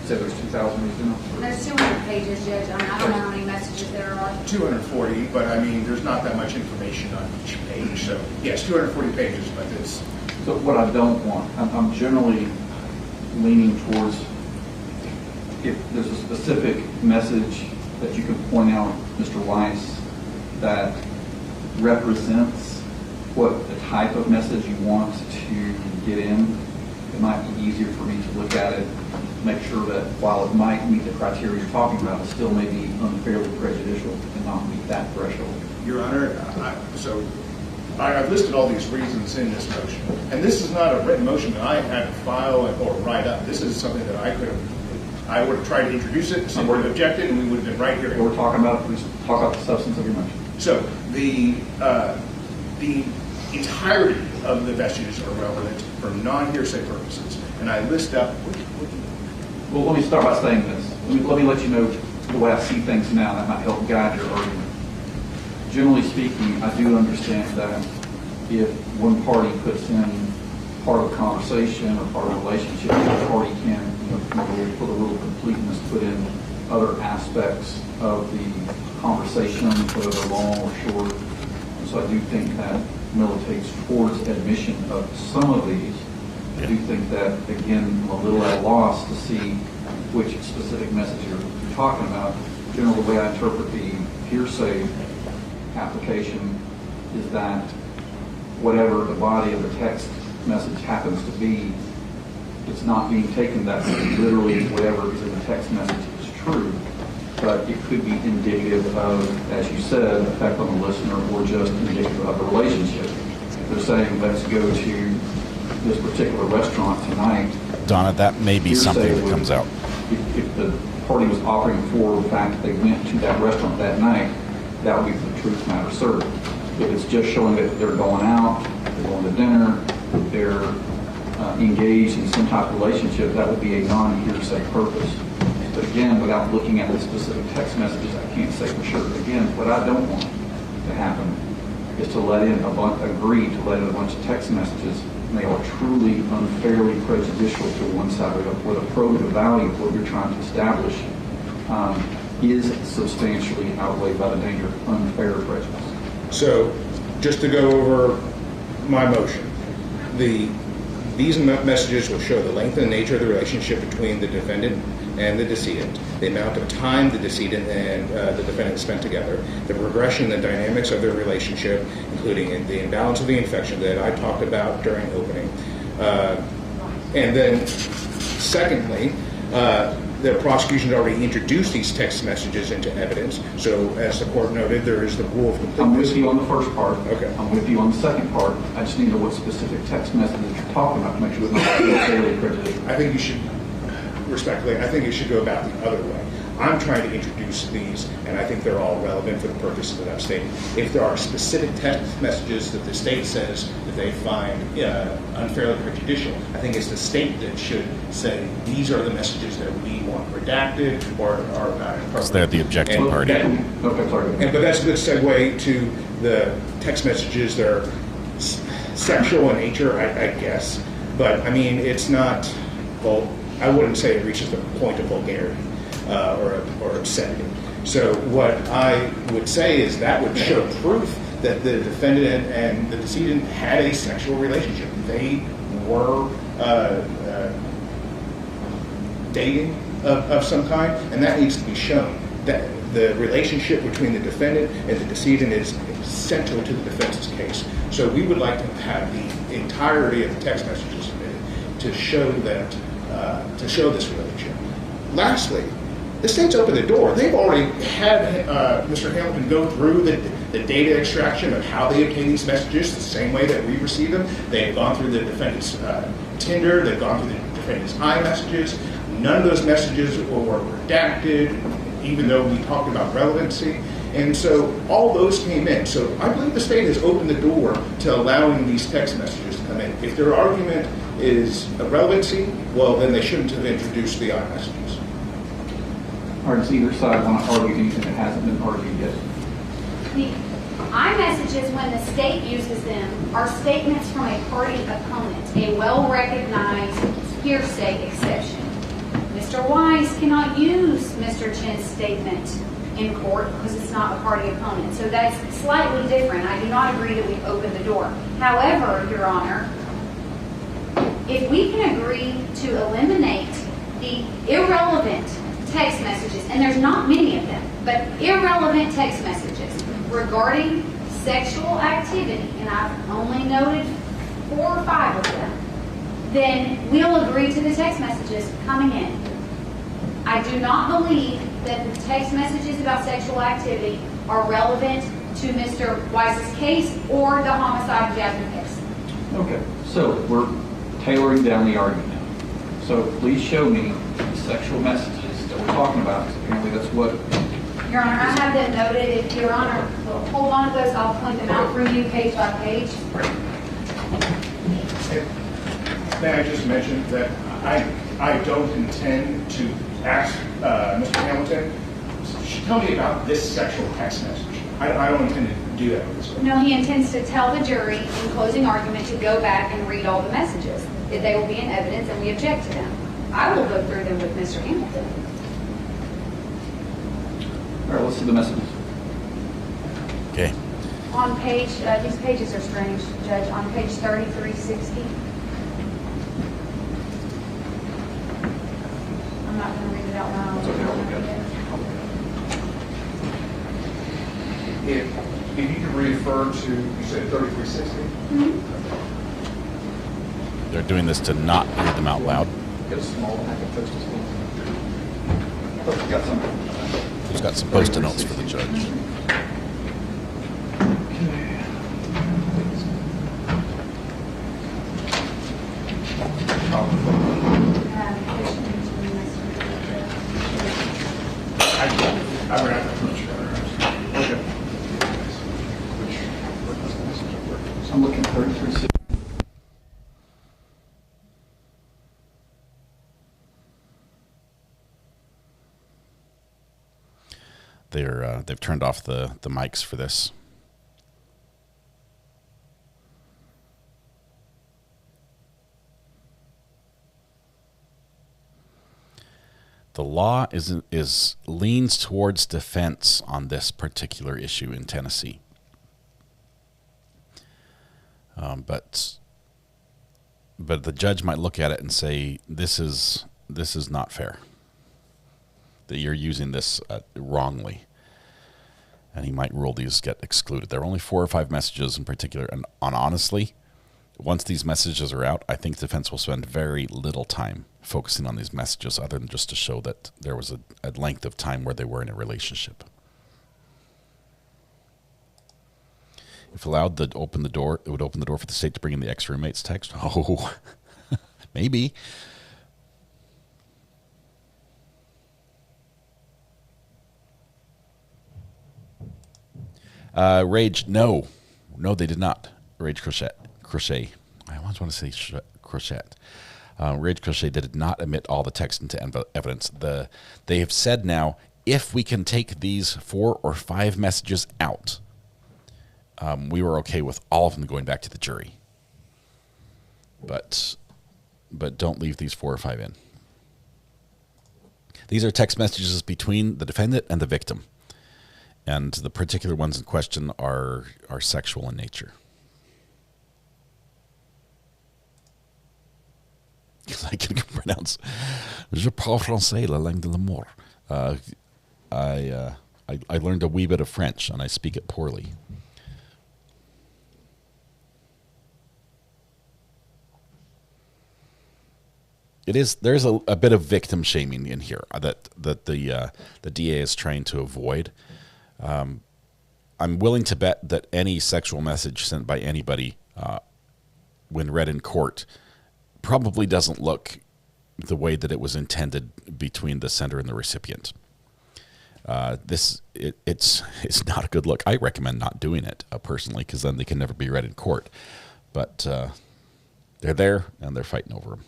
say there's 2,000 reads in them? There's 200 pages, Judge. I don't know how many messages there are. 240, but I mean, there's not that much information on each page. So, yes, 240 pages, but it's... So what I don't want, I'm generally leaning towards if there's a specific message that you can point out, Mr. Weiss, that represents what the type of message you want to get in, it might be easier for me to look at it, make sure that while it might meet the criteria you're talking about, it still may be unfairly prejudicial and not meet that threshold. Your Honor, I've listed all these reasons in this motion, and this is not a written motion that I had to file or write up. This is something that I would have tried to introduce it, someone would have objected, and we would have been right here. We're talking about, please talk about the substance of your motion. So the entirety of the vestiges are relevant for non-hearsay purposes, and I list up. Well, let me start by saying this. Let me let you know the way I see things now. That might help guide your argument. Generally speaking, I do understand that if one party puts in part of a conversation or part of a relationship, the other party can, for the rule of completeness, put in other aspects of the conversation, whether they're long or short. And so I do think that militates towards admission of some of these. I do think that, again, I'm a little at a loss to see which specific message you're talking about. Generally, the way I interpret the hearsay application is that whatever the body of the text message happens to be, it's not being taken that literally whatever is in the text message is true, but it could be indicative of, as you said, effect on the listener or just indicative of a relationship. If they're saying, let's go to this particular restaurant tonight. Donna, that may be something that comes out. If the party was offering for the fact that they went to that restaurant that night, that would be for the truth matter certain. If it's just showing that they're going out, they're going to dinner, they're engaged in some type of relationship, that would be a non-hearsay purpose. But again, without looking at the specific text messages, I can't say for sure. Again, what I don't want to happen is to let in agree to let in a bunch of text messages, and they are truly unfairly prejudicial to one side, where the probative value of what you're trying to establish is substantially outweighed by the danger of unfair prejudice. So, just to go over my motion, these messages will show the length and nature of the relationship between the defendant and the decedent, the amount of time the decedent and the defendant spent together, the progression and the dynamics of their relationship, including the imbalance of the infection that I talked about during opening. And then, secondly, the prosecution had already introduced these text messages into evidence. So, as the court noted, there is the rule of completeness. I'm with you on the first part. Okay. I'm with you on the second part. I just need to know what specific text messages you're talking about to make sure it's not fairly prejudicial. I think you should. respectfully, I think it should go about the other way. I'm trying to introduce these, and I think they're all relevant for the purposes that I've stated. If there are specific text messages that the state says that they find unfairly prejudicial, I think it's the state that should say, these are the messages that we want redacted or are not appropriate. Because they're the objecting party. But that's a good segue to the text messages that are sexual in nature, I guess. But, I mean, it's not, well, I wouldn't say it reaches the point of vulgarity. Or obscenity. So what I would say is that would show proof that the defendant and the decedent had a sexual relationship. They were dating of some kind, and that needs to be shown. That the relationship between the defendant and the decedent is central to the defense's case. So we would like to have the entirety of the text messages submitted to show that, to show this relationship. Lastly, the state's opened the door. They've already had Mr. Hamilton go through the data extraction of how they obtain these messages the same way that we receive them. They've gone through the defendant's Tinder. They've gone through the defendant's iMessages. None of those messages were redacted, even though we talked about relevancy. And so all those came in. So I believe the state has opened the door to allowing these text messages to come in. If their argument is relevancy, well, then they shouldn't have introduced the iMessages. Or does either side want to argue anything that hasn't been argued yet? The iMessages, when the state uses them, are statements from a party opponent, a well-recognized hearsay exception. Mr. Wise cannot use Mr. Chen's statement in court because it's not a party opponent. So that's slightly different. I do not agree that we've opened the door. However, Your Honor, if we can agree to eliminate the irrelevant text messages, and there's not many of them, but irrelevant text messages regarding sexual activity, and I've only noted 4 or 5 of them, then we'll agree to the text messages coming in. I do not believe that the text messages about sexual activity are relevant to Mr. Wise's case or the homicide of Jasmine case. Okay, so we're tailoring down the argument. So please show me the sexual messages that we're talking about, because apparently that's what... Your Honor, I have them noted. If Your Honor will hold on to those, I'll point them out for you page by page. May I just mention that I don't intend to ask Mr. Hamilton, tell me about this sexual text message. I don't intend to do that with this one. No, he intends to tell the jury in closing argument to go back and read all the messages. They will be in evidence and we object to them. I will go through them with Mr. Hamilton. All right, let's see the messages. Okay. On page, these pages are strange, Judge. On page 3360. I'm not going to read it out loud. That's okay, I'll look at it. If you could refer to, you said 3360? Mm-hmm. They're doing this to not read them out loud. Get a small packet of text as well. Oh, got some. Who's got some post-it notes for the judge? I'm looking at 3360. They've turned off the mics for this. The law leans towards defense on this particular issue in Tennessee, but the judge might look at it and say this is not fair. That you're using this wrongly, and he might rule these get excluded. There are only 4 or 5 messages in particular, and honestly, once these messages are out, I think defense will spend very little time focusing on these messages other than just to show that there was a length of time where they were in a relationship. If allowed to open the door, it would open the door for the state to bring in the ex-roommate's text. Oh, maybe. Rage, no, they did not. Rage Crochet. I always want to say Crochet. Rage Crochet did not admit all the text into evidence. They have said now, if we can take these 4 or 5 messages out, we were okay with all of them going back to the jury. But don't leave these 4 or 5 in. These are text messages between the defendant and the victim. And the particular ones in question are sexual in nature. Because I can pronounce Je parle français, la langue de l'amour. I learned a wee bit of French, and I speak it poorly. There's a bit of victim shaming in here that the DA is trying to avoid. I'm willing to bet that any sexual message sent by anybody when read in court probably doesn't look the way that it was intended between the sender and the recipient. It's not a good look. I recommend not doing it personally, because then they can never be read in court. But they're there and they're fighting over them.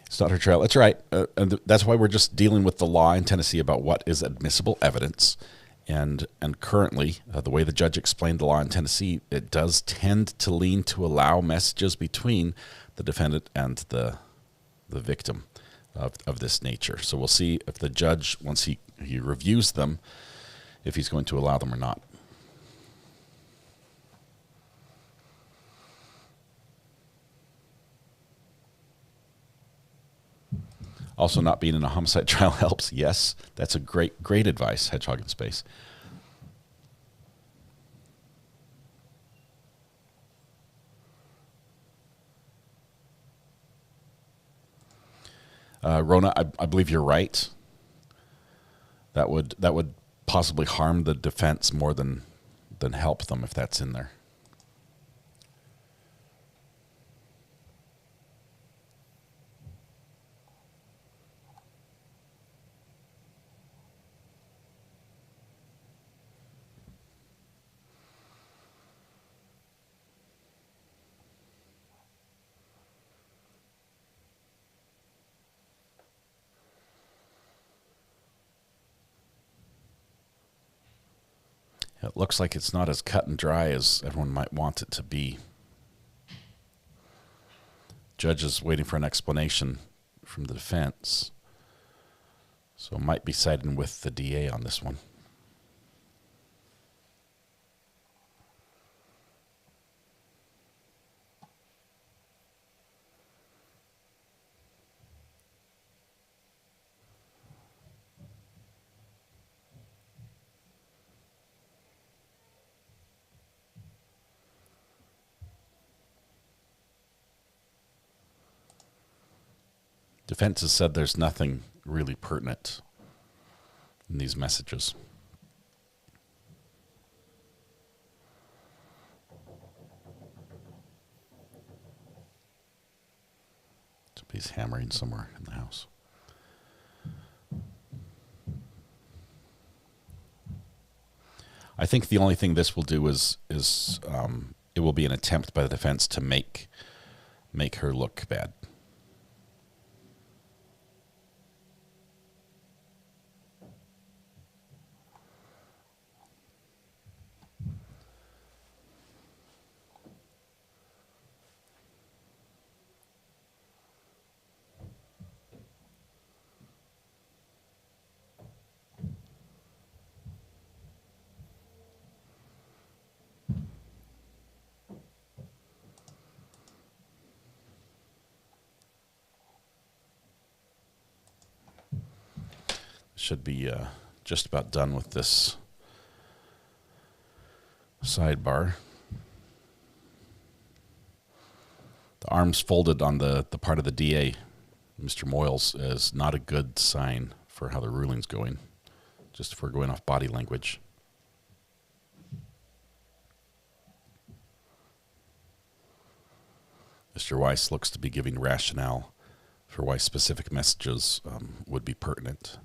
It's not her trial. That's right. And that's why we're just dealing with the law in Tennessee about what is admissible evidence. And currently, the way the judge explained the law in Tennessee, it does tend to lean to allow messages between the defendant and the victim of this nature. So we'll see if the judge, once he reviews them, if he's going to allow them or not. Also, not being in a homicide trial helps. Yes, that's a great advice, Hedgehog in Space. Rona, I believe you're right. That would possibly harm the defense more than help them if that's in there. It looks like it's not as cut and dry as everyone might want it to be. Judge is waiting for an explanation from the defense, so might be siding with the DA on this one. Defense has said there's nothing really pertinent in these messages. Somebody's hammering somewhere in the house. I think the only thing this will do is it will be an attempt by the defense to make her look bad. Should be just about done with this sidebar. The arms folded on the part of the DA, Mr. Moyles, is not a good sign for how the ruling's going, just if we're going off body language. Mr. Weiss looks to be giving rationale for why specific messages would be pertinent.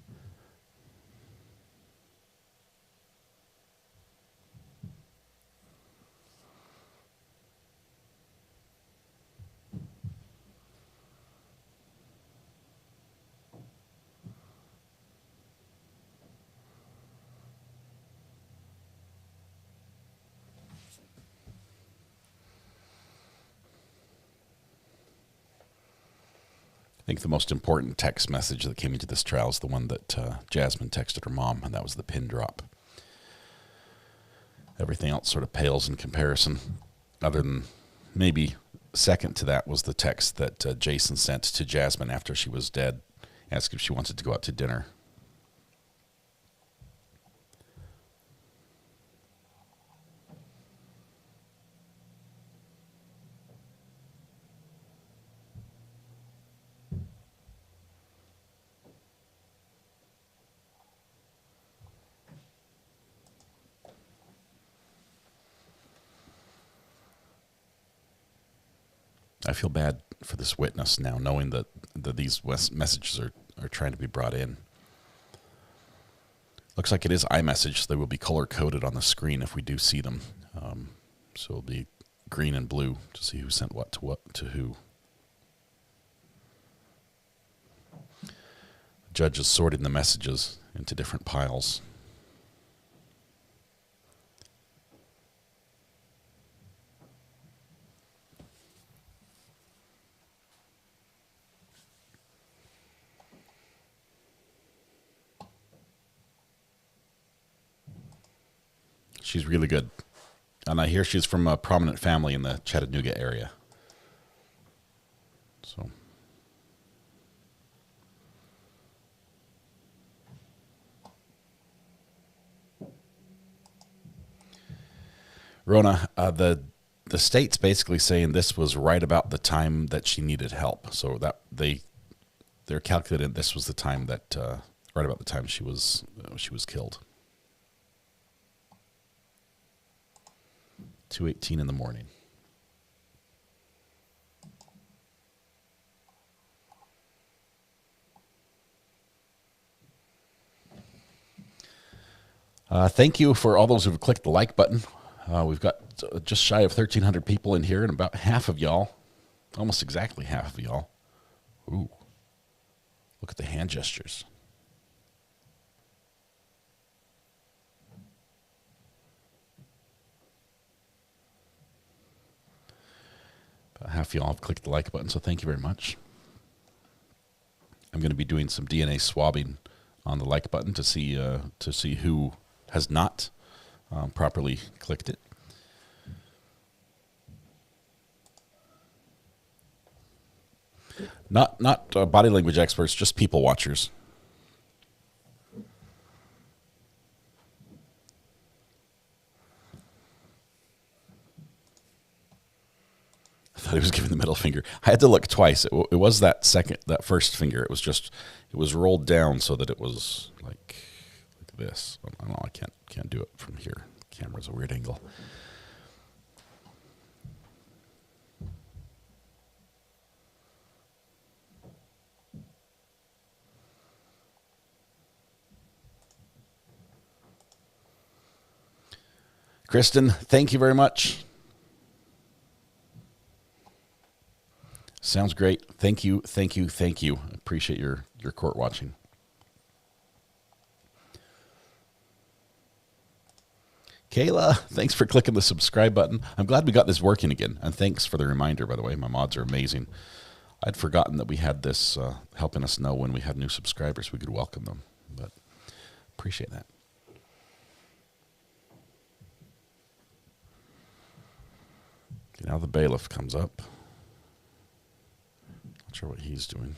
I think the most important text message that came into this trial is the one that Jasmine texted her mom, and that was the pin drop. Everything else sort of pales in comparison, other than maybe second to that was the text that Jason sent to Jasmine after she was dead, asking if she wanted to go out to dinner. I feel bad for this witness now, knowing that these messages are trying to be brought in. Looks like it is iMessage, so they will be color-coded on the screen if we do see them. So it'll be green and blue to see who sent what to who. The judge is sorting the messages into different piles. She's really good. And I hear she's from a prominent family in the Chattanooga area. So. Rona, the state's basically saying this was right about the time that she needed help. So that they're calculating this was the time that right about the time she was killed. 2:18 in the morning. Thank you for all those who've clicked the like button. We've got just shy of 1,300 people in here, and about half of y'all, almost exactly half of y'all. Ooh, look at the hand gestures. About half of y'all have clicked the like button, so thank you very much. I'm going to be doing some DNA swabbing on the like button to see who has not properly clicked it. Not body language experts, just people watchers. I thought he was giving the middle finger. I had to look twice. It was that first finger. It was rolled down so that it was like this. I don't know. I can't do it from here. The camera's a weird angle. Kristen, thank you very much. Sounds great. Thank you. Appreciate your court watching. Kayla, thanks for clicking the subscribe button. I'm glad we got this working again. And thanks for the reminder, by the way. My mods are amazing. I'd forgotten that we had this helping us know when we had new subscribers, we could welcome them. But appreciate that. Now the bailiff comes up. Not sure what he's doing.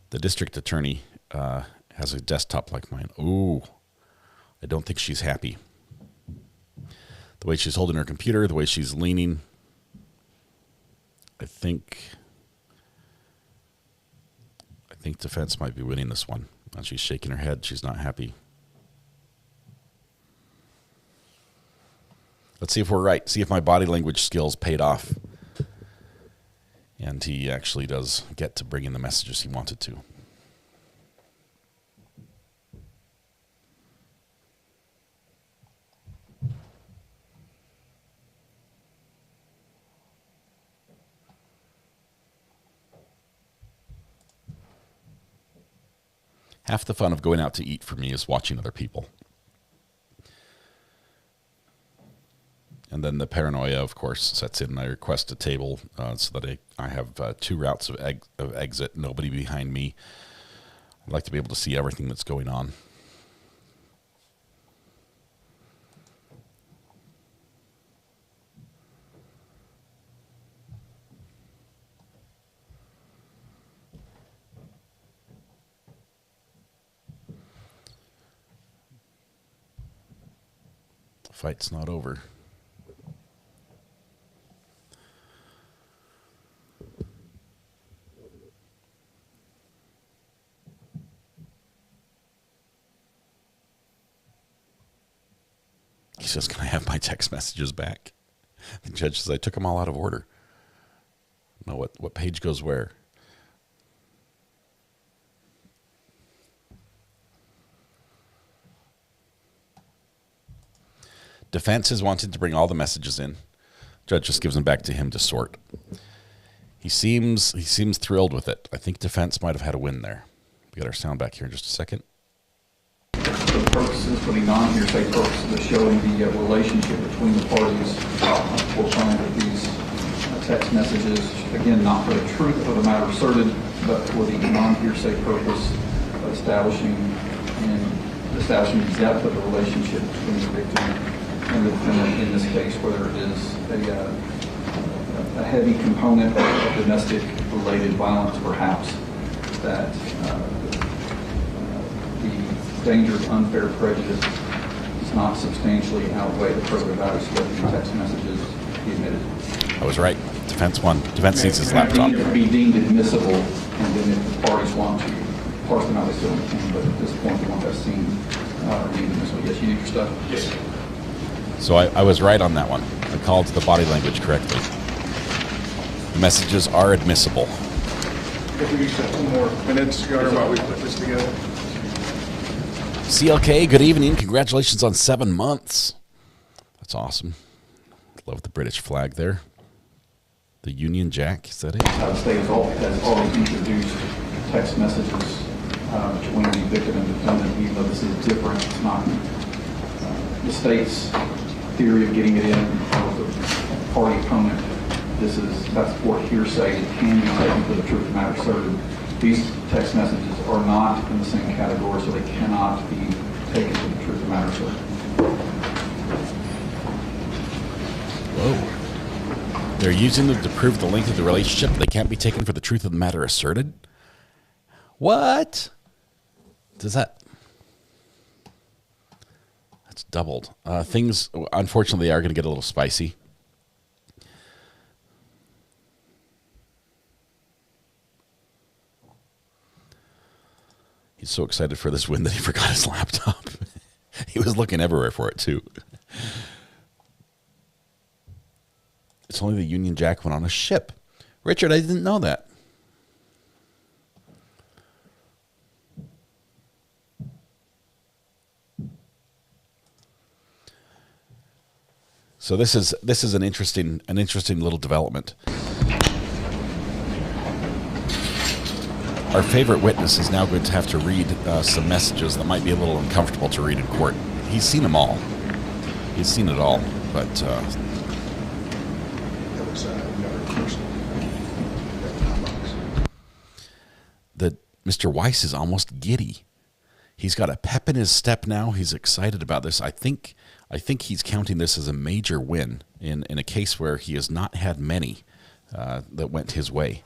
The district attorney has a desktop like mine. Ooh, I don't think she's happy. The way she's holding her computer, the way she's leaning. I think defense might be winning this one. And she's shaking her head. She's not happy. Let's see if we're right. See if my body language skills paid off. And he actually does get to bring in the messages he wanted to. Half the fun of going out to eat for me is watching other people. And then the paranoia, of course, sets in. I request a table so that I have two routes of exit, nobody behind me. I'd like to be able to see everything that's going on. The fight's not over. He says, can I have my text messages back? The judge says, I took them all out of order. No, what page goes where? Defense has wanted to bring all the messages in. Judge just gives them back to him to sort. He seems thrilled with it. I think defense might have had a win there. We got our sound back here in just a second. For the purposes, for the non-hearsay purposes of showing the relationship between the parties, we'll find that these text messages, again, not for the truth of the matter asserted, but for the non-hearsay purpose of establishing the depth of the relationship between the victim and the defendant in this case, whether it is a heavy component of domestic-related violence, perhaps, that the danger of unfair prejudice does not substantially outweigh the further value of the text messages he admitted. I was right. Defense won. Defense needs his laptop. It be deemed admissible, and then if the parties want to parse them out, they still can, but at this point, they want that seen deemed admissible. Yes, you need your stuff? Yes. So I was right on that one. I called the body language correctly. The messages are admissible. If we just have 2 more minutes, Your Honor, while we put this together. CLK, good evening. Congratulations on 7 months. That's awesome. Love the British flag there. The Union Jack, is that it? The state has already introduced text messages between the victim and defendant, even though this is different. It's not the state's theory of getting it in with the party opponent. That's for hearsay. It can be taken for the truth of the matter asserted. These text messages are not in the same category, so they cannot be taken for the truth of the matter asserted. Whoa. They're using them to prove the length of the relationship. They can't be taken for the truth of the matter asserted? What? Does that... That's doubled. Things, unfortunately, are going to get a little spicy. He's so excited for this win that he forgot his laptop. He was looking everywhere for it, too. It's only the Union Jack went on a ship. Richard, I didn't know that. So this is an interesting little development. Our favorite witness is now going to have to read some messages that might be a little uncomfortable to read in court. He's seen them all. He's seen it all, but Mr. Weiss is almost giddy. He's got a pep in his step now. He's excited about this. I think he's counting this as a major win in a case where he has not had many that went his way.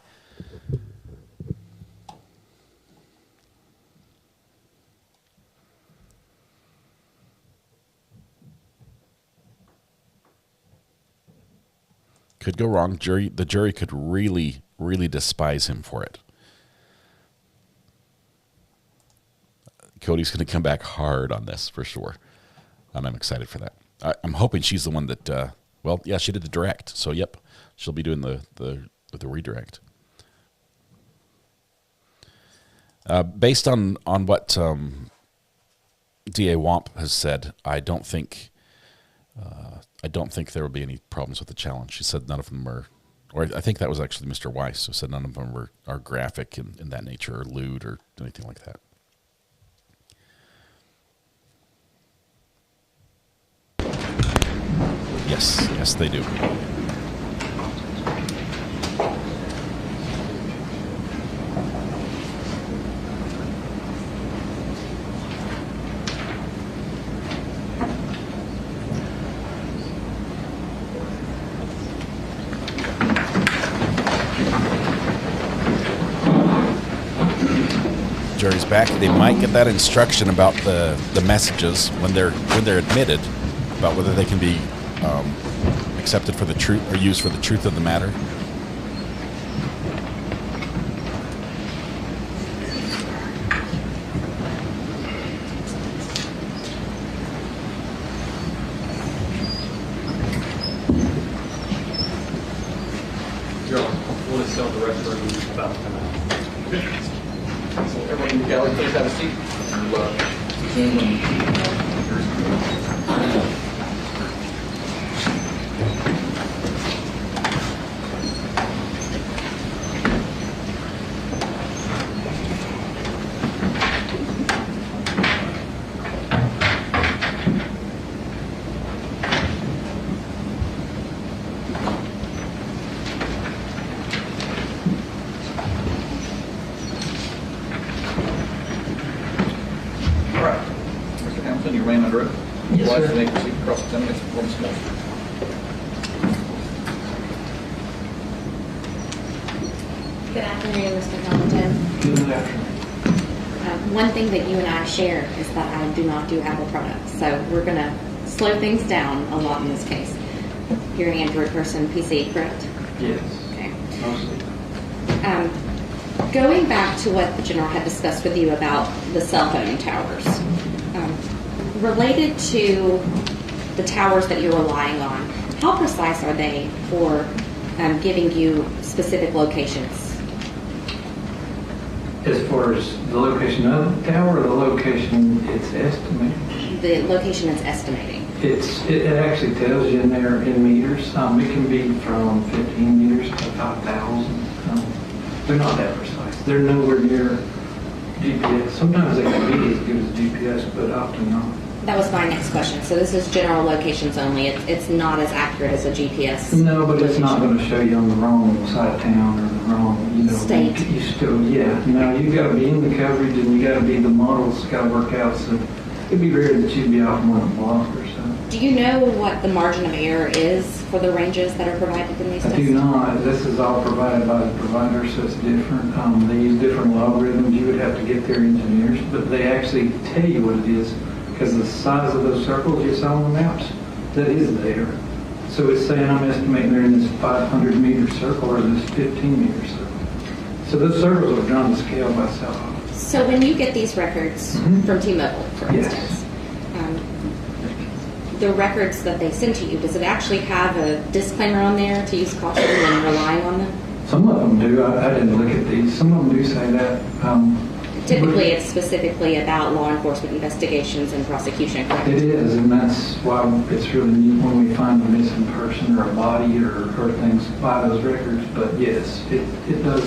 Could go wrong. The jury could really, really despise him for it. Cody's going to come back hard on this for sure. And I'm excited for that. I'm hoping she's the one that. Well, yeah, she did the direct. So yep, she'll be doing the redirect. Based on what DA Womp has said, I don't think there will be any problems with the challenge. She said none of them are, or I think that was actually Mr. Weiss who said none of them are graphic in that nature or lewd or anything like that. Yes, they do. Jury's back. They might get that instruction about the messages when they're admitted, about whether they can be accepted for the truth or used for the truth of the matter. We'll just tell the rest of the room about the time. So everybody in the gallery, please have a seat. Zoom and Good afternoon, Mr. Hamilton. Good afternoon. One thing that you and I share is that I do not do Apple products, so we're going to slow things down a lot in this case. You're an Android person, PC, correct? Yes. Okay. Mostly. Going back to what the General had discussed with you about the cell phone towers, related to the towers that you're relying on, how precise are they for giving you specific locations? As far as the location of the tower or the location it's estimated? The location it's estimating. It actually tells you in there in meters. It can be from 15 meters to 5,000. They're not that precise. They're nowhere near GPS. Sometimes they can be as good as GPS, but often not. That was my next question. So this is general locations only. It's not as accurate as a GPS. No, but it's not going to show you on the wrong side of town or the wrong, state. You still, no, you got to be in the coverage and you got to be, the models got to work out. So it'd be rare that you'd be off one block or so. Do you know what the margin of error is for the ranges that are provided in these tests? I do not. This is all provided by the provider, so it's different. They use different logarithms. You would have to get their engineers, but they actually tell you what it is. Because the size of those circles you saw on the maps, that is there. So it's saying I'm estimating they're in this 500 meter circle or this 15 meter circle. So those circles are drawn to scale by cell phone. So when you get these records from T-Mobile, for instance, the records that they send to you, does it actually have a disclaimer on there to use caution when relying on them? Some of them do. I didn't look at these. Some of them do say that. Typically, it's specifically about law enforcement investigations and prosecution, correct? It is, and that's why it's really neat when we find a missing person or a body or things by those records. But yes, it does.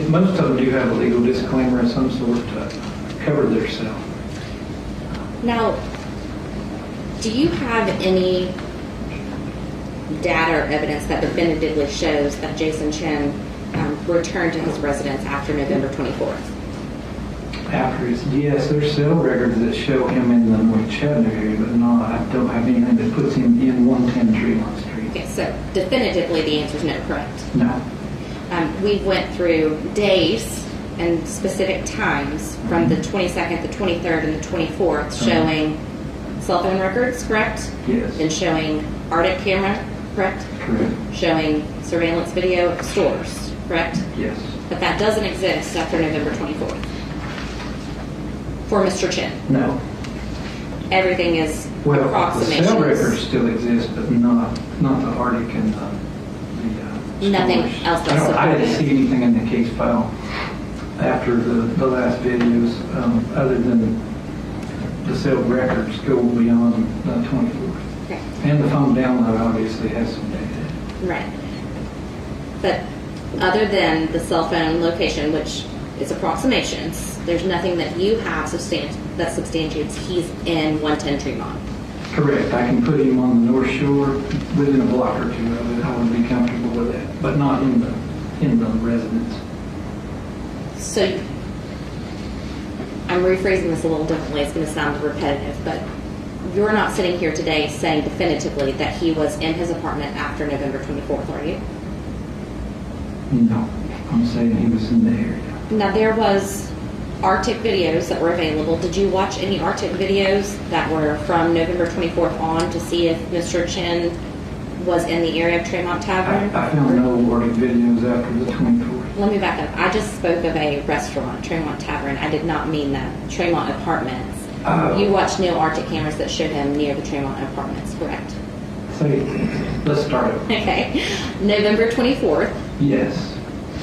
Most of them do have a legal disclaimer of some sort to cover themselves. Now, do you have any data or evidence that definitively shows that Jason Chen returned to his residence after November 24th? Yes, there's cell records that show him in the North Chattanooga area, but no, I don't have anything that puts him in 110 Tremont Street. Okay, so definitively the answer is no, correct? No. We went through days and specific times from the 22nd, the 23rd, and the 24th showing cell phone records, correct? Yes. And showing Arctic camera, correct? Correct. Showing surveillance video at stores, correct? Yes. But that doesn't exist after November 24th. For Mr. Chen. No. everything is Well, the approximations. cell records still exist, but not the Arctic and the Nothing storage. else that's I didn't supported. see anything in the case file after the last videos, other than the cell records go beyond the 24th. Okay. And the phone download obviously has some data. Right. But other than the cell phone location, which is approximations, there's nothing that you have that substantiates he's in 110 Tremont. Correct. I can put him on the North Shore within a block or two of it. I would be comfortable with that, but not in the residence. So I'm rephrasing this a little differently. It's going to sound repetitive, but you're not sitting here today saying definitively that he was in his apartment after November 24th, are you? No, I'm saying he was in the area. Now, there was Arctic videos that were available. Did you watch any Arctic videos that were from November 24th on to see if Mr. Chen was in the area of Tremont Tavern? I found no Arctic videos after the 24th. Let me back up. I just spoke of a restaurant, Tremont Tavern. I did not mean that. Tremont Apartments. You watched no Arctic cameras that showed him near the Tremont Apartments, correct? Let's start over. Okay. November 24th. Yes.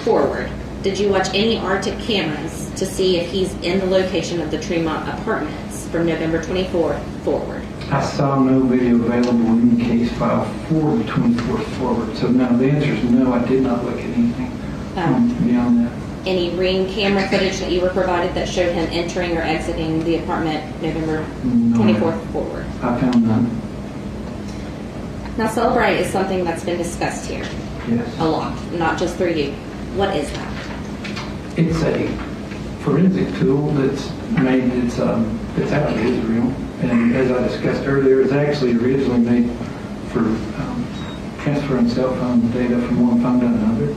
Forward. Did you watch any Arctic cameras to see if he's in the location of the Tremont Apartments from November 24th forward? I saw no video available in the case file for the 24th forward. So no, the answer is no. I did not look at anything beyond that. Any ring camera footage that you were provided that showed him entering or exiting the apartment November 24th forward? I found none. Now, Celebrate is something that's been discussed here. Yes. A lot, not just through you. What is that? It's a forensic tool that's made. It's out of Israel, and as I discussed earlier, it's actually originally made for transferring cell phone data from one phone to another.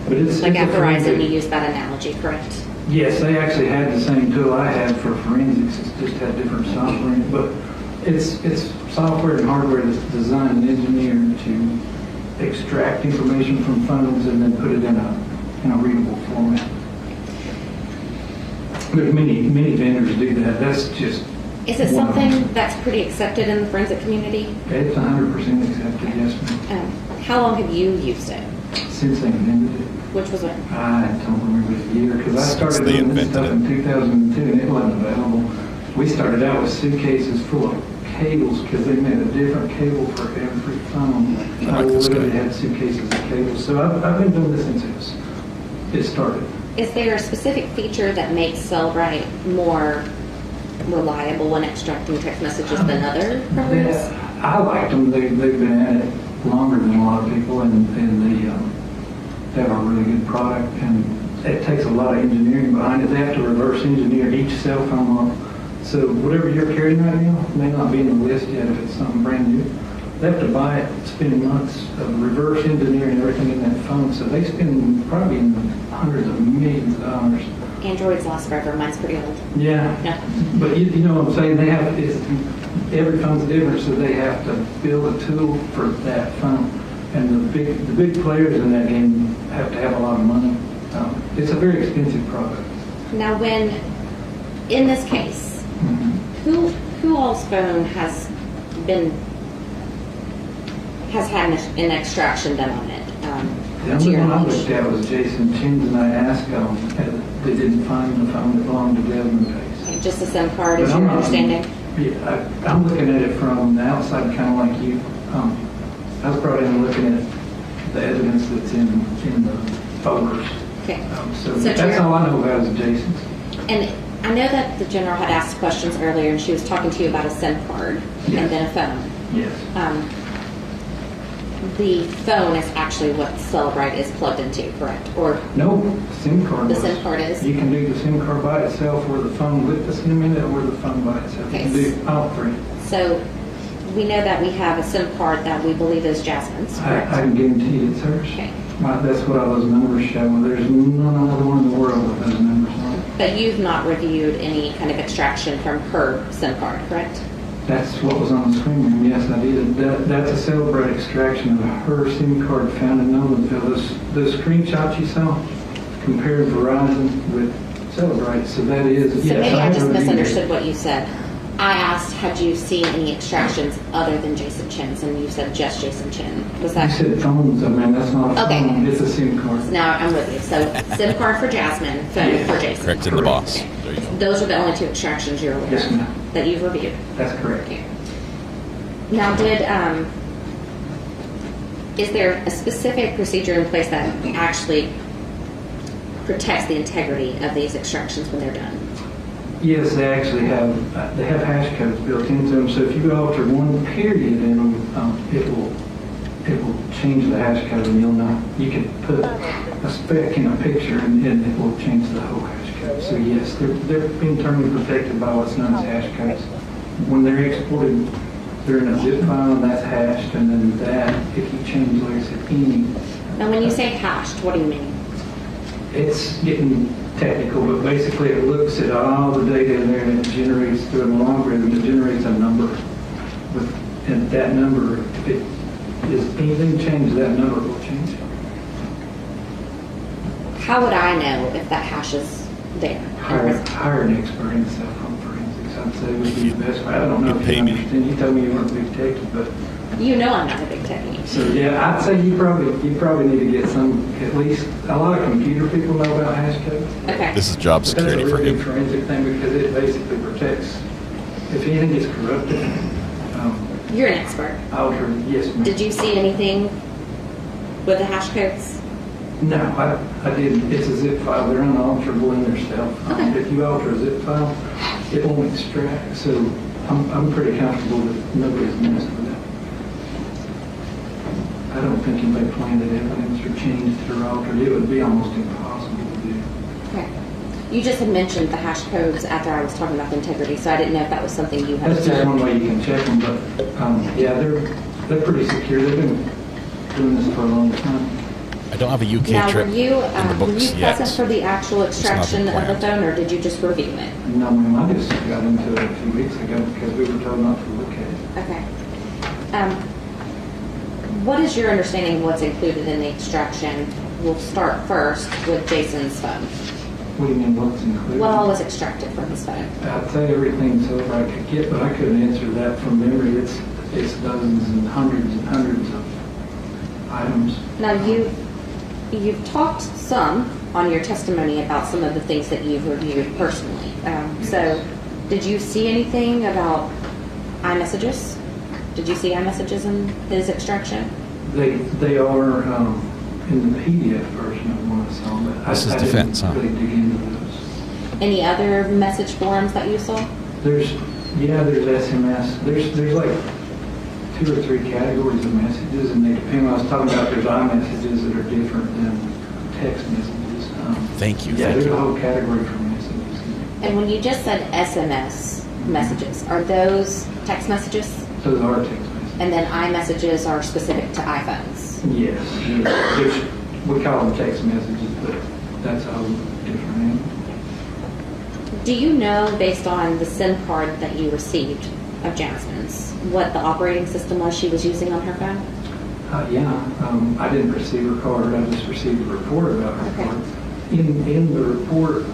But it's Like it's at a Verizon, forensic- you use that analogy, correct? Yes, they actually had the same tool I had for forensics. It's just had different software in it, but it's software and hardware that's designed and engineered to extract information from phones and then put it in a readable format. There's many vendors do that. That's just Is it one of something them. that's pretty accepted in the forensic community? It's 100% accepted, yes, ma'am. How long have you used it? Since they invented it. Which was when? I don't remember the year because I started they doing this invented stuff in 2002 and it wasn't available. We started out with suitcases full of cables because they made a different cable for every phone. I literally had suitcases of cables. So I've been doing this since it started. Is there a specific feature that makes Celebrite more reliable when extracting text messages than other programs? I liked them. They've been at it longer than a lot of people, and they have a really good product. And it takes a lot of engineering behind it. They have to reverse engineer each cell phone model. So whatever you're carrying right now may not be in the list yet if it's something brand new. They have to buy it, spend months of reverse engineering everything in that phone. So they spend probably in the hundreds of millions of dollars. Androids last forever. Mine's pretty old. Yeah. But you know what I'm saying? They have every phone's different, so they have to build a tool for that phone. And the big players in that game have to have a lot of money. It's a very expensive product. Now, when in this case, who all's phone has had an extraction done on it? The only one I looked at was Jason Chen's, and I asked them, they didn't find the phone that belonged to Desmond Pace. Okay, just a SIM card is But your understanding? Yeah, I'm looking at it from the outside, kind of like you. I was brought in looking at the evidence that's in the folders. Okay. So that's all I know about is Jason's. And I know that the general had asked questions earlier, and she was talking to you about a SIM card and then a phone. Yes. The phone is actually what Celebrite is plugged into, correct? Or no, SIM card. The SIM card is? You can do the SIM card by itself, or the phone with the SIM in it, or the phone by itself. You can do all three. So we know that we have a SIM card that we believe is Jasmine's, correct? I can guarantee it's hers. Okay. That's what all those numbers show. There's none other one in the world with those numbers on it. But you've not reviewed any kind of extraction from her SIM card, correct? That's what was on the screen. Yes, I did. That's a Celebrate extraction of her SIM card found in Nolensville. Those screenshots you saw compared Verizon with Celebrate. So that is. So yes, maybe I just have reviewed it. misunderstood what you said. I asked, had you seen any extractions other than Jason Chen's, and you said just Jason Chen. Was that? You said phones, I mean, that's not a Okay. phone, it's a SIM card. So now I'm with you. So SIM card for Jasmine, phone for Jason. Correct in the boss. There you go. Those are the only two extractions you're aware Yes, of ma'am. that you've reviewed. That's correct. Okay. Now, is there a specific procedure in place that actually protects the integrity of these extractions when they're done? Yes, they actually have hash codes built into them, so if you alter one period in them, it will change the hash code, and you'll know. You can put a speck in a picture, and it will change the whole hash code. So yes, they're internally protected by what's known as hash codes. When they're exported, they're in a zip file, and that's hashed, and then that, if you change, like I said, any... Now, when you say hashed, what do you mean? It's getting technical, but basically it looks at all the data in there, and it generates, through an algorithm, it generates a number. And that number, if it is anything changed, that number will change. How would I know if that hash is there? Hire an expert in cell phone forensics. I'd say would be the best way. I don't know if you understand. You told me you weren't a big techie, but... You know I'm not a big techie. So yeah, I'd say you probably need to get some, at least, a lot of computer people know about hash codes. Okay. This is job security for him. That's a really forensic thing because it basically protects, if anything gets corrupted, You're an expert. altered, yes ma'am. Did you see anything with the hash codes? No, I didn't. It's a zip file. They're unalterable in their stuff. If you alter a zip file, it won't extract. So I'm pretty comfortable that nobody's messed with that. I don't think anybody planted evidence or changed it or altered it. It would be almost impossible to do. Okay. You just had mentioned the hash codes after I was talking about the integrity, so I didn't know if that was something you had That's just observed. one way you can check them, but yeah, they're pretty secure. They've been doing this for a long time. I don't have a UK Now, trip were you in the books yet. present for the actual It's not extraction of the planned. phone, or did you just review it? No, ma'am, I just got into it a few weeks ago because we were told not to look at it. Okay. What is your understanding of what's included in the extraction? We'll start first with Jason's phone. What do you mean, what's included? What all was extracted from his phone? I'd say everything so far I could get, but I couldn't answer that from memory. It's dozens and hundreds of items. Now, you've talked some on your testimony about some of the things that you've reviewed personally. So, did you see anything about iMessages? Did you see iMessages in his extraction? They are in the PDF version of one I saw, but This is I defense, didn't huh? really dig into those. Any other message forms that you saw? There's SMS. There's like 2 or 3 categories of messages, and they depend. I was talking about there's iMessages that are different than text messages. Thank you. Yeah, Thank there's you. a whole category for messages. And when you just said SMS messages, are those text messages? Those are text messages. And then iMessages are specific to iPhones? Yes. We call them text messages, but that's a whole different animal. Do you know, based on the SIM card that you received of Jasmine's, what the operating system was she was using on her phone? I didn't receive her card. I just received a report about her card. In the report,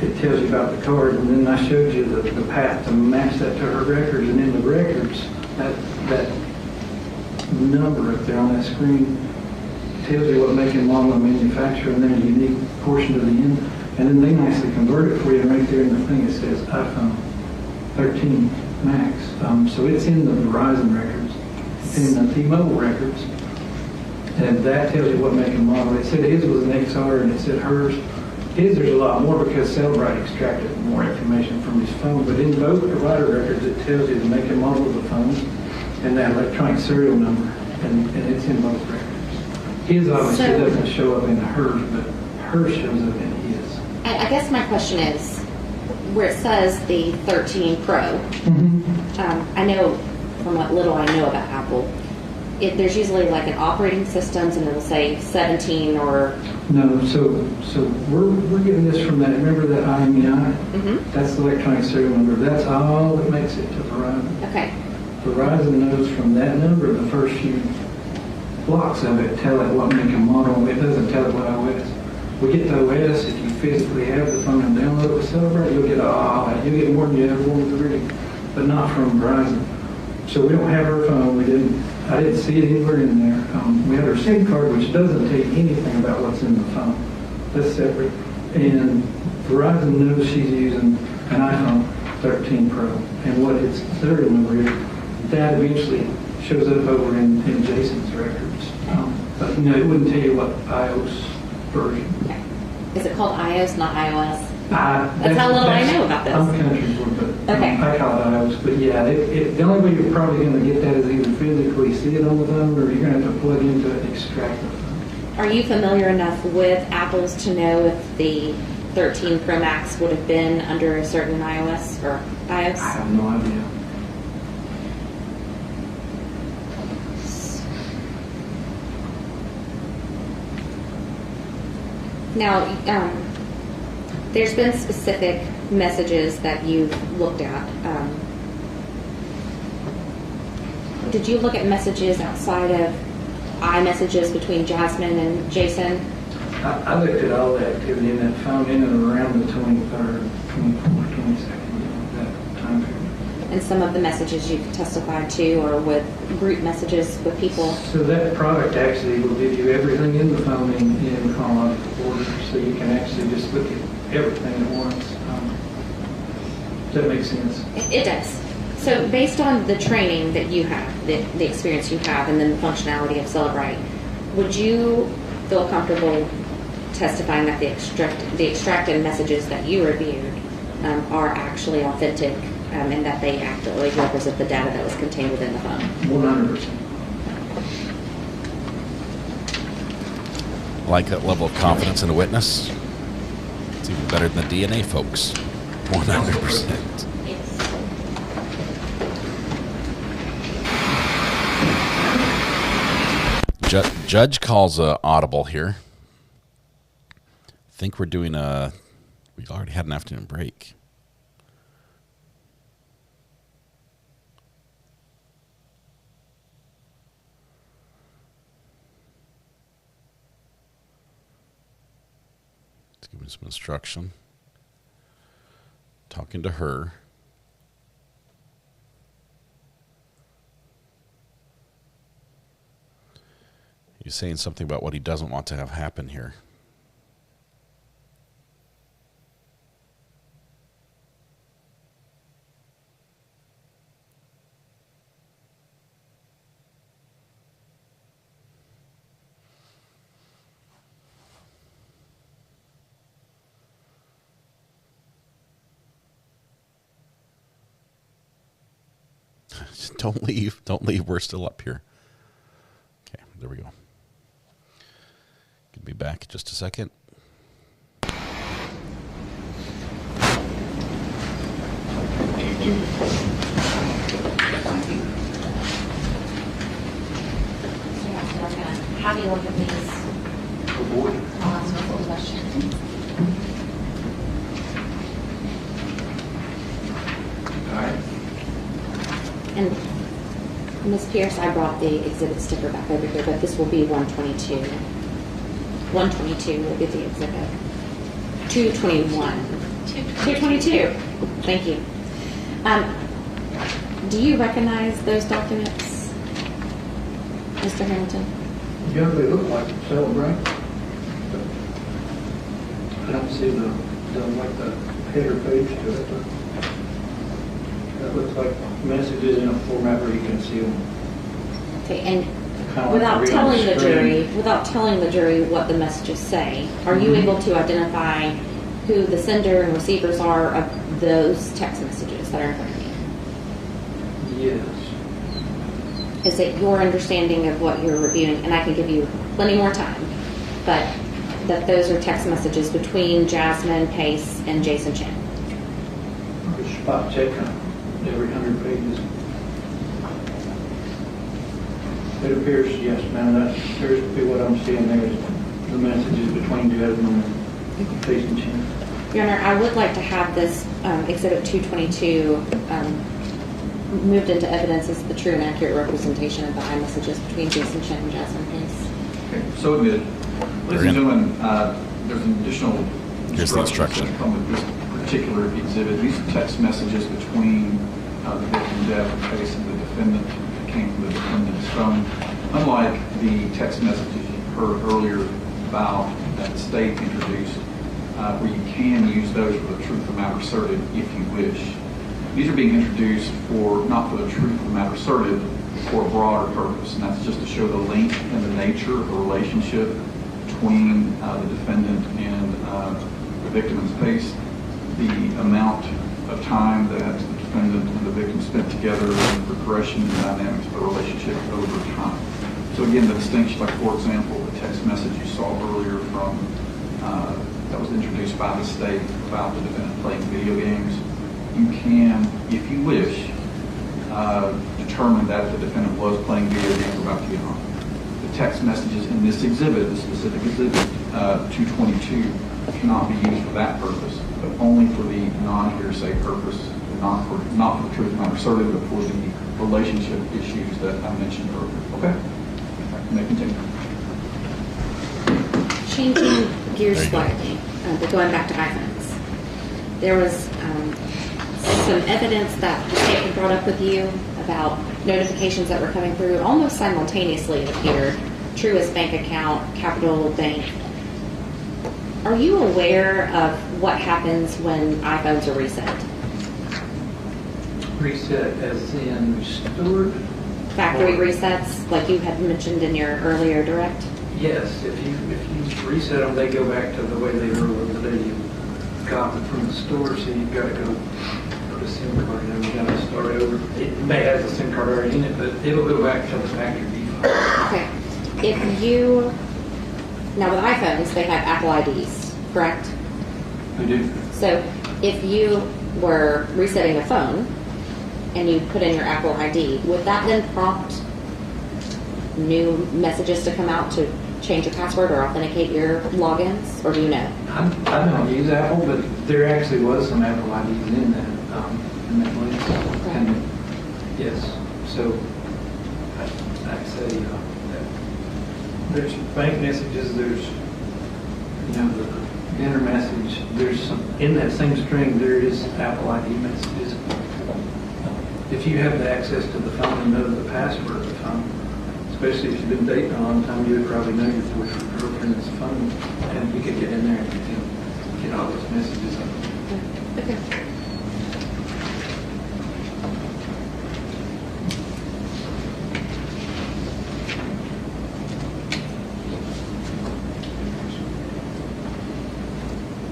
it tells you about the card, and then I showed you the path to match that to her records. And in the records, that number up there on that screen tells you what make and model and manufacturer, and then a unique portion to the end. And then they nicely convert it for you, and right there in the thing it says iPhone 13 Max. So it's in the Verizon records, in the T-Mobile records, and that tells you what make and model. It said his was an XR, and it said hers. His, there's a lot more because Cellbrite extracted more information from his phone, but in both provider records it tells you the make and model of the phones and that electronic serial number, and it's in both records. His obviously doesn't show up in hers, but hers shows up in his. I guess my question is, where it says the 13 Pro, I know from what little I know about Apple, there's usually like an operating systems and it'll say 17 or... No, so we're getting this from that, remember that IMEI? That's the electronic serial number. That's all that makes it to Verizon. Okay. Verizon knows from that number, the first few blocks of it tell it what make and model. It doesn't tell it what OS. We get the OS, if you physically have the phone and download it with Celebrate, you'll get more than you ever want with the rig. but not from Verizon. So we don't have her phone. I didn't see it anywhere in there. We have her SIM card, which doesn't tell you anything about what's in the phone. That's separate. And Verizon knows she's using an iPhone 13 Pro. And what its serial number is, that eventually shows up over in Jason's records. But it wouldn't tell you what iOS version. Is it called iOS, not iOS? That's how little I know about this. Some countries would, but okay. I call it iOS. But yeah, the only way you're probably going to get that is either physically see it on the phone, or you're going to have to plug into it and extract the phone. Are you familiar enough with Apple's to know if the 13 Pro Max would have been under a certain iOS or iOS? I have no idea. Now, there's been specific messages that you've looked at. Did you look at messages outside of iMessages between Jasmine and Jason? I looked at all the activity in that phone in and around the 23rd, 24th, 22nd, that time period. And some of the messages you've testified to or with group messages with people? So that product actually will give you everything in the phone in chronological order, so you can actually just look at everything at once. Does that make sense? It does. So based on the training that you have, the experience you have, and then the functionality of Celebrite, would you feel comfortable testifying that the extracted messages that you reviewed are actually authentic and that they accurately represent the data that was contained within the phone? 100%. Like that level of confidence in a witness? It's even better than the DNA folks. 100%. Judge calls audible here. I think we're doing we already had an afternoon break. Let's give me some instruction. Talking to her. He's saying something about what he doesn't want to have happen here. Don't leave. Don't leave. We're still up here. Okay, there we go. Be back in just a second. How do you look at these? I'll ask a full question. All right. And Ms. Pierce, I brought the exhibit sticker back over here, but this will be 122. 122 will be the exhibit. 221. 222. Thank you. Do you recognize those documents, Mr. Hamilton? Yeah, they look like Celebrate. I don't see the header page to it. That looks like messages in a format where you can see them. Okay, and Kind of without like telling the screen. jury what the messages say, are you able to identify who the sender and receivers are of those text messages that are in front of you? Yes. Is it your understanding of what you're reviewing, and I can give you plenty more time, but that those are text messages between Jasmine Pace and Jason Chen? Just spot check on every 100 pages. It appears, yes, ma'am, that appears to be what I'm seeing there is the messages between Jasmine and Jason Chen. Your Honor, I would like to have this Exhibit 222 moved into evidence as the true and accurate representation of the iMessages between Jason Chen and Jasmine Pace. Okay, so admitted. Ladies and gentlemen, there's an additional Here's the instruction. that come with this particular exhibit. These are text messages between the victim death in case of the defendant came from the defendant's phone. Unlike the text messages you heard earlier about that the state introduced, where you can use those for the truth of the matter asserted if you wish. These are being introduced not for the truth of the matter asserted, for a broader purpose, and that's just to show the length and the nature of the relationship between the defendant and the victim in this case, the amount of time that the defendant and the victim spent together, and the progression and dynamics of the relationship over time. So again, the distinction, like for example, the text message you saw earlier from that was introduced by the state about the defendant playing video games, you can, if you wish, determine that the defendant was playing video games about to get home. The text messages in this exhibit, the specific exhibit 222, cannot be used for that purpose, but only for the non-hearsay purpose, not for the truth of the matter asserted, but for the relationship issues that I mentioned earlier. Okay? You may continue. Changing gears slightly, but going back to iPhones. There was some evidence that the state had brought up with you about notifications that were coming through almost simultaneously, it appeared. Truist Bank account, Capital Bank. Are you aware of what happens when iPhones are reset? Reset as in restored? Factory resets, like you had mentioned in your earlier direct? Yes, if you reset them, they go back to the way they were the day you got them from the store, so you've got to go put a SIM card in, you've got to start over. It may have a SIM card already in it, but it'll go back to the factory default. Okay. Now with iPhones, they have Apple IDs, correct? We do. So if you were resetting a phone and you put in your Apple ID, would that then prompt new messages to come out to change your password or authenticate your logins, or do you know? I don't use Apple, but there actually was some Apple IDs in that list. Okay. And yes, so I'd say there's bank messages, there's the inner message, there's some in that same string. There is Apple ID messages. If you have the access to the phone and know the password of the phone, especially if you've been dating a long time, you would probably know your boyfriend or girlfriend's phone, and you could get in there and you can get all those messages up. Okay.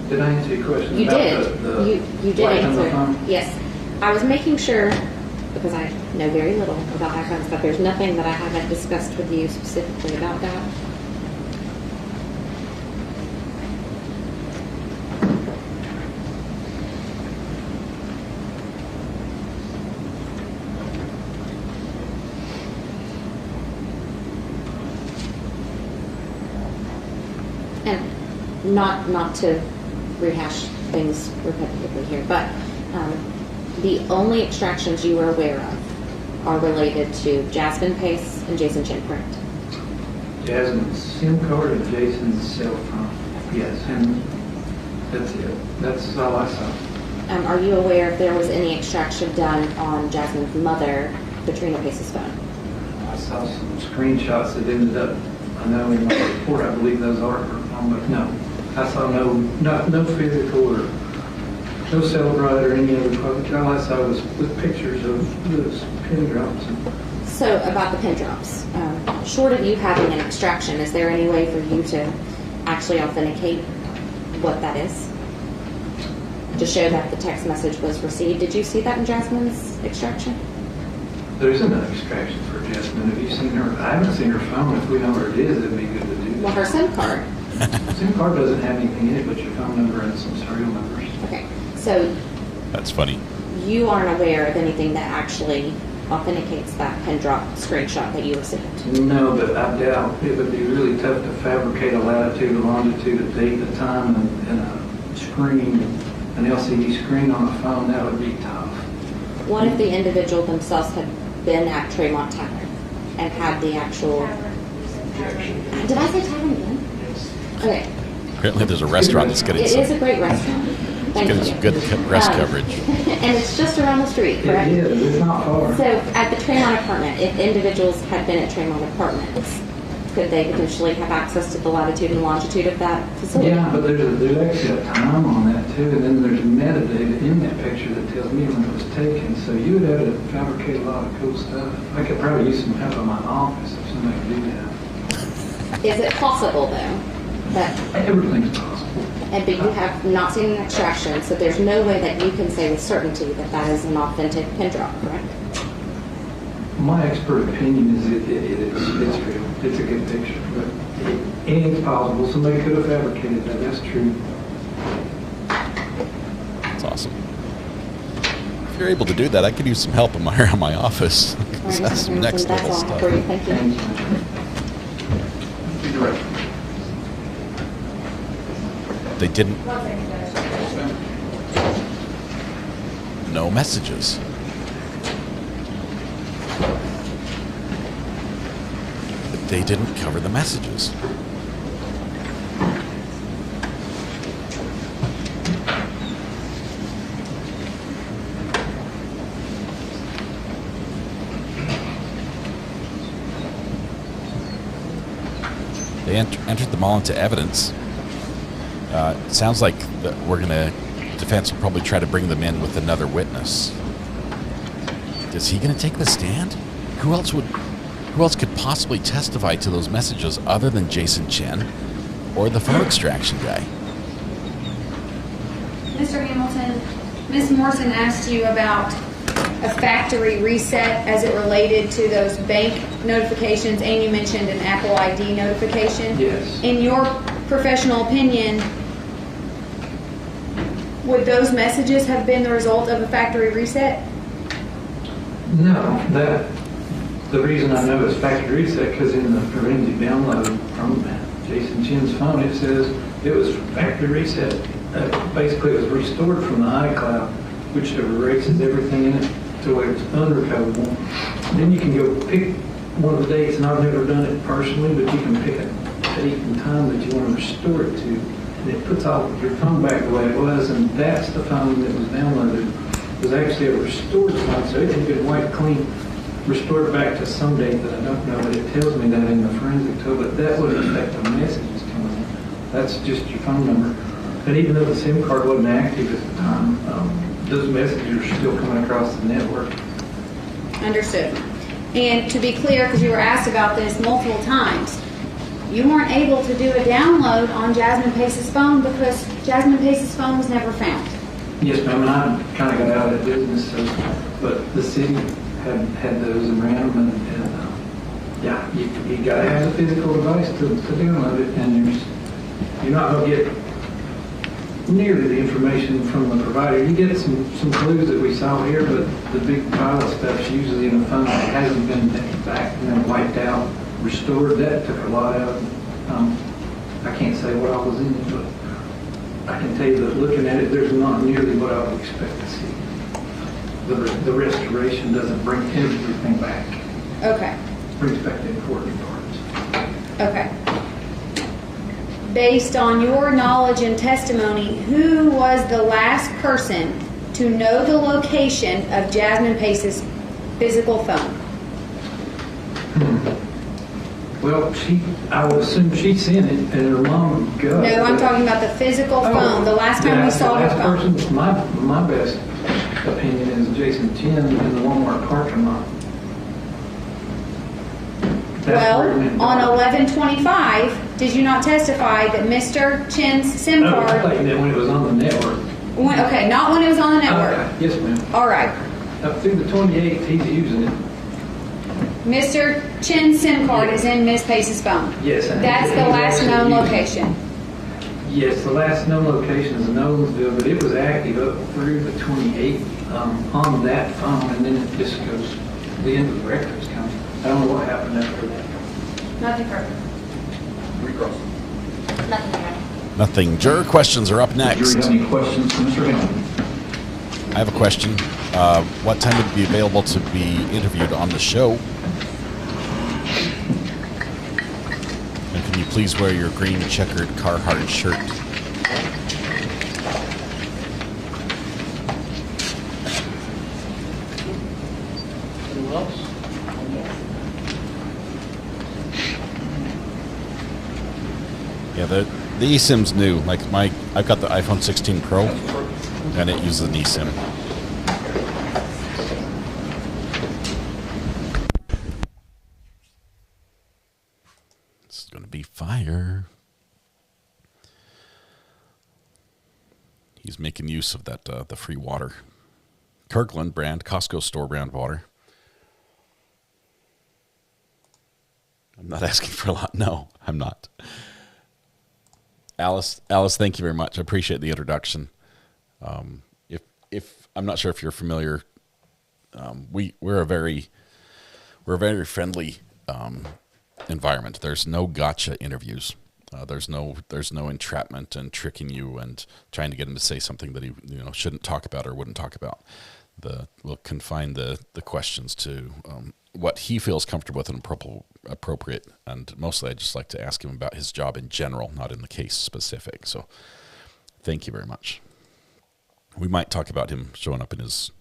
Did I answer your question? You about did. The you did light on the answer. phone? Yes. I was making sure, because I know very little about iPhones, but there's nothing that I haven't discussed with you specifically about that. And not to rehash things repetitively here, but the only extractions you are aware of are related to Jasmine Pace and Jason Chen, correct? Jasmine's SIM card and Jason's cell phone. Yes, and that's it. That's all I saw. Are you aware if there was any extraction done on Jasmine's mother, Katrina Pace's phone? I saw some screenshots that ended up, I know in my report, I believe those are her phone, but no. I saw no physical or no Celebrite or any other public. All I saw was the pictures of those pin drops. So about the pin drops, short of you having an extraction, is there any way for you to actually authenticate what that is? To show that the text message was received. Did you see that in Jasmine's extraction? There isn't an extraction for Jasmine. Have you seen her? I haven't seen her phone. If we know where it is, it'd be good to do that. Well, her SIM card. SIM card doesn't have anything in it but your phone number and some serial numbers. Okay, so That's funny. you aren't aware of anything that actually authenticates that pin drop screenshot that you received? No, but I doubt it would be really tough to fabricate a latitude, a longitude, a date, a time, and a screen, an LCD screen on a phone. That would be tough. What if the individual themselves had been at Tremont Tavern and had the actual... Did I say tavern again? Okay. Apparently there's a restaurant that's getting It some. is a great restaurant. Thank Getting you. some good press coverage. And it's just around the street, correct? It is, it's not far. So at the Tremont apartment, if individuals had been at Tremont Apartments, could they potentially have access to the latitude and longitude of that facility? Yeah, but there's actually a time on that too, and then there's metadata in that picture that tells me when it was taken. So you would have to fabricate a lot of cool stuff. I could probably use some help in my office if somebody could do that. Is it possible though that Everything's possible. but you have not seen an extraction, so there's no way that you can say with certainty that that is an authentic pin drop, correct? My expert opinion is it's real. It's a good picture, but anything's possible. Somebody could have fabricated that. That's true. That's awesome. If you're able to do that, I could use some help around my office. That's some next That's level all stuff. for you. Thank you. They didn't. No messages. They didn't cover the messages. They entered them all into evidence. It sounds like defense will probably try to bring them in with another witness. Is he going to take the stand? Who else could possibly testify to those messages other than Jason Chen or the phone extraction guy? Mr. Hamilton, Ms. Morrison asked you about a factory reset as it related to those bank notifications, and you mentioned an Apple ID notification. Yes. In your professional opinion, would those messages have been the result of a factory reset? No, the reason I know it's factory reset because in the forensic download from Jason Chen's phone, it says it was factory reset. Basically, it was restored from the iCloud, which erases everything in it to where it's unrecoverable. Then you can go pick one of the dates, and I've never done it personally, but you can pick a date and time that you want to restore it to, and it puts all your phone back the way it was, and that's the phone that was downloaded. It was actually a restored phone, so it had been wiped clean, restored back to some date that I don't know, but it tells me that in the forensic tool, but that wouldn't affect the messages coming in. That's just your phone number. And even though the SIM card wasn't active at the time, those messages are still coming across the network. Understood. And to be clear, because you were asked about this multiple times, you weren't able to do a download on Jasmine Pace's phone because Jasmine Pace's phone was never found. Yes, ma'am, and I kind of got out of that business, but the city had those and ran them, and yeah, you got to have a physical device to download it, and you're not going to get nearly the information from the provider. You get some clues that we saw here, but the big pile of stuff's usually in a phone that hasn't been back and then wiped out, restored. That took a lot out. I can't say what all was in it, but I can tell you that looking at it, there's not nearly what I would expect to see. The restoration doesn't bring everything back. Okay. It brings back the important parts. Okay. Based on your knowledge and testimony, who was the last person to know the location of Jasmine Pace's physical phone? Well, I would assume she sent it, and her mom would go. No, I'm talking about the physical phone. The last time we saw her phone. Person, my best opinion is Jason Chen in the Walmart parking lot. Well, on 11/25, did you not testify that Mr. Chen's SIM card? I thought you meant when it was on the network. Okay, not when it was on the network. Okay. Yes, ma'am. All right. Up through the 28th, he's using it. Mr. Chen's SIM card is in Ms. Pace's phone. Yes. That's the last known location. Yes, the last known location is Nolensville, but it was active up through the 28th on that phone, and then it just goes, the end of the records comes. I don't know what happened after that. Nothing further. Recross. Nothing. Juror questions are up next. Do you have any questions for Mr. Hamilton? I have a question. What time would it be available to be interviewed on the show? And can you please wear your green checkered Carhartt shirt? Yeah, the eSIM's new. Like I've got the iPhone 16 Pro, and it uses an eSIM. This is going to be fire. He's making use of that the free water, Kirkland brand, Costco store brand water. I'm not asking for a lot. No, I'm not. Alice, thank you very much. I appreciate the introduction. If I'm not sure if you're familiar, we're a very friendly environment. There's no gotcha interviews. There's no entrapment and tricking you and trying to get him to say something that he shouldn't talk about or wouldn't talk about. We'll confine the questions to what he feels comfortable with and appropriate. And mostly I just like to ask him about his job in general, not in the case specific. So thank you very much. We might talk about him showing up in his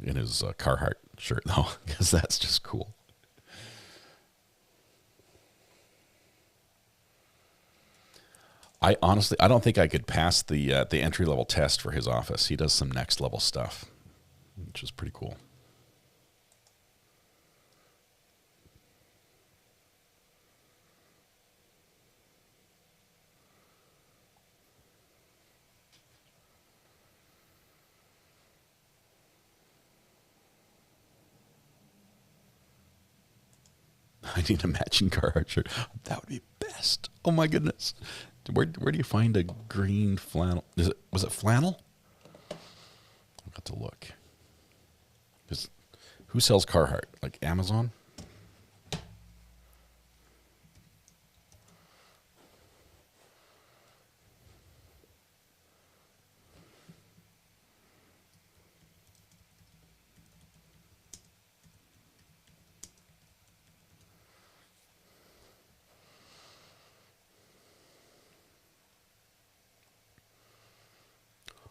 Carhartt shirt though, because that's just cool. I don't think I could pass the entry level test for his office. He does some next level stuff, which is pretty cool. I need a matching Carhartt shirt. That would be best. Oh my goodness. Where do you find a green flannel? Was it flannel? I've got to look. Who sells Carhartt? Like Amazon?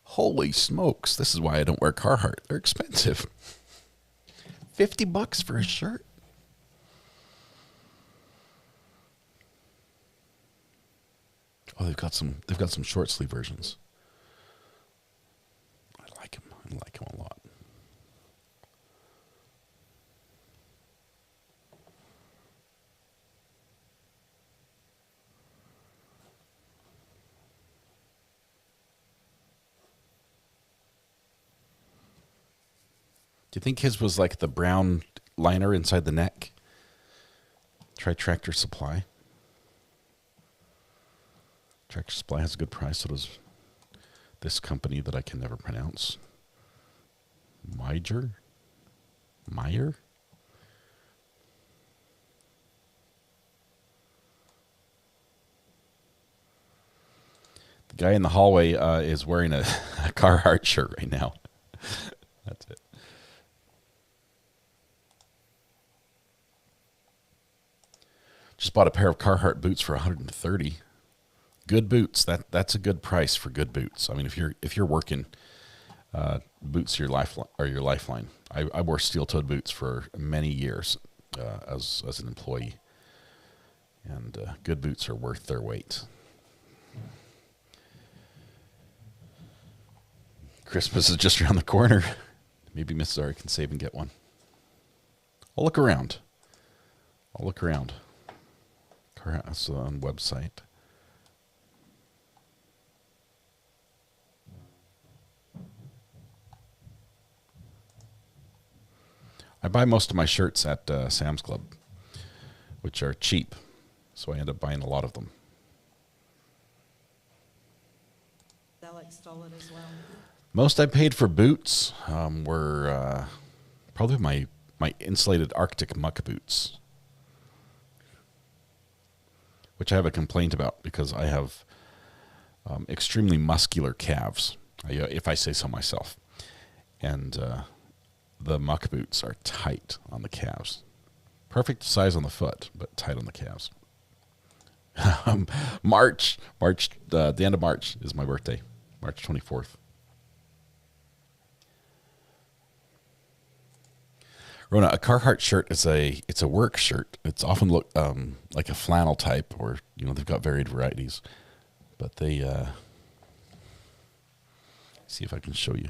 Holy smokes, this is why I don't wear Carhartt. They're expensive. $50 for a shirt? Oh, they've got some short sleeve versions. I like them a lot. Do you think his was like the brown liner inside the neck? Try Tractor Supply. Tractor Supply has a good price. So does this company that I can never pronounce. Meyer? The guy in the hallway is wearing a Carhartt shirt right now. That's it. Just bought a pair of Carhartt boots for $130. Good boots. That's a good price for good boots. I mean, if you're working, boots are your lifeline. I wore steel-toed boots for many years as an employee, and good boots are worth their weight. Christmas is just around the corner. Maybe Miss Zara can save and get one. I'll look around. That's on website. I buy most of my shirts at Sam's Club, which are cheap, so I end up buying a lot of them. Alex stole it as well. Most I paid for boots were probably my insulated Arctic muck boots, which I have a complaint about because I have extremely muscular calves, if I say so myself. And the muck boots are tight on the calves. Perfect size on the foot, but tight on the calves. March, the end of March is my birthday, March 24th. Rona, a Carhartt shirt is it's a work shirt. It's often look like a flannel type, or they've got varied varieties. But they see if I can show you.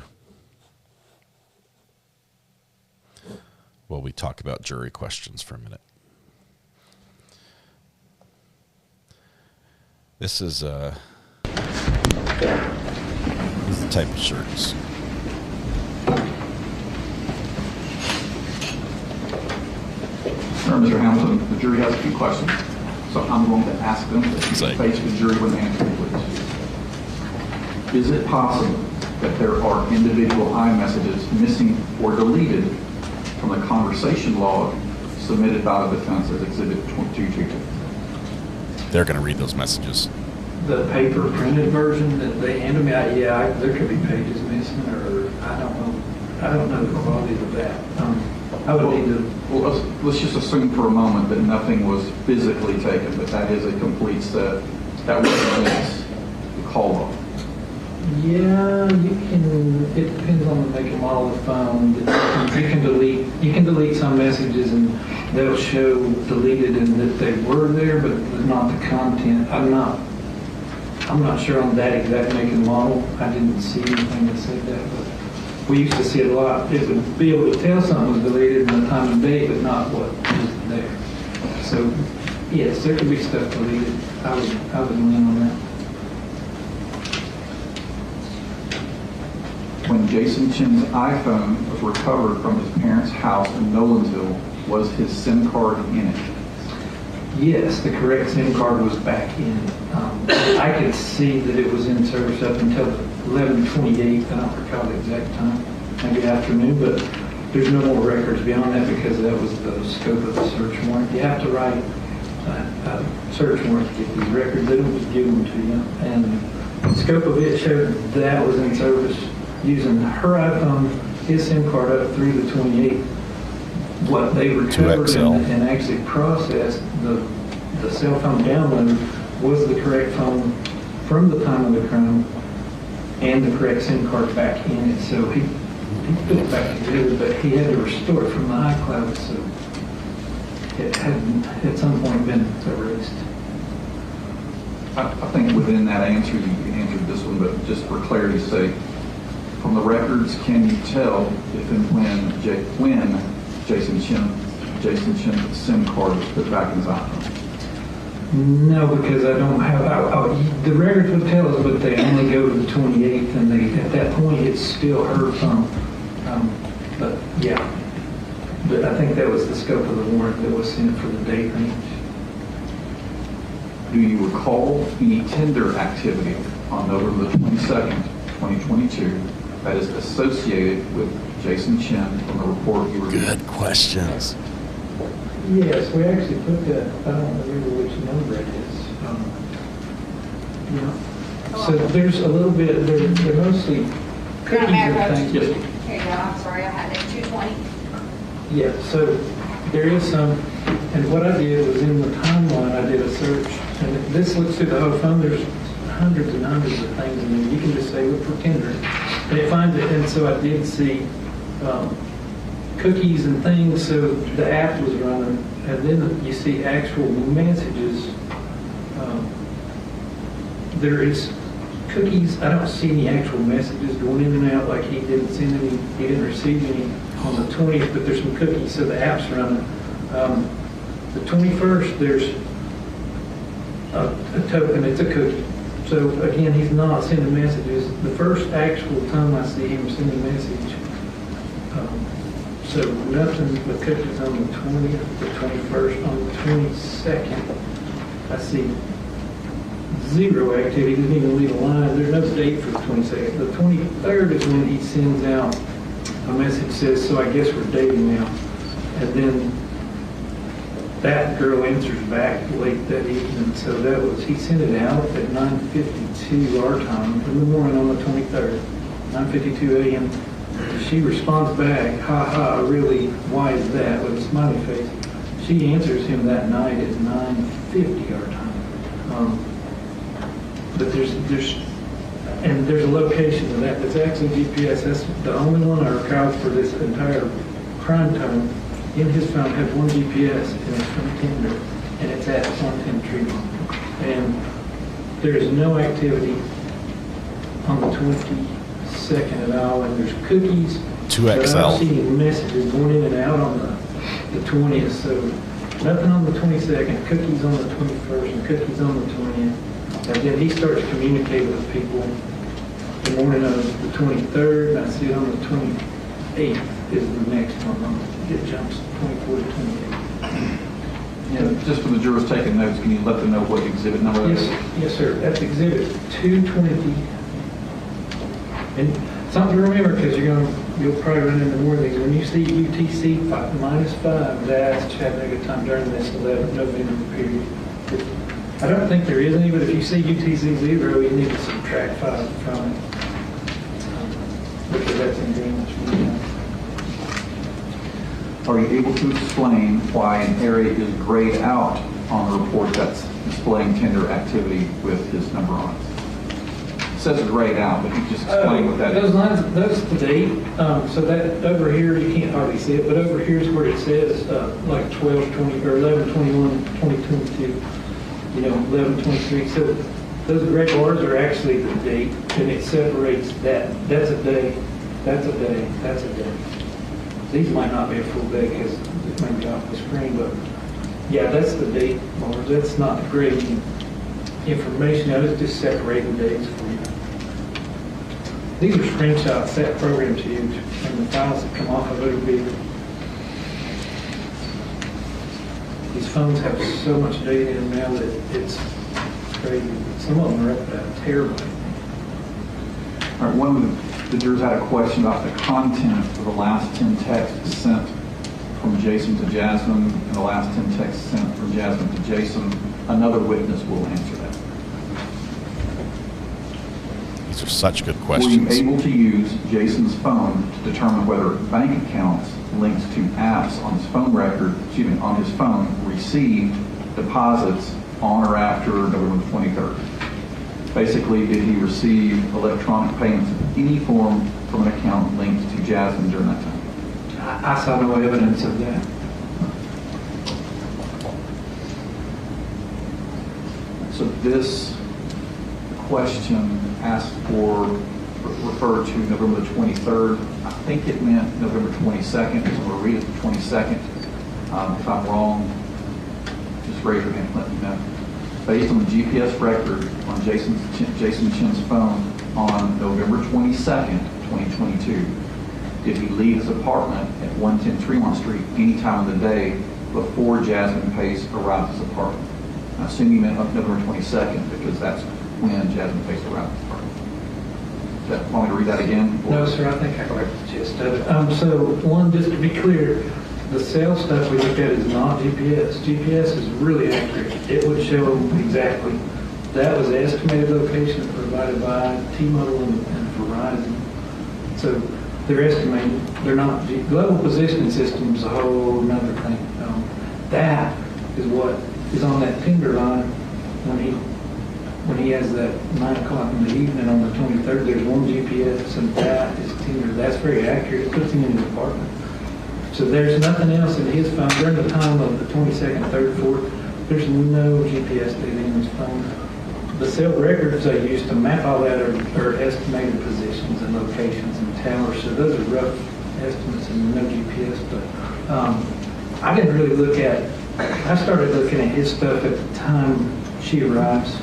While we talk about jury questions for a minute. This is the type of shirts. Mr. Hamilton, the jury has a few questions, so I'm going to ask them to face the jury when they answer, please. Is it possible that there are individual iMessages missing or deleted from the conversation log submitted by the defense as Exhibit 222? They're going to read those messages. The paper printed version that they handed me, there could be pages missing, or I don't know the quality of that. I would need to. Well, let's just assume for a moment that nothing was physically taken, but that is a complete set. That represents the call log. Yeah, you can. It depends on the make and model of the phone. You can delete some messages and they'll show deleted and that they were there, but not the content. I'm not sure on that exact make and model. I didn't see anything that said that, but we used to see it a lot. It would be able to tell something was deleted and the time and date, but not what was there. So yes, there could be stuff deleted. I would lean on that. When Jason Chen's iPhone was recovered from his parents' house in Nolensville, was his SIM card in it? Yes, the correct SIM card was back in. I could see that it was in service up until 11/28. I don't recall the exact time, maybe afternoon, but there's no more records beyond that because that was the scope of the search warrant. You have to write a search warrant to get these records. They don't just give them to you. And the scope of it showed that was in service using her iPhone, his SIM card up through the 28th. What they recovered and actually processed, the cell phone download was the correct phone from the time of the crime and the correct SIM card back in it. So he put it back together, but he had to restore it from the iCloud, so it had at some point been erased. I think within that answer, you answered this one, but just for clarity's sake, from the records, can you tell if and when Jason Chen's SIM card was put back in his iPhone? No, because I don't have. The records would tell us, but they only go to the 28th, and at that point it's still her phone. But yeah, but I think that was the scope of the warrant that was sent for the date range. Do you recall any tender activity on November the 22nd, 2022, that is associated with Jason Chen from the report you were given? Good questions. Yes, we actually put that. I don't remember which number it is. So there's a little bit. They're mostly cookies and things. Here you go. I'm sorry, I had it 220. Yeah. So there is some. And what I did was in the timeline, I did a search, and this looks through the whole phone. There's hundreds and hundreds of things, and then you can just say look for Tinder. They find it, and so I did see cookies and things. So the app was running, and then you see actual messages. There is cookies. I don't see any actual messages going in and out. Like he didn't send any. He didn't receive any on the 20th. But there's some cookies. So the app's running. The 21st, there's a token. It's a cookie. So again, he's not sending messages. The first actual time I see him send a message, so nothing but cookies on the 20th, the 21st, on the 22nd, I see zero activity. He didn't even leave a line. There's no date for the 22nd. The 23rd is when he sends out a message that says, so I guess we're dating now. And then that girl answers back late that evening. So that was, he sent it out at 9:52 our time in the morning on the 23rd, 9:52 a.m. She responds back, ha ha, really, why is that, with a smiley face. She answers him that night at 9:50 our time. But there's a location of that. That's actually GPS. That's the only one I recall for this entire crime time in his phone has one GPS, and it's from Tinder, and it's at 110 Tremont. And there is no activity on the 22nd at all, and there's cookies. 2XL. But I'm seeing messages going in and out on the 20th, so nothing on the 22nd, cookies on the 21st, and cookies on the 20th. And then he starts communicating with people the morning of the 23rd, and I see it on the 28th is the next one. It jumps 24 to 28. Yeah, just for the jurors taking notes, can you let them know what exhibit number that is? Yes, sir. That's exhibit 220. And something to remember, because you'll probably run into more of these. When you see UTC -5, that's Chattanooga time during this 11 November period. I don't think there is any, but if you see UTC 0, you need to subtract 5 from it. Because that's in Greenwich. Are you able to explain why an area is grayed out on the report that's displaying tender activity with his number on it? It says it's grayed out, but you just explain what that is. Those lines, that's the date. So that over here, you can't hardly see it, but over here is where it says like 12/20 or 11/21/2022. 11/23. So those gray bars are actually the date, and it separates that. That's a day. That's a day. That's a day. These might not be a full day because it may be off the screen, but yeah, that's the date bars. That's not the grading information. I was just separating dates for you. These are screenshots that program's huge, and the files that come off of it are big. These phones have so much data in them now that it's crazy. Some of them are up to a terabyte. All right, one of the jurors had a question about the content of the last 10 texts sent from Jason to Jasmine and the last 10 texts sent from Jasmine to Jason. Another witness will answer that. These are such good questions. Were you able to use Jason's phone to determine whether bank accounts linked to apps on his phone record, on his phone, received deposits on or after November 23rd? Basically, did he receive electronic payments of any form from an account linked to Jasmine during that time? I saw no evidence of that. So this question asked for, referred to November the 23rd. I think it meant November 22nd, so we'll read it the 22nd. If I'm wrong, just raise your hand and let me know. Based on the GPS record on Jason Chen's phone on November 22nd, 2022, did he leave his apartment at 110 Tremont Street any time of the day before Jasmine Pace arrived at his apartment? I assume you meant November 22nd because that's when Jasmine Pace arrived at his apartment. Want me to read that again? No, sir, I think I got the gist of it. So, one, just to be clear, the sales stuff we looked at is not GPS. GPS is really accurate. It would show exactly. That was the estimated location provided by T-Mobile and Verizon. So they're estimating. They're not. Global positioning system is a whole another thing. That is what is on that Tinder line when he has that 9 o'clock in the evening on the 23rd. There's one GPS, and that is Tinder. That's very accurate. It puts him in his apartment. So there's nothing else in his phone during the time of the 22nd, 3rd, 4th. There's no GPS data in his phone. The cell records they use to map all that are estimated positions and locations and towers. So those are rough estimates and no GPS. But I didn't really look at. I started looking at his stuff at the time she arrives,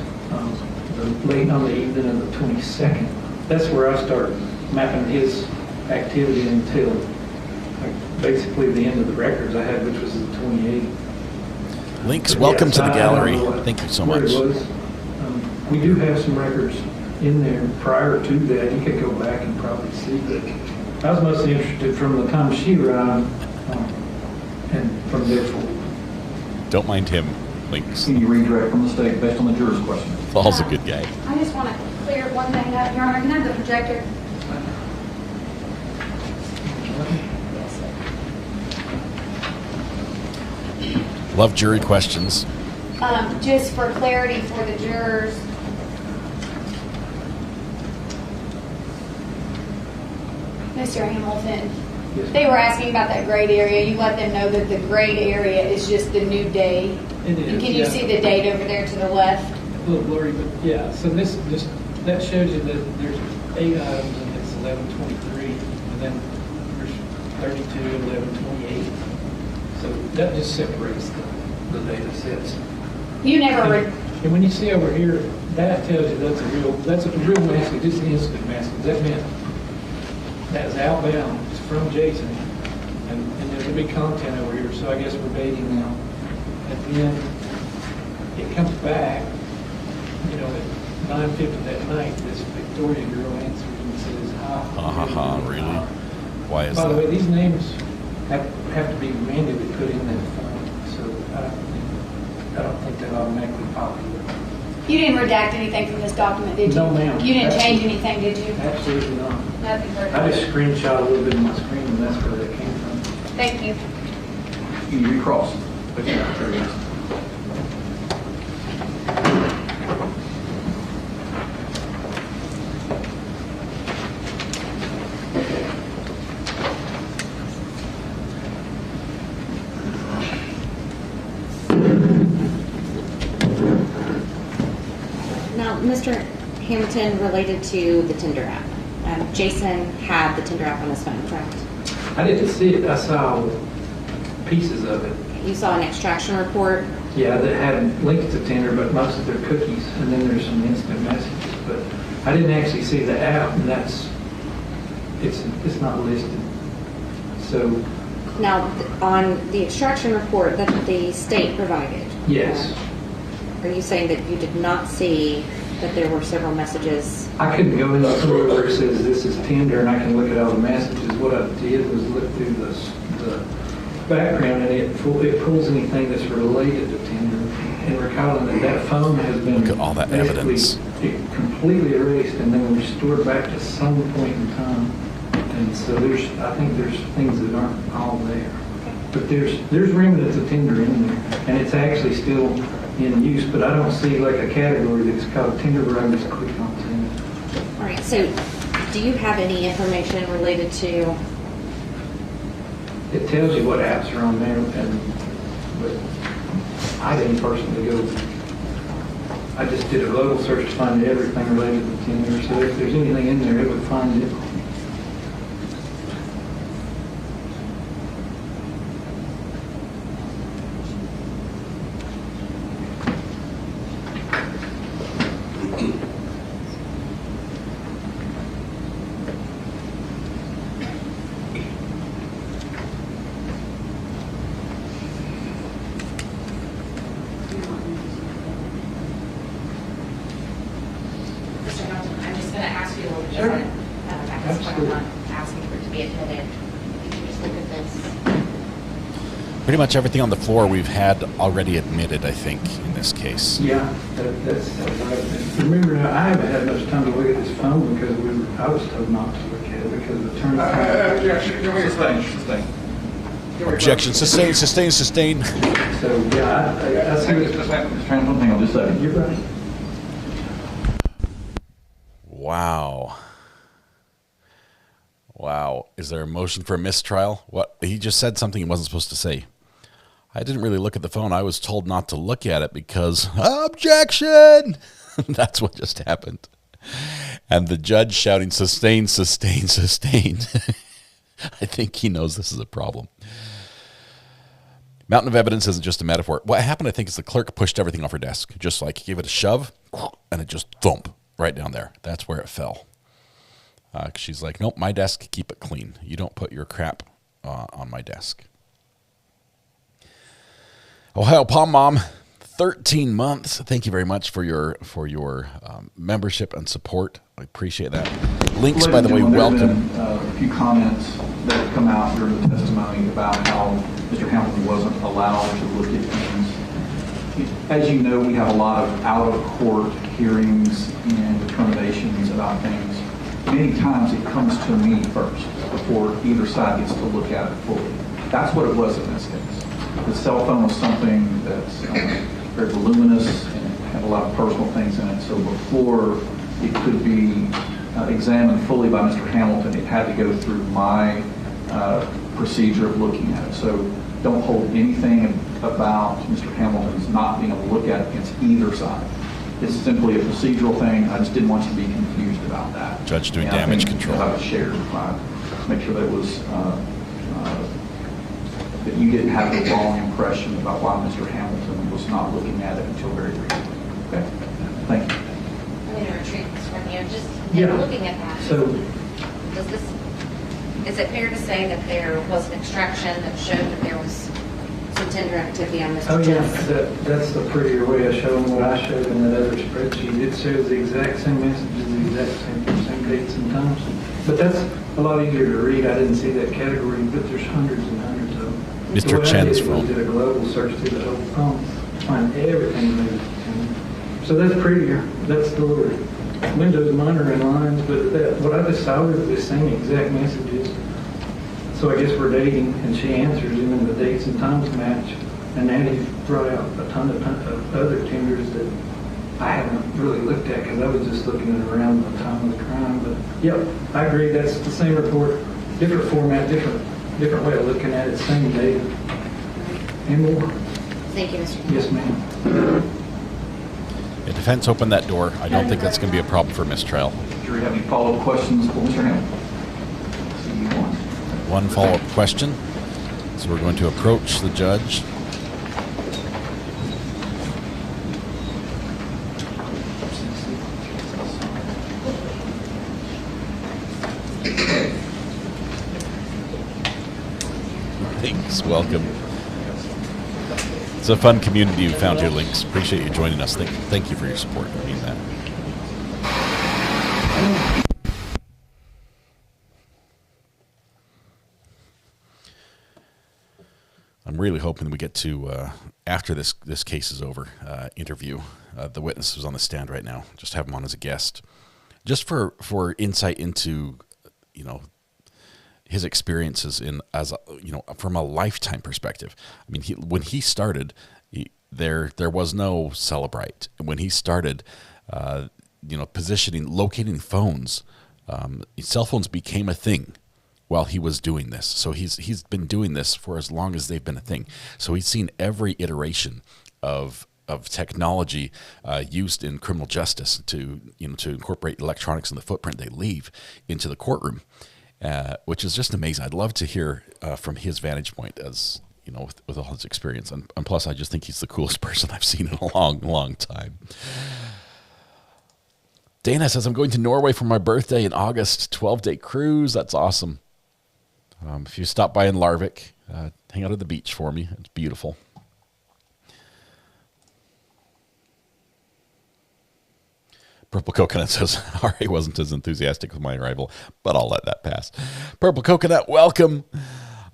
late on the evening of the 22nd. That's where I started mapping his activity until basically the end of the records I had, which was the 28th. Links, welcome to the gallery. Thank you so much. We do have some records in there prior to that. You could go back and probably see that. I was mostly interested from the time she arrived and from there forward. Don't mind him, Links. Can you redirect from the state based on the juror's question? Paul's a good guy. I just want to clear one thing up, Your Honor. Can I have the projector? Love jury questions. Just for clarity for the jurors. Mr. Hamilton, They were asking about that grayed area. You let them know that the grayed area is just the new day. It is, And can you see the date over there to the left? A little blurry, but yeah. So this just that shows you that there's 8 items and it's 1123, and then there's 32 and 1128. So that just separates the data sets. You never. And when you see over here, that tells you that's a real message. It's an instant message. That meant that's outbound. It's from Jason, and there's a big content over here. So I guess we're dating now. At the end, it comes back. You know, at 9:50 that night, this Victoria girl answers and says, "Hi." Really? Why is By that? the way, these names have to be manually put in that form, so I don't think that automatically populates. You didn't redact anything from this document, did you? No, ma'am. You didn't change anything, did you? Absolutely not. Nothing further. I just screenshot a little bit of my screen, and that's where that came from. Thank you. You recross. But yeah, there it is. Now, Mr. Hamilton, related to the Tinder app, Jason had the Tinder app on his phone, correct? I didn't see it. I saw pieces of it. You saw an extraction report. Yeah, that had links to Tinder, but most of their cookies, and then there's some instant messages. But I didn't actually see the app, and it's not listed. So Now, on the extraction report that the state provided. yes, Are you saying that you did not see that there were several messages? I couldn't go into somewhere where it says this is Tinder, and I can look at all the messages. What I did was look through the background, and it pulls anything that's related to Tinder. And recalling that phone has been Look at all that evidence. completely erased and then restored back to some point in time. And so I think there's things that aren't all there. But there's remnants of Tinder in there, and it's actually still in use, but I don't see like a category that's called Tinder where I just click on Tinder. All right, so do you have any information related to? It tells you what apps are on there, but I didn't personally go. I just did a global search to find everything related to Tinder, so if there's anything in there, it would find it. Mr. Hamilton, I'm just going to ask you a little bit Sure. different. At this point, I'm not asking for it to be admitted. Could you just look at this? Pretty much everything on the floor we've had already admitted, I think, in this case. Yeah, that's right. Remember, now, I haven't had much time to look at this phone because I was told not to look at it because of the turn. Objection, sustain, sustain, sustain. So, yeah, I see what Just hang on just a second. You're right. Wow. Wow. Is there a motion for a mistrial? What? He just said something he wasn't supposed to say. I didn't really look at the phone. I was told not to look at it because, objection! That's what just happened. And the judge shouting, sustain, sustain, sustain. I think he knows this is a problem. Mountain of evidence isn't just a metaphor. What happened, I think, is the clerk pushed everything off her desk. Just like gave it a shove, and it just thump right down there. That's where it fell. She's like, nope, my desk, keep it clean. You don't put your crap on my desk. Ohio Palm Mom, 13 months. Thank you very much for your membership and support. I appreciate that. Links, by the way, welcome. There have been a few comments that have come out during the testimony about how Mr. Hamilton wasn't allowed to look at things. As you know, we have a lot of out-of-court hearings and determinations about things. Many times it comes to me first before either side gets to look at it fully. That's what it was in this case. The cell phone was something that's very voluminous and had a lot of personal things in it. So before it could be examined fully by Mr. Hamilton, it had to go through my procedure of looking at it. So don't hold anything about Mr. Hamilton's not being able to look at it against either side. It's simply a procedural thing. I just didn't want you to be confused about that. Judge doing And I damage think control. I shared, make sure that it was that you didn't have the wrong impression about why Mr. Hamilton was not looking at it until very recently. Okay, thank you. I'm going to retreat this from you. Just Yeah. looking at that. So, Is it fair to say that there was an extraction that showed that there was Some tender activity on Mr. oh yeah, Chen's. that's the prettier way of showing what I showed in that other spreadsheet. It shows the exact same messages, the exact same dates and times. But that's a lot easier to read. I didn't see that category, but there's hundreds and hundreds of them. Mr. The way Chen's I phone. did a global search through the whole phone, find everything related. So that's prettier. That's the little windows, minor and lines, but what I just saw was the same exact messages. So I guess we're dating, and she answers, and then the dates and times match. And now he's brought out a ton of other tenders that I haven't really looked at because I was just looking at around the time of the crime. But yep, I agree. That's the same report, different format, different way of looking at it, same data. And more. Thank you, Mr. Yes, ma'am. The defense opened that door. I don't think that's going to be a problem for mistrial. Jury, have any follow-up questions for Mr. Hamilton? One follow-up question. So we're going to approach the judge. Thanks. Welcome. It's a fun community we found here, Links. Appreciate you joining us. Thank you for your support. I mean that. I'm really hoping we get to, after this case is over, interview the witnesses on the stand right now. Just have them on as a guest. Just for insight into, his experiences from a lifetime perspective. I mean, when he started, there was no Celebrite. When he started, locating phones, cell phones became a thing while he was doing this. So he's been doing this for as long as they've been a thing. So he's seen every iteration of technology used in criminal justice to incorporate electronics in the footprint they leave into the courtroom. Which is just amazing. I'd love to hear from his vantage point, as with all his experience, and plus, I just think he's the coolest person I've seen in a long, long time. Dana says, "I'm going to Norway for my birthday in August. 12-day cruise. That's awesome. If you stop by in Larvik, hang out at the beach for me. It's beautiful." Purple Coconut says, Ari wasn't as enthusiastic with my arrival, but I'll let that pass. Purple Coconut, welcome.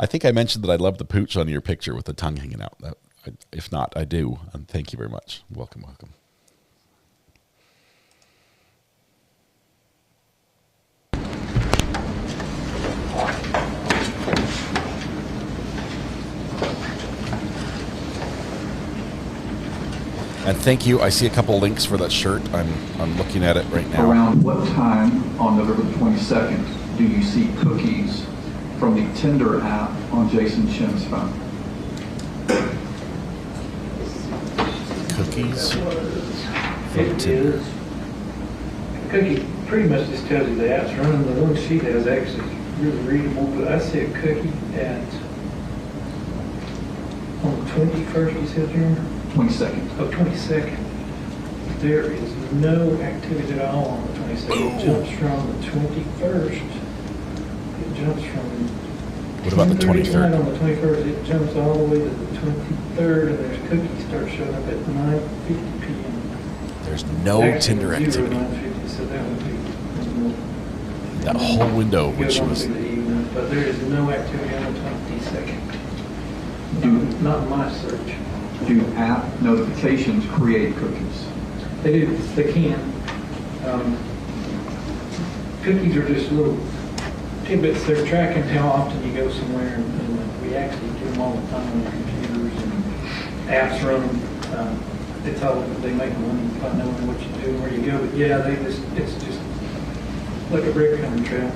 I think I mentioned that I love the pooch on your picture with the tongue hanging out. If not, I do. And thank you very much. Welcome, welcome. And thank you. I see a couple links for that shirt. I'm looking at it right now. Around what time on November 22nd do you see cookies from the Tinder app on Jason Chen's phone? Cookies It is. Cookie pretty much just tells you the app's running. The one sheet has actually really readable, but I see a cookie on the 21st, you said, Junior? 22nd. Oh, 22nd. There is no activity at all on the 22nd. It jumps from the 21st. It jumps from... What about the 23rd? On the 21st, it jumps all the way to the 23rd, and there's cookies start showing up at 9:50 p.m. There's no Tinder activity. That whole window, which was... But there is no activity on the 22nd. Not in my search. Do app notifications create cookies? They do. They can. Cookies are just little tidbits. They're tracking how often you go somewhere, and we actually do them all the time on computers and apps run them. It's all they make money by knowing what you do and where you go. But yeah, it's just like a breadcrumb trail.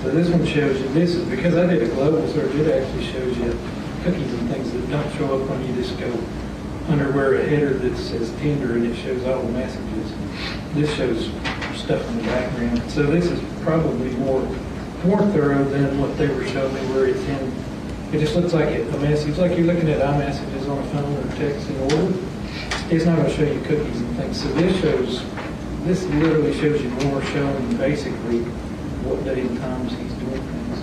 So this one shows you, this is, because I did a global search, it actually shows you cookies and things that don't show up when you just go under where a header that says Tinder and it shows all the messages. This shows stuff in the background. So this is probably more thorough than what they were showing me where it's in. It just looks like a message, like you're looking at iMessages on a phone or text in order. It's not going to show you cookies and things. So this literally shows you more, showing basically what day and times he's doing things.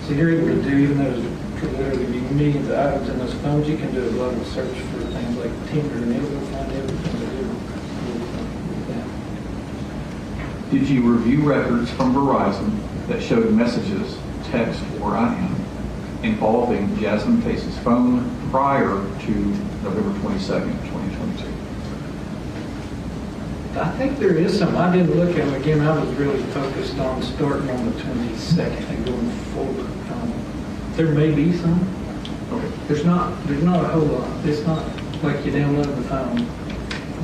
So you're able to do, even though there's literally be millions of items in those phones, you can do a global search for things like Tinder and it'll find everything to do with that. Did you review records from Verizon that showed messages, text, or IM involving Jasmine Pace's phone prior to November 22nd, 2022? I think there is some. I didn't look at them. Again, I was really focused on starting on the 22nd and going forward. There may be some. Okay. There's not a whole lot. It's not like you download the phone.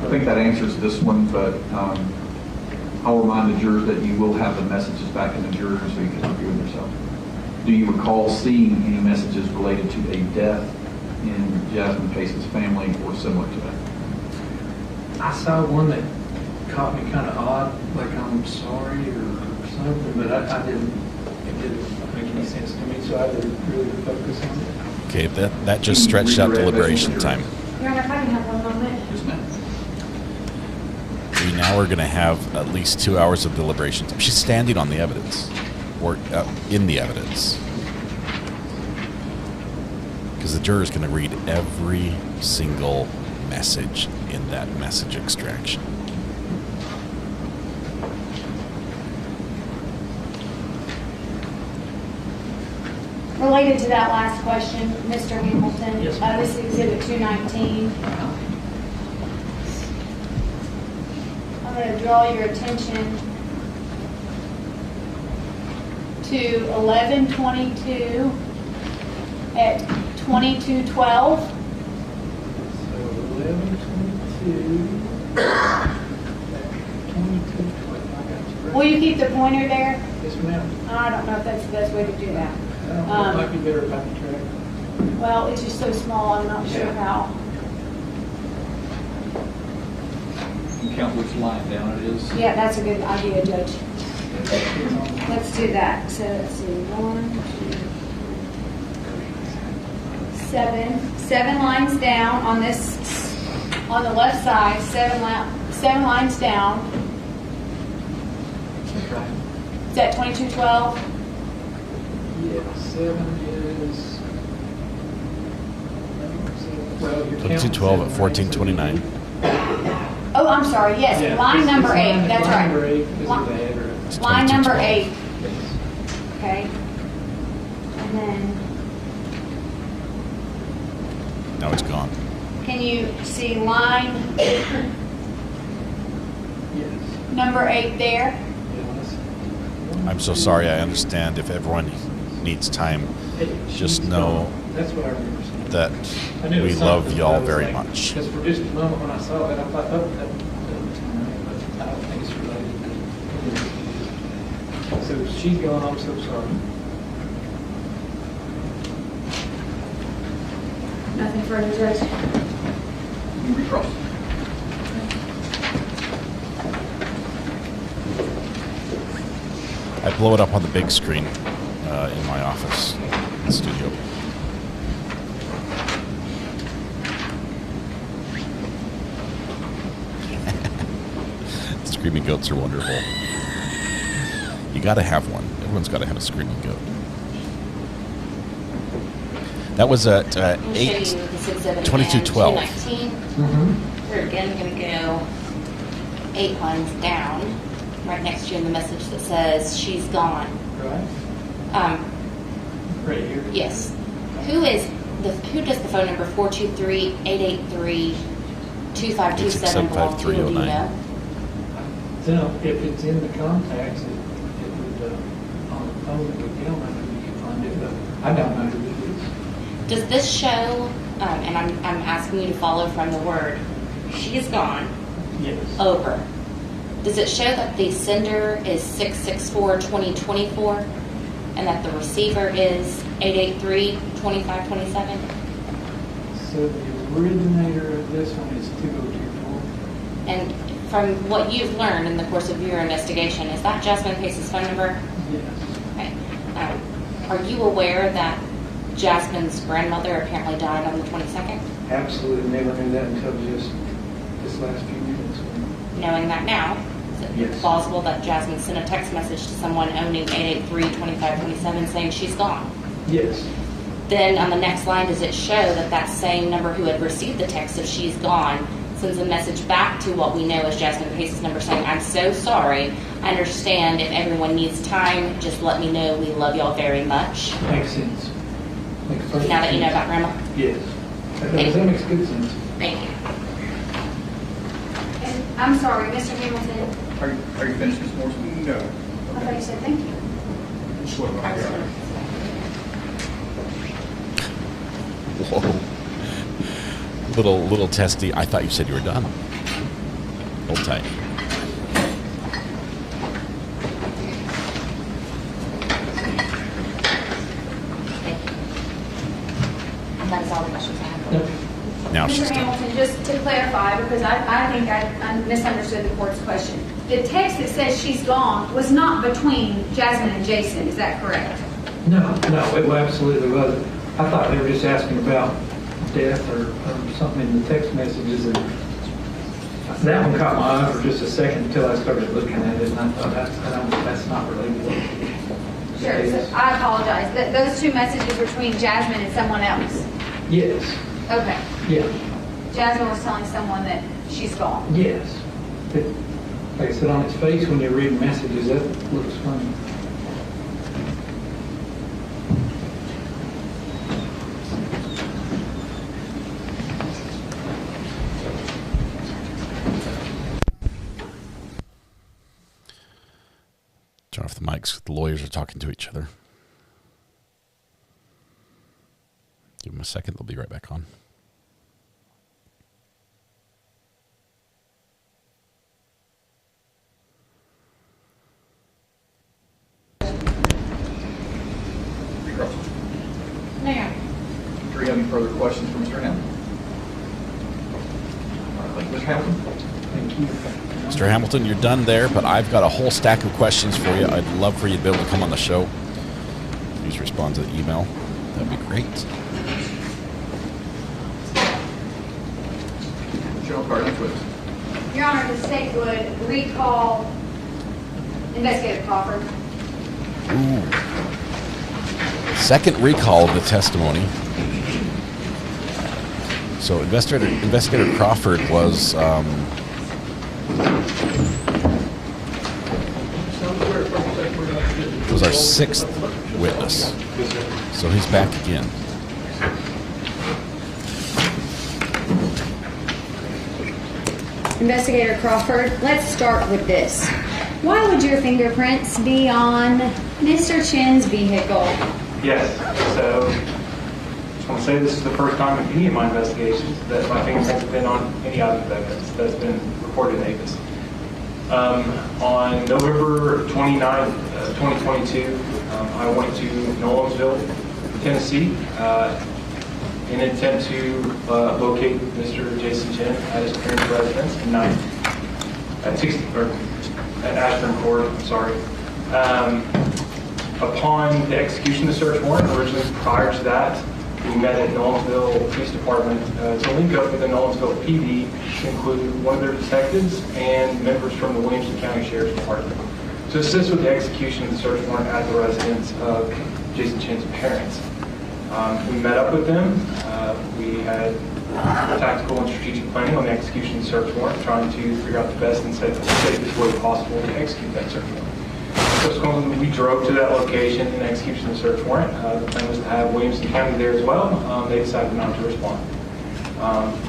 I think that answers this one, but I'll remind the jurors that you will have the messages back in the juror so you can review them yourself. Do you recall seeing any messages related to a death in Jasmine Pace's family or similar to that? I saw one that caught me kind of odd, like I'm sorry or something, but it didn't make any sense to me, so I didn't really focus on it. Okay, that just stretched out deliberation time. Your Honor, if I can have one moment. Yes, ma'am. We now are going to have at least 2 hours of deliberation time. She's standing on the evidence, or in the evidence. Because the juror is going to read every single message in that message extraction. Related to that last question, Mr. Hamilton, Yes, this is Exhibit 219. I'm going to draw your attention to 1122 at 2212. So 11:22. 22:12. Will you keep the pointer there? Yes, ma'am. I don't know if that's the best way to do that. It might be better if I can track. Well, it's just so small, I'm not sure how. You count which line down it is. Yeah, that's a good idea, Judge. Let's do that. So let's see, 1, 2, 7. 7 lines down on this, on the left side, 7 lines down. Is that 2212? Yeah, 7 is. Well, you're 2212 at 1429. Oh, I'm sorry. Yes, Yeah, line number 8. line- That's line right. number 8 is the address. Line number 8. Yes. Okay. And then, Now it's gone. can you see line Yes. number 8 there? I'm so sorry. I understand if everyone needs time. Just know That's what I remember seeing. that I knew it we was love something, y'all but I was very like- much. Because for just a moment when I saw that, I thought, oh, that was tonight, but I don't think it's related. So she's gone, I'm so sorry. Nothing further, Judge. You recross. I blow it up on the big screen in my office, in the studio. Screaming goats are wonderful. You got to have one. Everyone's got to have a screaming goat. That was at 8:22:12. 219. We're again going to go 8 lines down, right next to you in the message that says she's gone. Right? Right here? Yes. Who does the phone number 423-883-2527 belong to? Do you know? So if it's in the contacts, it would, on the phone, it would tell me that you can find it, but I don't know who it is. Does this show, and I'm asking you to follow from the word, she is gone, Yes. over. Does it show that the sender is 664-2024 and that the receiver is 883-2527? So the originator of this one is 2024. And from what you've learned in the course of your investigation, is that Jasmine Pace's phone number? Yes. Okay. Are you aware that Jasmine's grandmother apparently died on the 22nd? Absolutely never knew that until just this last few minutes. Knowing that now, is it Yes. plausible that Jasmine sent a text message to someone owning 883-2527 saying she's gone? Yes. Then on the next line, does it show that that same number who had received the text of she's gone sends a message back to what we know as Jasmine Pace's number saying, I'm so sorry. I understand if everyone needs time, just let me know. We love y'all very much. Makes sense. Makes perfect Now that you know sense. about Grandma? Yes. That makes good sense. Thank you. And I'm sorry, Mr. Hamilton, Are you finished, Ms. Morrison? No. I thought you said thank you. Just what about that? Whoa. Little testy. I thought you said you were done. Hold tight. That is all the questions I have. Now Mr. she's done. Hamilton, just to clarify, because I think I misunderstood the court's question. The text that says she's gone was not between Jasmine and Jason, is that correct? No, it absolutely wasn't. I thought they were just asking about death or something in the text messages. And that one caught my eye for just a second until I started looking at it, and I thought that's not related. Sure, so I apologize. Those two messages were between Jasmine and someone else? Yes. Okay. Yeah. Jasmine was telling someone that she's gone? Yes. Like I said, on its face, when you're reading messages, that looks funny. Turn off the mics. The lawyers are talking to each other. Give them a second. They'll be right back on. No. Do you have any further questions for Mr. Hamilton? All right, thank you, Mr. Hamilton. Thank you. Mr. Hamilton, you're done there, but I've got a whole stack of questions for you. I'd love for you to be able to come on the show. Please respond to the email. That'd be great. General Cardinal, please. Your Honor, the state would recall Investigator Crawford. Ooh. Second recall of the testimony. So Investigator Crawford was our sixth witness. So he's back again. Investigator Crawford, let's start with this. Why would your fingerprints be on Mr. Chen's vehicle? Yes, so I just want to say this is the first time in any of my investigations that my fingerprints have been on any item of evidence that's been reported in Avis. On November 29, 2022, I went to Nolensville, Tennessee, in an attempt to locate Mr. Jason Chen at his parents' residence at Ashburn Court. I'm sorry. Upon the execution of the search warrant, originally prior to that, we met at Nolensville Police Department to link up with the Nolensville PD to include one of their detectives and members from the Williamson County Sheriff's Department to assist with the execution of the search warrant at the residence of Jason Chen's parents. We met up with them. We had tactical and strategic planning on the execution of the search warrant, trying to figure out the best and safest way possible to execute that search warrant. Subsequently, we drove to that location in execution of the search warrant. The plan was to have Williamson County there as well. They decided not to respond.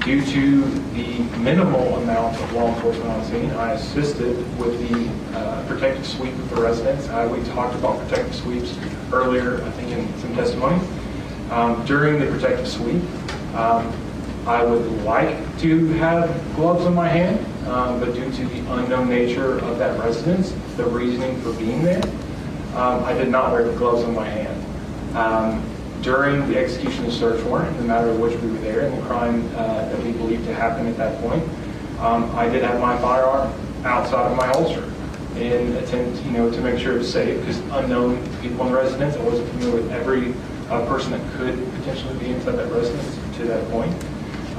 Due to the minimal amount of law enforcement on scene, I assisted with the protective sweep of the residence. We talked about protective sweeps earlier, I think, in some testimony. During the protective sweep, I would like to have gloves on my hand, but due to the unknown nature of that residence, the reasoning for being there, I did not wear the gloves on my hand. During the execution of the search warrant, the matter of which we were there, and the crime that we believed to happen at that point, I did have my firearm outside of my holster in attempt, to make sure it was safe, because unknown people in the residence, I wasn't familiar with every person that could potentially be inside that residence to that point.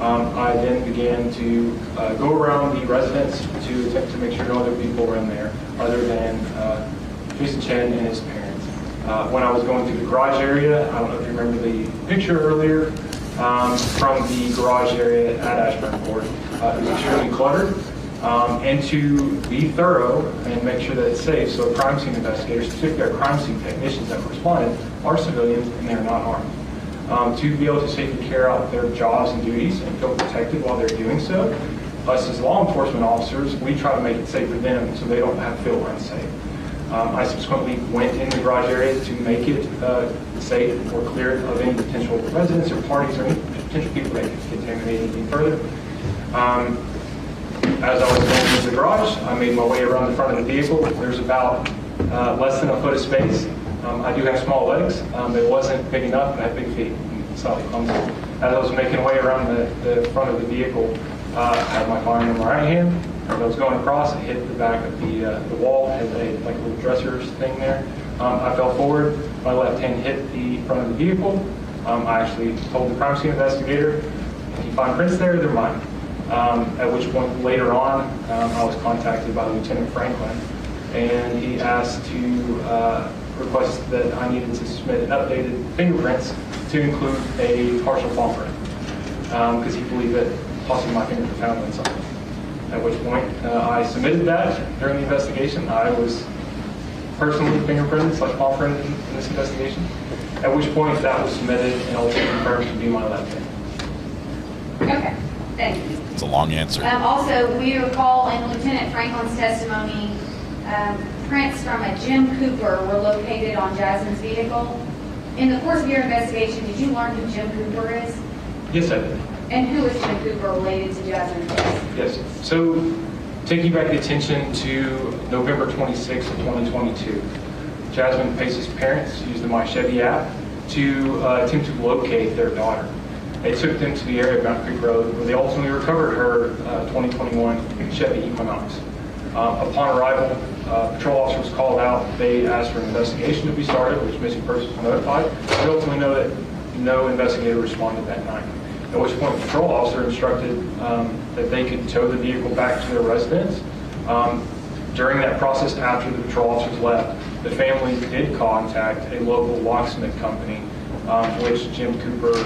I then began to go around the residence to attempt to make sure no other people were in there other than Chen and his parents. When I was going through the garage area, I don't know if you remember the picture earlier, from the garage area at Ashburn Court. It was extremely cluttered. And to be thorough and make sure that it's safe, so crime scene investigators, particularly our crime scene technicians that responded, are civilians and they're not armed. To be able to safely carry out their jobs and duties and feel protected while they're doing so, us as law enforcement officers, we try to make it safe for them so they don't have to feel unsafe. I subsequently went in the garage area to make it safe or clear of any potential residents or parties or any potential people that could contaminate anything further. As I was going into the garage, I made my way around the front of the vehicle. There's about less than a foot of space. I do have small legs. It wasn't big enough, and I have big feet. Slightly clumsy. As I was making my way around the front of the vehicle, I had my firearm in my right hand. As I was going across, it hit the back of the wall. It has a little dressers thing there. I fell forward. My left hand hit the front of the vehicle. I actually told the crime scene investigator, if you find prints there, they're mine. At which point later on, I was contacted by Lieutenant Franklin, and he asked to request that I needed to submit updated fingerprints to include a partial palm print, because he believed that possibly my fingerprint found on something. At which point I submitted that during the investigation. I was personally fingerprinted / palm printed in this investigation. At which point that was submitted and ultimately confirmed to be my left hand. Okay, thank you. It's a long answer. Also, we recall in Lieutenant Franklin's testimony, prints from a Jim Cooper were located on Jasmine's vehicle. In the course of your investigation, did you learn who Jim Cooper is? Yes, I did. And who is Jim Cooper related to Jasmine's case? Yes. So, taking back the attention to November 26th of 2022, Jasmine Pace's parents used the My Chevy app to attempt to locate their daughter. They took them to the area of Mount Creek Road, where they ultimately recovered her 2021 Chevy Equinox. Upon arrival, patrol officer was called out. They asked for an investigation to be started, which missing persons were notified. We ultimately know that no investigator responded that night. At which point, the patrol officer instructed that they could tow the vehicle back to their residence. During that process, after the patrol officers left, the family did contact a local locksmith company, which Jim Cooper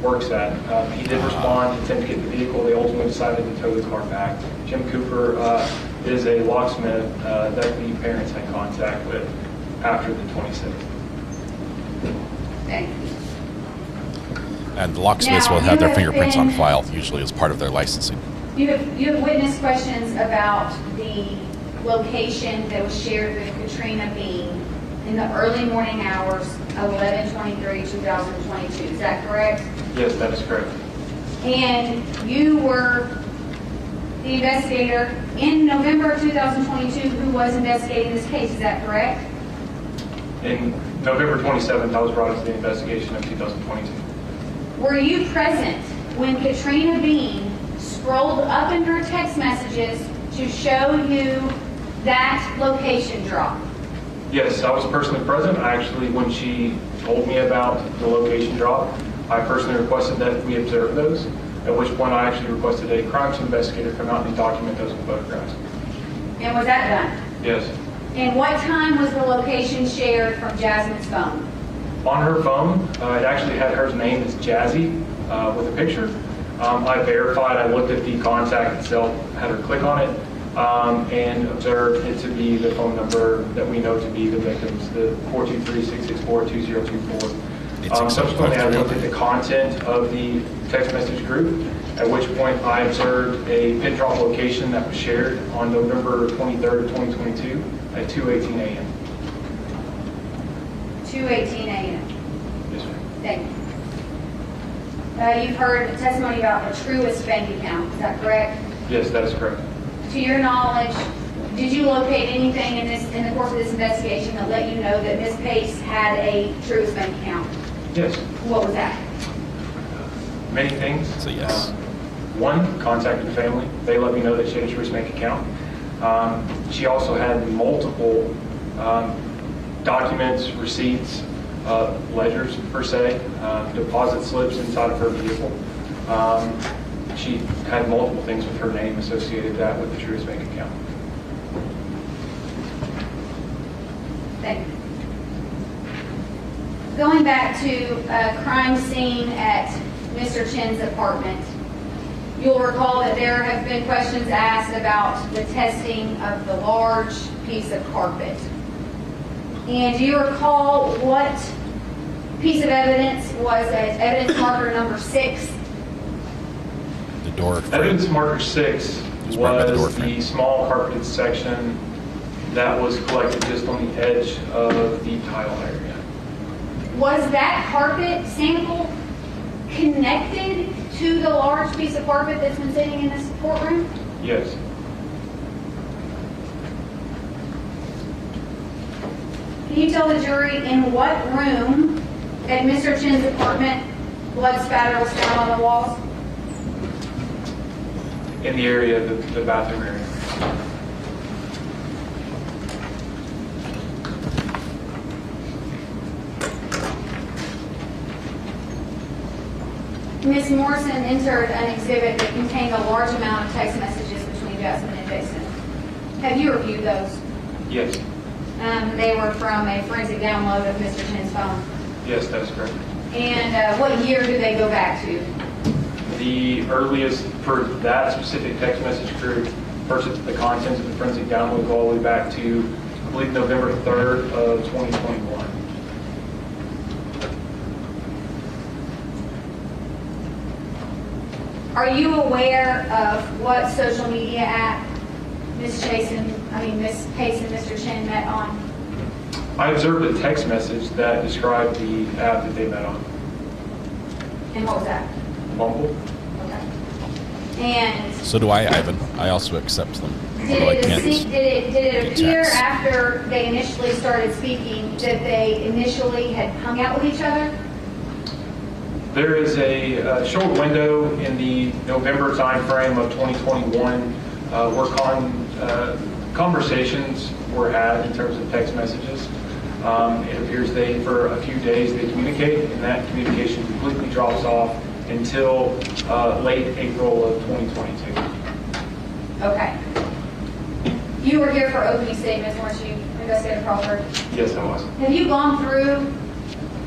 works at. He did respond to attempt to get the vehicle. They ultimately decided to tow the car back. Jim Cooper is a locksmith that the parents had contact with after the 26th. Thank you. And locksmiths will have their fingerprints on file, usually as part of their licensing. You have witnessed questions about the location that was shared with Katrina Bean in the early morning hours of 11/23/2022. Is that correct? Yes, that is correct. And you were the investigator in November of 2022 who was investigating this case. Is that correct? In November 27th, I was brought into the investigation of 2022. Were you present when Katrina Bean scrolled up in her text messages to show you that location drop? Yes, I was personally present. When she told me about the location drop, I personally requested that we observe those, at which point I actually requested a crime scene investigator come out and document those in photographs. And was that done? Yes. And what time was the location shared from Jasmine's phone? On her phone, it actually had her name as Jazzy with a picture. I verified, I looked at the contact itself, had her click on it, and observed it to be the phone number that we know to be the victim's, the 423-664-2024. Subsequently, I looked at the content of the text message group, at which point I observed a pin drop location that was shared on November 23rd, 2022 at 2:18 a.m. 2:18 a.m. Yes, ma'am. Thank you. You've heard testimony about the truest bank account, is that correct? Yes, that is correct. To your knowledge, did you locate anything in the course of this investigation that let you know that Ms. Pace had a truest bank account? Yes. What was that? Many things. So yes. One, contacted the family. They let me know that she had a truest bank account. She also had multiple documents, receipts, ledgers per se, deposit slips inside of her vehicle. She had multiple things with her name associated that with the truest bank account. Thank you. Going back to a crime scene at Mr. Chen's apartment, you'll recall that there have been questions asked about the testing of the large piece of carpet. And do you recall what piece of evidence was at evidence marker number 6? The door. Evidence marker 6 was the small carpeted section that was collected just on the edge of the tile area. Was that carpet sample connected to the large piece of carpet that's been sitting in this courtroom? Yes. Can you tell the jury in what room at Mr. Chen's apartment blood spatter was found on the walls? In the area, the bathroom area. Ms. Morrison entered an exhibit that contained a large amount of text messages between Jasmine and Jason. Have you reviewed those? Yes. They were from a forensic download of Mr. Chen's phone. Yes, that's correct. And what year do they go back to? The earliest for that specific text message group, first the contents of the forensic download go all the way back to, I believe, November 3rd of 2021. Are you aware of what social media app Ms. Pace and Mr. Chen met on? I observed a text message that described the app that they met on. And what was that? Bumble. Okay. And So do I, Ivan. I also accept them. did it appear after they initially started speaking that they initially had hung out with each other? There is a short window in the November timeframe of 2021 where conversations were had in terms of text messages. It appears for a few days, they communicate, and that communication completely drops off until late April of 2022. Okay. You were here for opening statements, weren't you, Investigator Crawford? Yes, I was. Have you gone through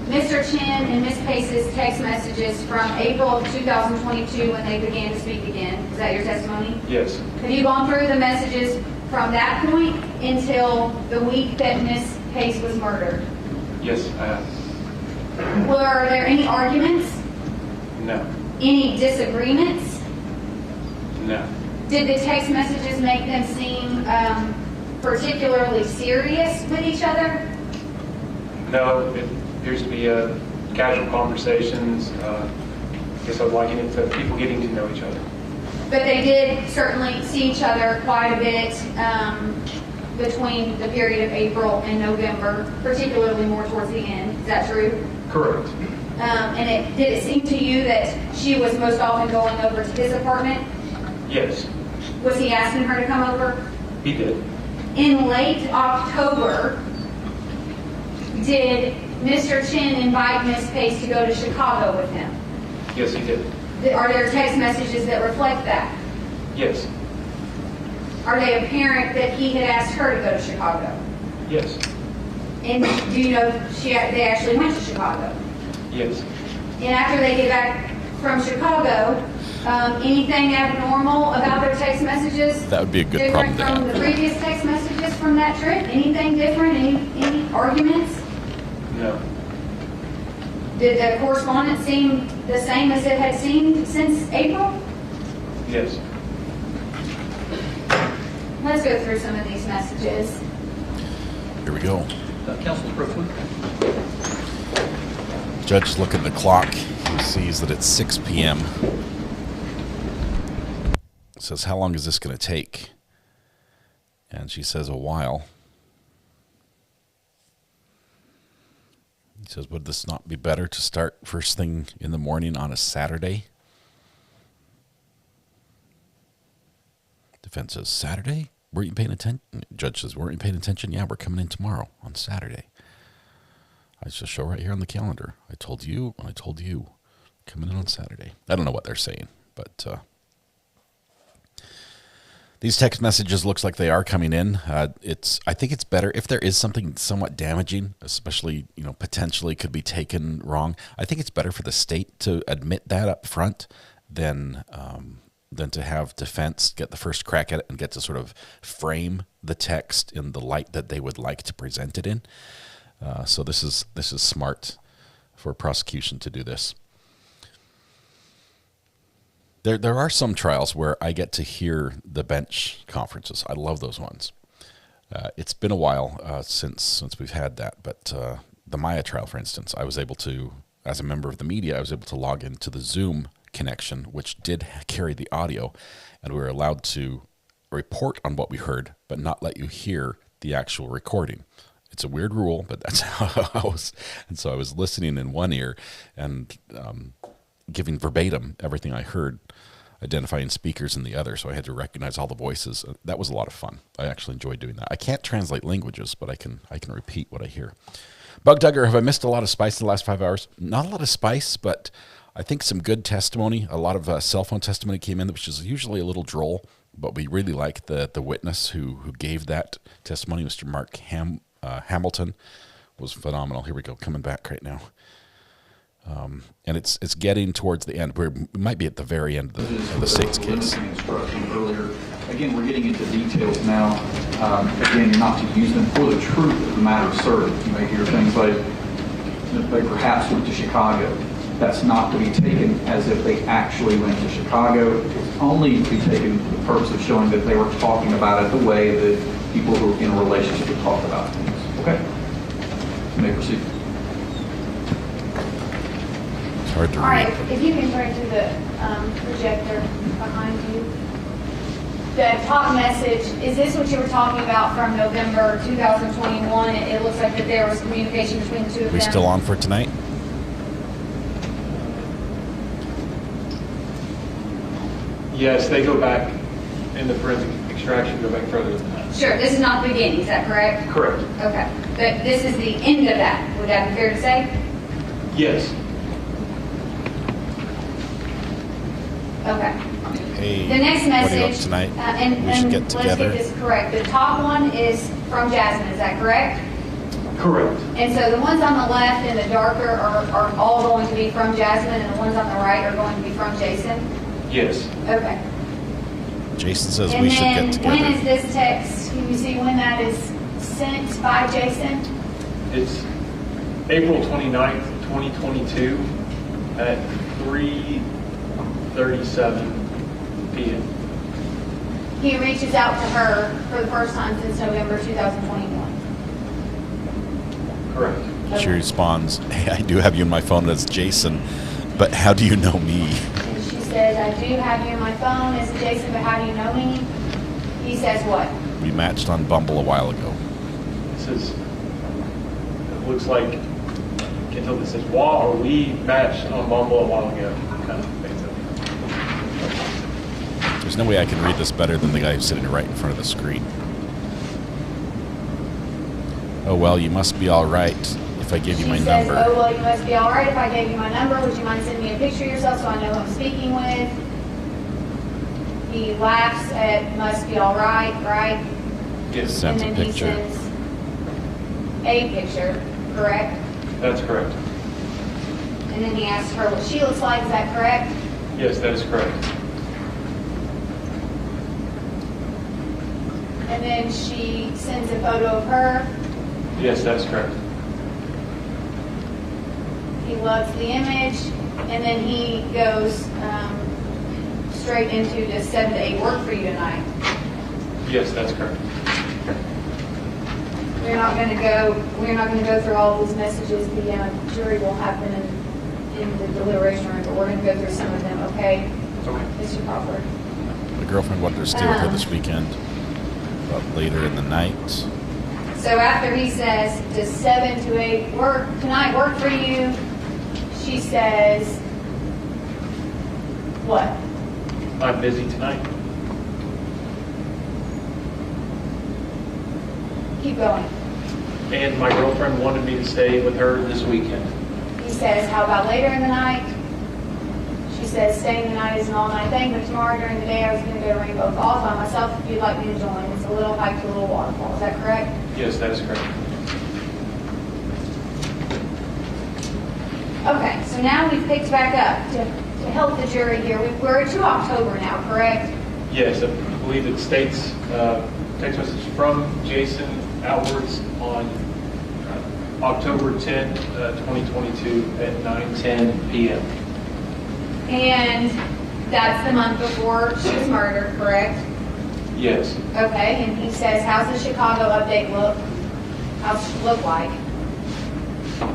Mr. Chen and Ms. Pace's text messages from April of 2022 when they began to speak again? Is that your testimony? Yes. Have you gone through the messages from that point until the week that Ms. Pace was murdered? Yes, I have. Were there any arguments? No. Any disagreements? No. Did the text messages make them seem particularly serious with each other? No, it appears to be casual conversations. I guess I'd liken it to people getting to know each other. But they did certainly see each other quite a bit between the period of April and November, particularly more towards the end. Is that true? Correct. And did it seem to you that she was most often going over to his apartment? Yes. Was he asking her to come over? He did. In late October, did Mr. Chen invite Ms. Pace to go to Chicago with him? Yes, he did. Are there text messages that reflect that? Yes. Are they apparent that he had asked her to go to Chicago? Yes. And do you know they actually went to Chicago? Yes. And after they get back from Chicago, anything abnormal about their text messages? That would be a good problem different to from have. the previous text messages from that trip? Anything different? Any arguments? No. Did the correspondence seem the same as it had seemed since April? Yes. Let's go through some of these messages. Here we go. Counsel Brooklyn. Judge look at the clock. He sees that it's 6 p.m. Says, how long is this going to take? And she says, a while. He says, would this not be better to start first thing in the morning on a Saturday? Defense says, Saturday? Weren't you paying attention? Judge says, weren't you paying attention? Yeah, we're coming in tomorrow on Saturday. I just show right here on the calendar. I told you, coming in on Saturday. I don't know what they're saying, but these text messages looks like they are coming in. I think it's better if there is something somewhat damaging, especially, potentially could be taken wrong. I think it's better for the state to admit that up front than to have defense get the first crack at it and get to sort of frame the text in the light that they would like to present it in. So this is smart for prosecution to do this. There are some trials where I get to hear the bench conferences. I love those ones. It's been a while since we've had that, but the Maya trial, for instance, I was able to, as a member of the media, I was able to log into the Zoom connection, which did carry the audio, and we were allowed to report on what we heard, but not let you hear the actual recording. It's a weird rule, but that's how I was. And so I was listening in one ear and giving verbatim everything I heard, identifying speakers in the other. So I had to recognize all the voices. That was a lot of fun. I actually enjoyed doing that. I can't translate languages, but I can repeat what I hear. Bug Dugger, have I missed a lot of spice in the last 5 hours? Not a lot of spice, but I think some good testimony. A lot of cell phone testimony came in, which is usually a little droll, but we really like the witness who gave that testimony, Mr. Mark Hamilton, was phenomenal. Here we go, coming back right now. And it's getting towards the end. We might be at the very end of the state's case. Earlier. Again, we're getting into details now. Again, not to use them for the truth of the matter asserted. You may hear things like, they perhaps went to Chicago. That's not to be taken as if they actually went to Chicago. It's only to be taken for the purpose of showing that they were talking about it the way that people who are in a relationship would talk about things. Okay? You may proceed. It's hard to read. All right, if you can turn to the projector behind you. The talk message, is this what you were talking about from November 2021? It looks like that there was communication between the two of them. We still on for tonight? Yes, they go back in the forensic extraction, go back further than that. Sure, this is not the beginning, is that correct? Correct. Okay, but this is the end of that. Would that be fair to say? Yes. Okay. Hey, The next message, what are you up tonight? And we should get let's together. get this correct. The top one is from Jasmine, is that correct? Correct. And so the ones on the left and the darker are all going to be from Jasmine, and the ones on the right are going to be from Jason? Yes. Okay. Jason says And we should then get together. when is this text, can you see when that is sent by Jason? It's April 29th, 2022 at 3:37 p.m. He reaches out to her for the first time since November 2021. Correct. She responds, hey, I do have you in my phone as Jason, but how do you know me? And she says, I do have you in my phone as Jason, but how do you know me? He says what? We matched on Bumble a while ago. This is, it looks like, can't tell if this says WA or we matched on Bumble a while ago. Kind of things. There's no way I can read this better than the guy who's sitting right in front of the screen. Oh, well, you must be all right if I give you my She says, number. oh, well, you must be all right if I gave you my number. Would you mind sending me a picture of yourself so I know who I'm speaking with? He laughs at must be all right, right? Yes. Sent a And then picture. he sends a picture, correct? That's correct. And then he asks her what she looks like. Is that correct? Yes, that is correct. And then she sends a photo of her. Yes, that's correct. He loves the image, and then he goes straight into the 7 to 8 work for you tonight. Yes, that's correct. We're not going to go through all of these messages. The jury will happen in in the deliberation room, but we're going to go through some of them, okay? Okay. Mr. Crawford. The girlfriend wanted to stay with her this weekend, but later in the night. So after he says, does 7 to 8 work tonight work for you? She says, what? I'm busy tonight. Keep going. And my girlfriend wanted me to stay with her this weekend. He says, how about later in the night? She says, staying the night is an all-night thing, but tomorrow during the day I was going to go to Rainbow Falls by myself if you'd like me to join. It's a little hike to a little waterfall. Is that correct? Yes, that is correct. Okay, so now we've picked back up to help the jury here. We're to October now, correct? Yes, I believe it states text message from Jason outwards on October 10, 2022 at 9:10 p.m. And that's the month before she was murdered, correct? Yes. Okay, and he says, how's the Chicago update look? How's it look like?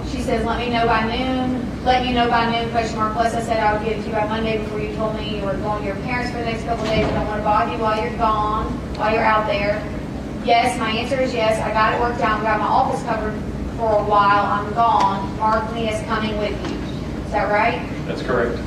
She says, let me know by noon. Let you know by noon, question mark. Plus, I said I would get it to you by Monday before you told me you were going to your parents for the next couple of days. I don't want to bother you while you're gone, while you're out there. Yes, my answer is yes. I got it worked out. Got my office covered for a while. I'm gone. Mark me as coming with you. Is that right? That's correct.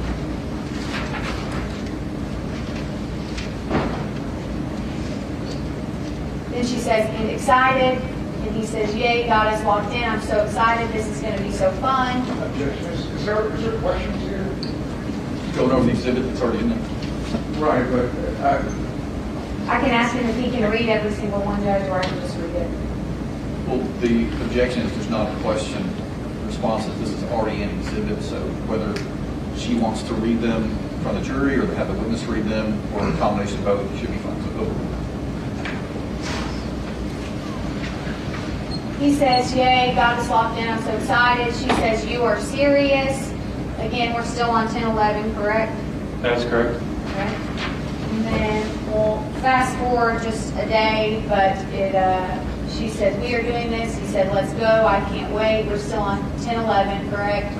Then she says, and excited. And he says, yay, God has walked in. I'm so excited. This is going to be so fun. Objection. Is there questions here? Going over the exhibit that's already in there. Right, but I can ask him if he can read every single one, Judge, or I can just read it. well, the objection is there's not a question responses. This is already in exhibit, so whether she wants to read them from the jury or to have the witness read them or a combination of both, it should be fine. So over. He says, yay, God has walked in. I'm so excited. She says, you are serious. Again, we're still on 10-11, correct? That's correct. Okay. And then we'll fast forward just a day, but she said, we are doing this. He said, let's go. I can't wait. We're still on 10-11, correct?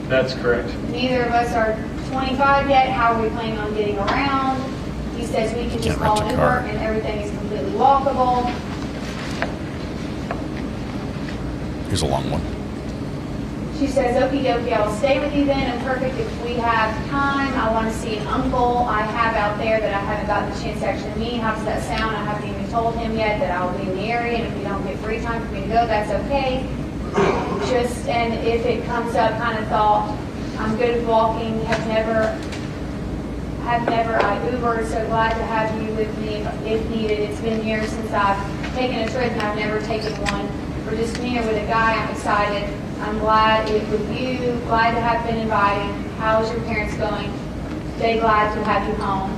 That's correct. Neither of us are 25 yet. How are we planning on getting around? He says, we can just call an Uber and everything is completely walkable. Here's a long one. She says, okie dokie, I will stay with you then, and perfect if we have time. I want to see an uncle I have out there that I haven't gotten the chance to actually meet. How does that sound? I haven't even told him yet that I'll be in the area, and if we don't get free time for me to go, that's okay. And if it comes up, kind of thought, I'm good at walking, have never, I Ubered, so glad to have you with me if needed. It's been years since I've taken a trip, and I've never taken one. For just me or with a guy, I'm excited. I'm glad it with you. Glad to have been invited. How's your parents going? Stay glad to have you home.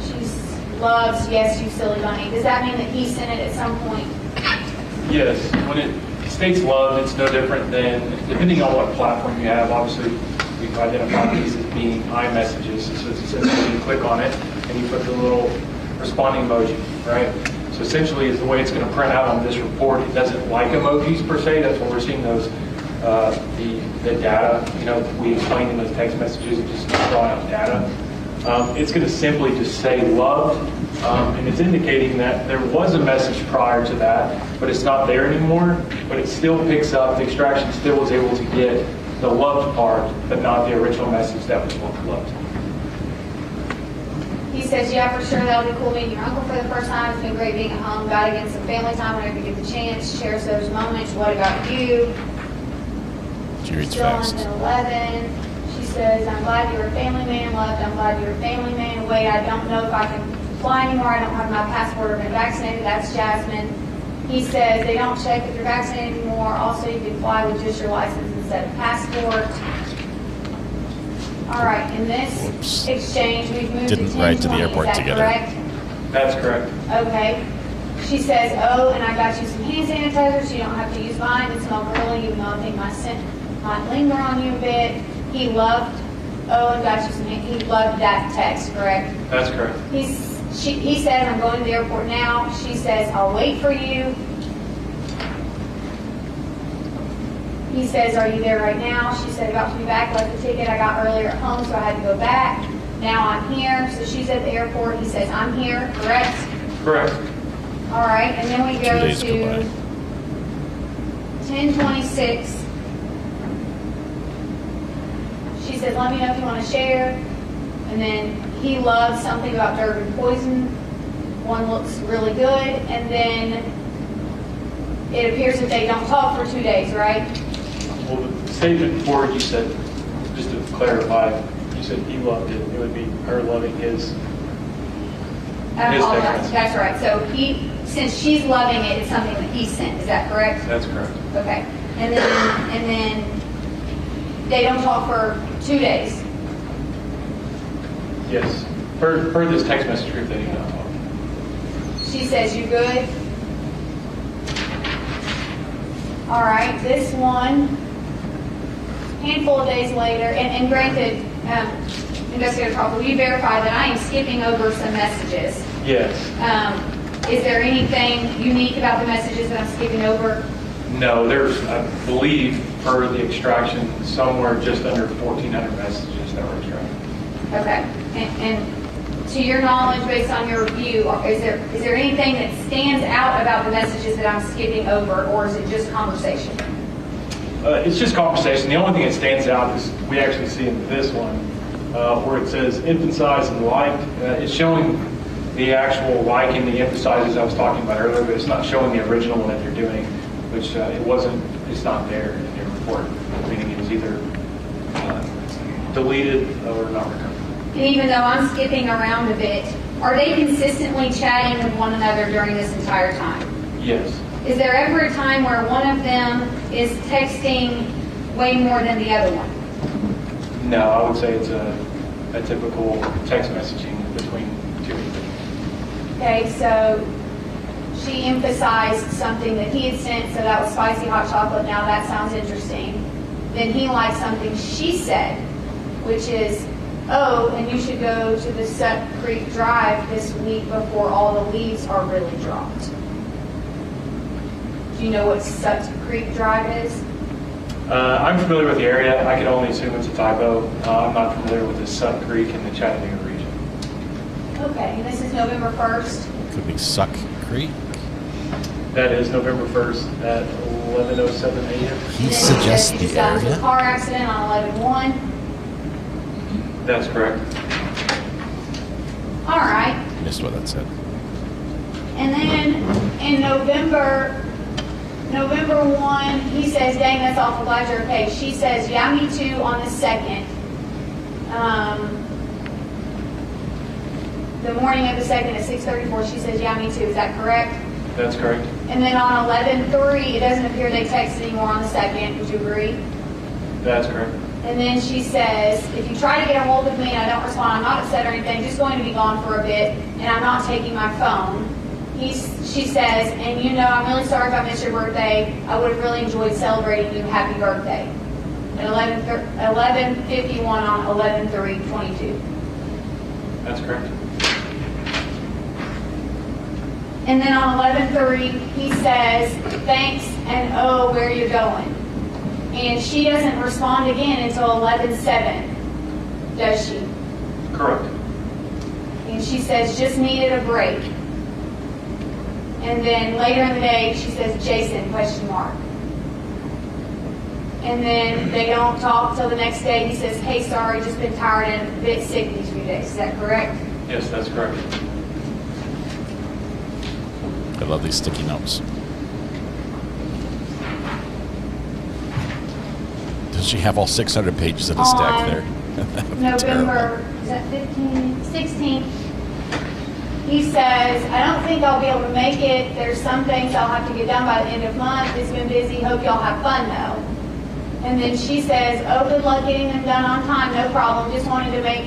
She loves, yes, you silly bunny. Does that mean that he sent it at some point? Yes. When it states love, it's no different than, depending on what platform you have, obviously we've identified these as being iMessages. So it's essentially you click on it and you put the little responding emoji, right? So essentially, is the way it's going to print out on this report. It doesn't like emojis per se. That's when we're seeing those the data. You know, we explained in those text messages, it just drawing out data. It's going to simply just say loved, and it's indicating that there was a message prior to that, but it's not there anymore. But it still picks up. The extraction still was able to get the loved part, but not the original message that was loved. He says, yeah, for sure, that'll be cool meeting your uncle for the first time. It's been great being at home. Got to get some family time whenever you get the chance. Cherish those moments. What about you? She reads Still fast. on 11. She says, I'm glad you're a family man, loved. I'm glad you're a family man. Wait, I don't know if I can fly anymore. I don't have my passport or been vaccinated. That's Jasmine. He says, they don't check if you're vaccinated anymore. Also, you can fly with just your license instead of passport. All right, in this exchange, we've moved Didn't to ride to the 10:20. airport Is that together. correct? That's correct. Okay. She says, oh, and I got you some hand sanitizer so you don't have to use mine. It smells really, even though I think my scent might linger on you a bit. He loved, oh, and got you some, he loved that text, correct? That's correct. He says, I'm going to the airport now. She says, I'll wait for you. He says, are you there right now? She said, about to be back, left the ticket I got earlier at home, so I had to go back. Now I'm here. So she's at the airport. He says, I'm here, correct? Correct. All right, and then we go 2 days to go by. 10:26. She says, let me know if you want to share. And then he loves something about Durban poison. One looks really good. And then it appears that they don't talk for 2 days, right? Well, the statement before you said, just to clarify, you said he loved it. It would be her loving his text message. That's right. So since she's loving it, it's something that he sent. Is that correct? That's correct. Okay. And then they don't talk for 2 days. Yes. Per this text message group that he got. She says, you good? All right, this one, handful of days later, and granted, Investigator Crawford, will you verify that I am skipping over some messages? Yes. Is there anything unique about the messages that I'm skipping over? No, there's, I believe, per the extraction, somewhere just under 1,400 messages that were extracted. Okay, and to your knowledge, based on your review, is there anything that stands out about the messages that I'm skipping over, or is it just conversation? It's just conversation. The only thing that stands out is we actually see in this one where it says emphasize and like. It's showing the actual like and the emphasizes I was talking about earlier, but it's not showing the original one that they're doing, which it's not there in your report, meaning it was either deleted or not recovered. And even though I'm skipping around a bit, are they consistently chatting with one another during this entire time? Yes. Is there ever a time where one of them is texting way more than the other one? No, I would say it's a typical text messaging between two people. Okay, so she emphasized something that he had sent, so that was spicy hot chocolate. Now that sounds interesting. Then he liked something she said, which is, oh, and you should go to the Sut Creek Drive this week before all the leaves are really dropped. Do you know what Sut Creek Drive is? I'm familiar with the area. I can only assume it's a typo. I'm not familiar with the Sut Creek in the Chattanooga region. Okay, and this is November 1st. Could be Suck Creek. That is November 1st at 11:07 a.m. He suggests the Got into a area. car accident on 11/1. That's correct. All right. Missed what that said. And then in November 1, he says, dang, that's awful, glad you're okay. She says, yeah, me too, on the 2nd. The morning of the 2nd at 6:34, she says, yeah, me too. Is that correct? That's correct. And then on 11/3, it doesn't appear they texted anymore on the 2nd. Would you agree? That's correct. And then she says, if you try to get a hold of me and I don't respond, I'm not upset or anything, just going to be gone for a bit, and I'm not taking my phone. She says, and you know, I'm really sorry if I missed your birthday. I would have really enjoyed celebrating you. Happy birthday. At 11:51 on 11/3/22. That's correct. And then on 11/3, he says, thanks, and oh, where are you going? And she doesn't respond again until 11/7, does she? Correct. And she says, just needed a break. And then later in the day, she says, Jason, question mark. And then they don't talk till the next day. He says, hey, sorry, just been tired and a bit sick these few days. Is that correct? Yes, that's correct. I love these sticky notes. Does she have all 600 pages in a stack there? November, is that 15? 16th. He says, I don't think I'll be able to make it. There's some things I'll have to get done by the end of the month. It's been busy. Hope y'all have fun, though. And then she says, oh, good luck getting them done on time. No problem. Just wanted to make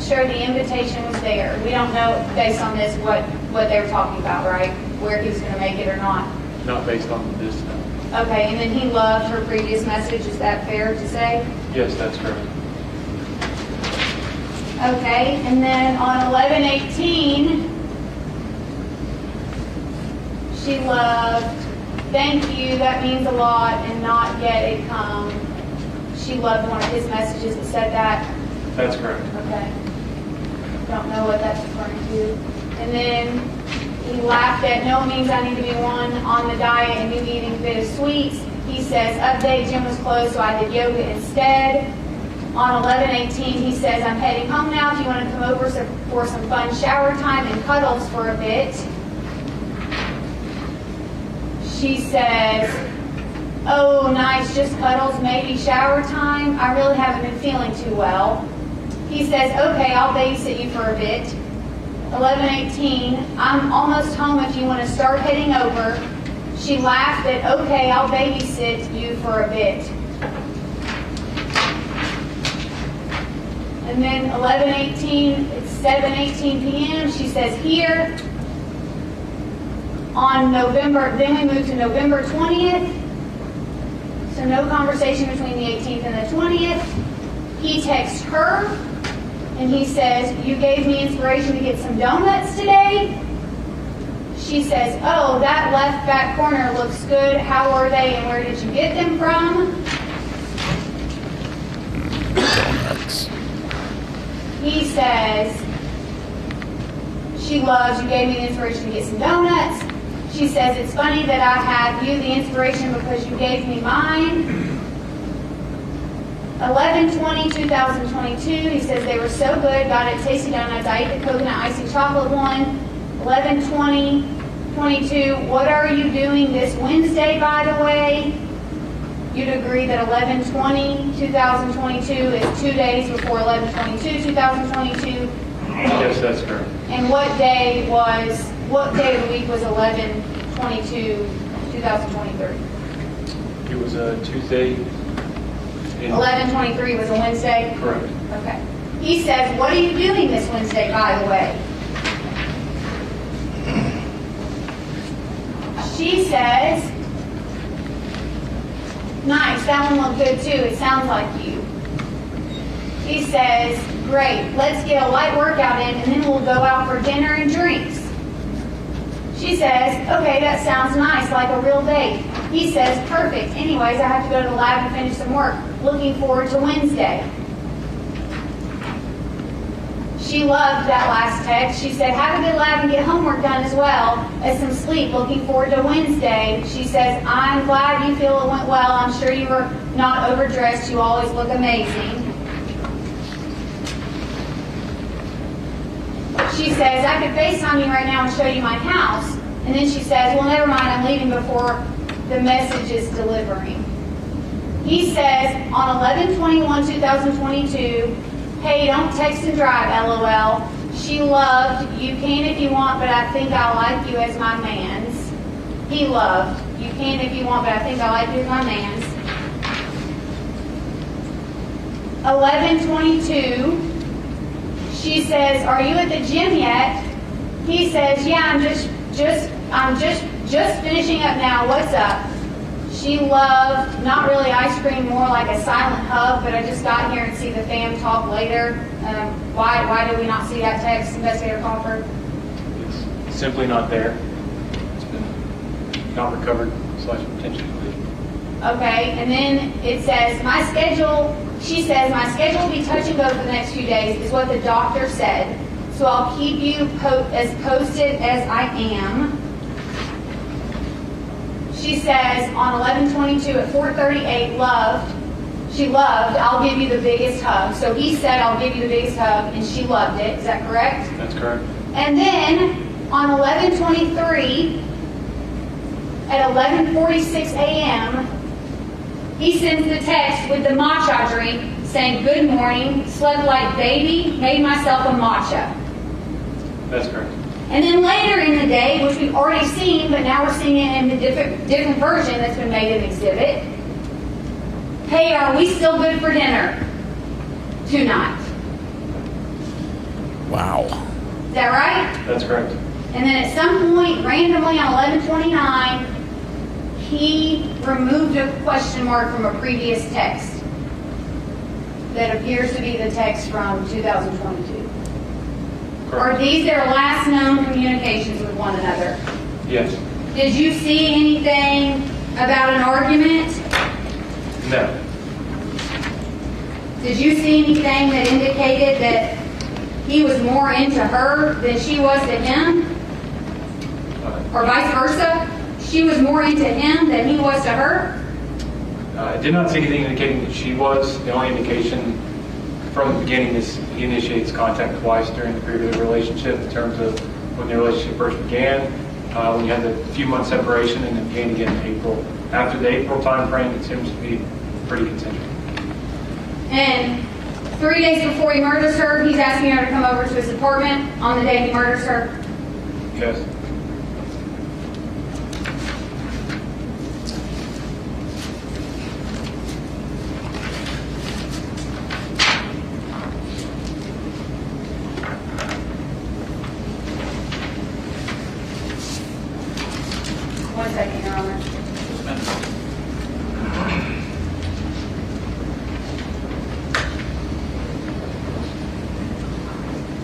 sure the invitation was there. We don't know, based on this, what they were talking about, right? Where he was going to make it or not. Not based on this, no. Okay, and then he loved her previous message. Is that fair to say? Yes, that's correct. Okay, and then on 11/18, she loved thank you, that means a lot, and not yet it come. She loved one of his messages that said that. That's correct. Okay. Don't know what that's referring to. And then he laughed at, no, it means I need to be one on the diet and you eating a bit of sweets. He says, update, gym was closed, so I did yoga instead. On 11/18, he says, I'm heading home now. If you want to come over for some fun shower time and cuddles for a bit. She says, oh, nice, just cuddles, maybe shower time. I really haven't been feeling too well. He says, okay, I'll babysit you for a bit. 11:18, I'm almost home if you want to start heading over. She laughed at, okay, I'll babysit you for a bit. And then 11:18, it's 7:18 p.m. She says, here. On November, then we moved to November 20th. So no conversation between the 18th and the 20th. He texts her and he says, you gave me inspiration to get some donuts today. She says, oh, that left back corner looks good. How were they and where did you get them from? Donuts. He says, she loves, you gave me the inspiration to get some donuts. She says, it's funny that I had you the inspiration because you gave me mine. 11/20/2022, he says they were so good, got it tasty donuts. I ate the coconut icy chocolate one. 11/20/22, what are you doing this Wednesday, by the way? You'd agree that 11/20/2022 is 2 days before 11/22/2022. Yes, that's correct. And what day of the week was 11/22/2023? It was a Tuesday. 11/23 was a Wednesday? Correct. Okay. He says, what are you doing this Wednesday, by the way? She says, nice, that one looked good too. It sounds like you. He says, great, let's get a light workout in and then we'll go out for dinner and drinks. She says, okay, that sounds nice, like a real date. He says, perfect. Anyways, I have to go to the lab and finish some work. Looking forward to Wednesday. She loved that last text. She said, have a good lab and get homework done as well as some sleep. Looking forward to Wednesday. She says, I'm glad you feel it went well. I'm sure you were not overdressed. You always look amazing. She says, I could FaceTime you right now and show you my house. And then she says, well, never mind, I'm leaving before the message is delivering. He says, on 11/21/2022, hey, don't text and drive, LOL. She loved, you can if you want, but I think I like you as my mans. He loved, you can if you want, but I think I like you as my mans. 11/22, she says, are you at the gym yet? He says, yeah, I'm just finishing up now. What's up? She loved, not really ice cream, more like a silent hug, but I just got here and see the fam talk later. Why did we not see that text, Investigator Crawford? It's simply not there. It's been not recovered / potentially deleted. Okay, and then it says, she says, my schedule will be touch and go for the next few days, is what the doctor said. So I'll keep you as posted as I am. She says, on 11/22 at 4:38, she loved, I'll give you the biggest hug. So he said, I'll give you the biggest hug, and she loved it. Is that correct? That's correct. And then on 11/23 at 11:46 a.m., he sends the text with the matcha drink saying, good morning, slept like baby, made myself a matcha. That's correct. And then later in the day, which we've already seen, but now we're seeing it in a different version that's been made an exhibit. Hey, are we still good for dinner tonight? Wow. Is that right? That's correct. And then at some point, randomly on 11/29, he removed a question mark from a previous text that appears to be the text from 2022. Are these their last known communications with one another? Yes. Did you see anything about an argument? No. Did you see anything that indicated that he was more into her than she was to him? Or vice versa? She was more into him than he was to her? I did not see anything indicating that she was. The only indication from the beginning is he initiates contact twice during the period of the relationship in terms of when the relationship first began, when you had the few month separation, and then began again in April. After the April time frame, it seems to be pretty consensual. And 3 days before he murders her, he's asking her to come over to his apartment on the day he murders her? Yes. One second, Your Honor.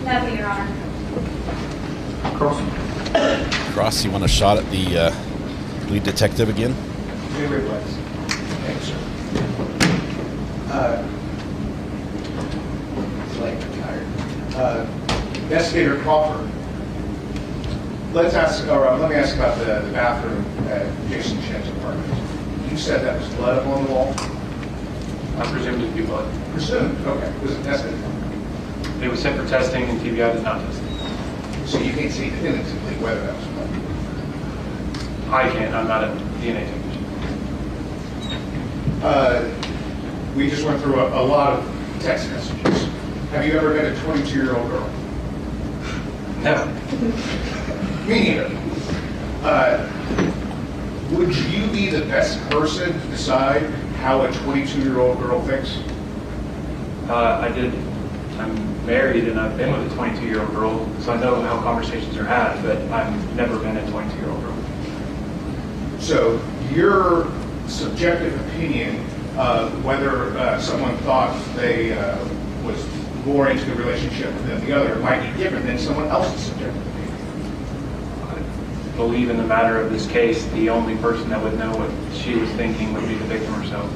Nothing, Your Honor. Cross, you want a shot at the lead detective again? Thanks, sir. It's late, I'm tired. Investigator Crawford, let me ask about the bathroom at Jason Chen's apartment. You said that was blood up on the wall? I presumed it to be blood. Presumed? Okay. Was it tested? It was sent for testing, and TBI did not test it. So you can't see definitively whether that was blood? I can't. I'm not a DNA technician. We just went through a lot of text messages. Have you ever met a 22-year-old girl? No. Me neither. Would you be the best person to decide how a 22-year-old girl thinks? I did. I'm married and I've been with a 22-year-old girl, so I know how conversations are had, but I've never been a 22-year-old girl. So your subjective opinion of whether someone thought they was more into the relationship than the other might be different than someone else's subjective opinion. I believe in the matter of this case, the only person that would know what she was thinking would be the victim herself.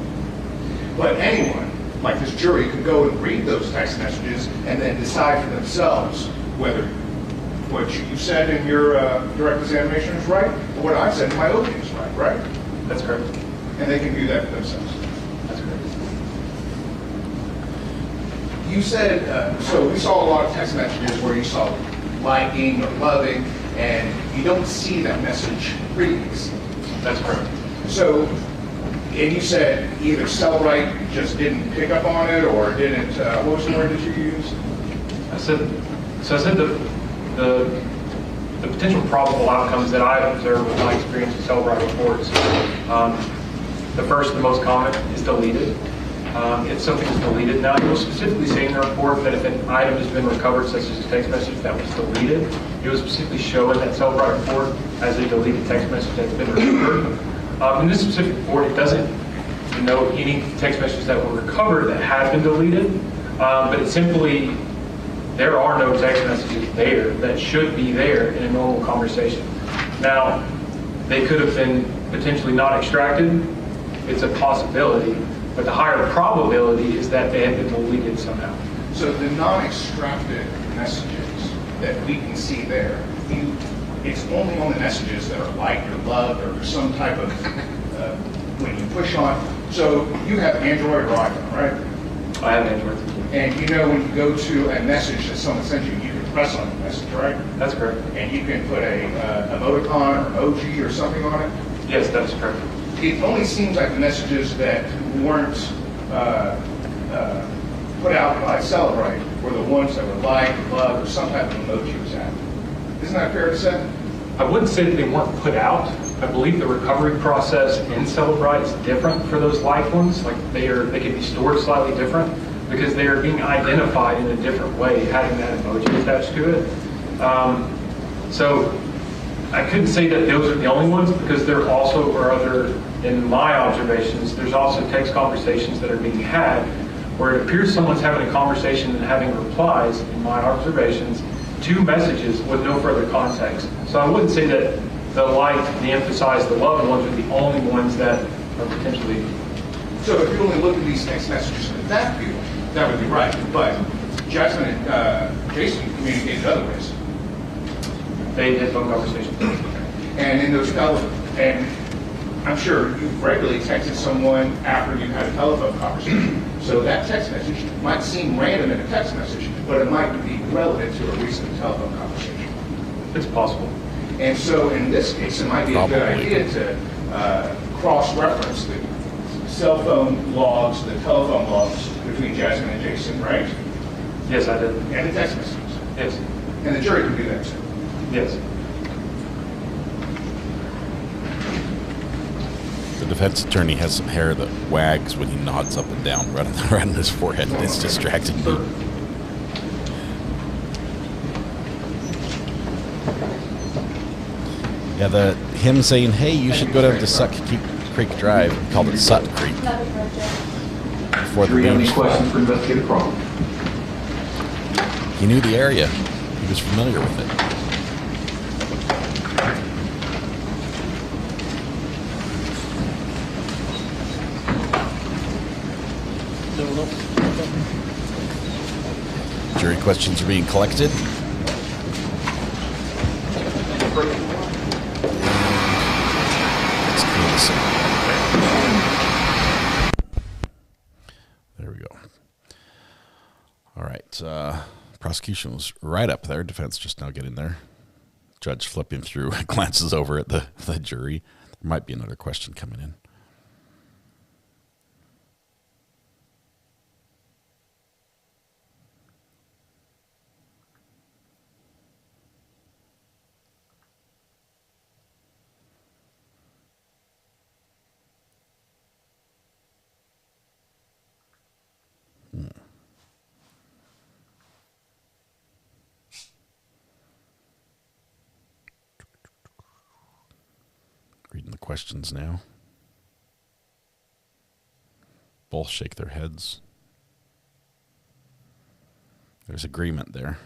But anyone, like this jury, could go and read those text messages and then decide for themselves whether what you said in your direct examination is right, or what I said in my opening is right? That's correct. And they can do that for themselves. That's correct. You said, so we saw a lot of text messages where you saw liking or loving, and you don't see that message previous. That's correct. So, and you said either Cellrite just didn't pick up on it, or didn't, what was the word that you used? I said the potential probable outcomes that I've observed with my experience with Cellrite reports. The first, the most common, is deleted. If something is deleted, now you'll specifically say in the report that if an item has been recovered, such as a text message that was deleted, it will specifically show in that Cellrite report as a deleted text message that's been recovered. In this specific report, it doesn't denote any text messages that were recovered that have been deleted, but it simply, there are no text messages there that should be there in a normal conversation. Now, they could have been potentially not extracted. It's a possibility, but the higher probability is that they have been deleted somehow. So the non-extracted messages that we can see there, it's only on the messages that are liked or loved or some type of, when you push on. So you have Android or iPhone, right? I have Android. And you know when you go to a message that someone sends you, you can press on the message, right? That's correct. And you can put a emoticon or emoji or something on it? Yes, that's correct. It only seems like the messages that weren't put out by Cellrite were the ones that were liked or loved or some type of emoji was added. Isn't that fair to say? I wouldn't say that they weren't put out. I believe the recovery process in Cellrite is different for those liked ones. Like they can be stored slightly different because they are being identified in a different way, having that emoji attached to it. So I couldn't say that those are the only ones because there also are other, in my observations, there's also text conversations that are being had where it appears someone's having a conversation and having replies, in my observations, to messages with no further context. So I wouldn't say that the light, de-emphasize the loved ones are the only ones that are potentially. So if you only look at these text messages in that view, that would be right. But Jackson and Jason communicated otherwise. They had phone conversations. And in those and I'm sure you've regularly texted someone after you had a telephone conversation. So that text message might seem random in a text message, but it might be relevant to a recent telephone conversation. It's possible. And so in this case, it might be a good idea to cross-reference the cell phone logs, the telephone logs between Jasmine and Jason, right? Yes, I did. And the text messages. Yes. And the jury can do that too. Yes. The defense attorney has some hair that wags when he nods up and down right on his forehead. It's distracting me. Yeah, him saying, "Hey, you should go down to Suck Creek Drive," he called it Sut Creek. Before the Do you have any beach. questions for Investigator Crawford? He knew the area. He was familiar with it. Jury questions are being collected. Let's clear this up. There we go. All right. Prosecution was right up there. Defense just now getting there. Judge flipping through, glances over at the jury. There might be another question coming in. Reading the questions now. Both shake their heads. There's agreement there.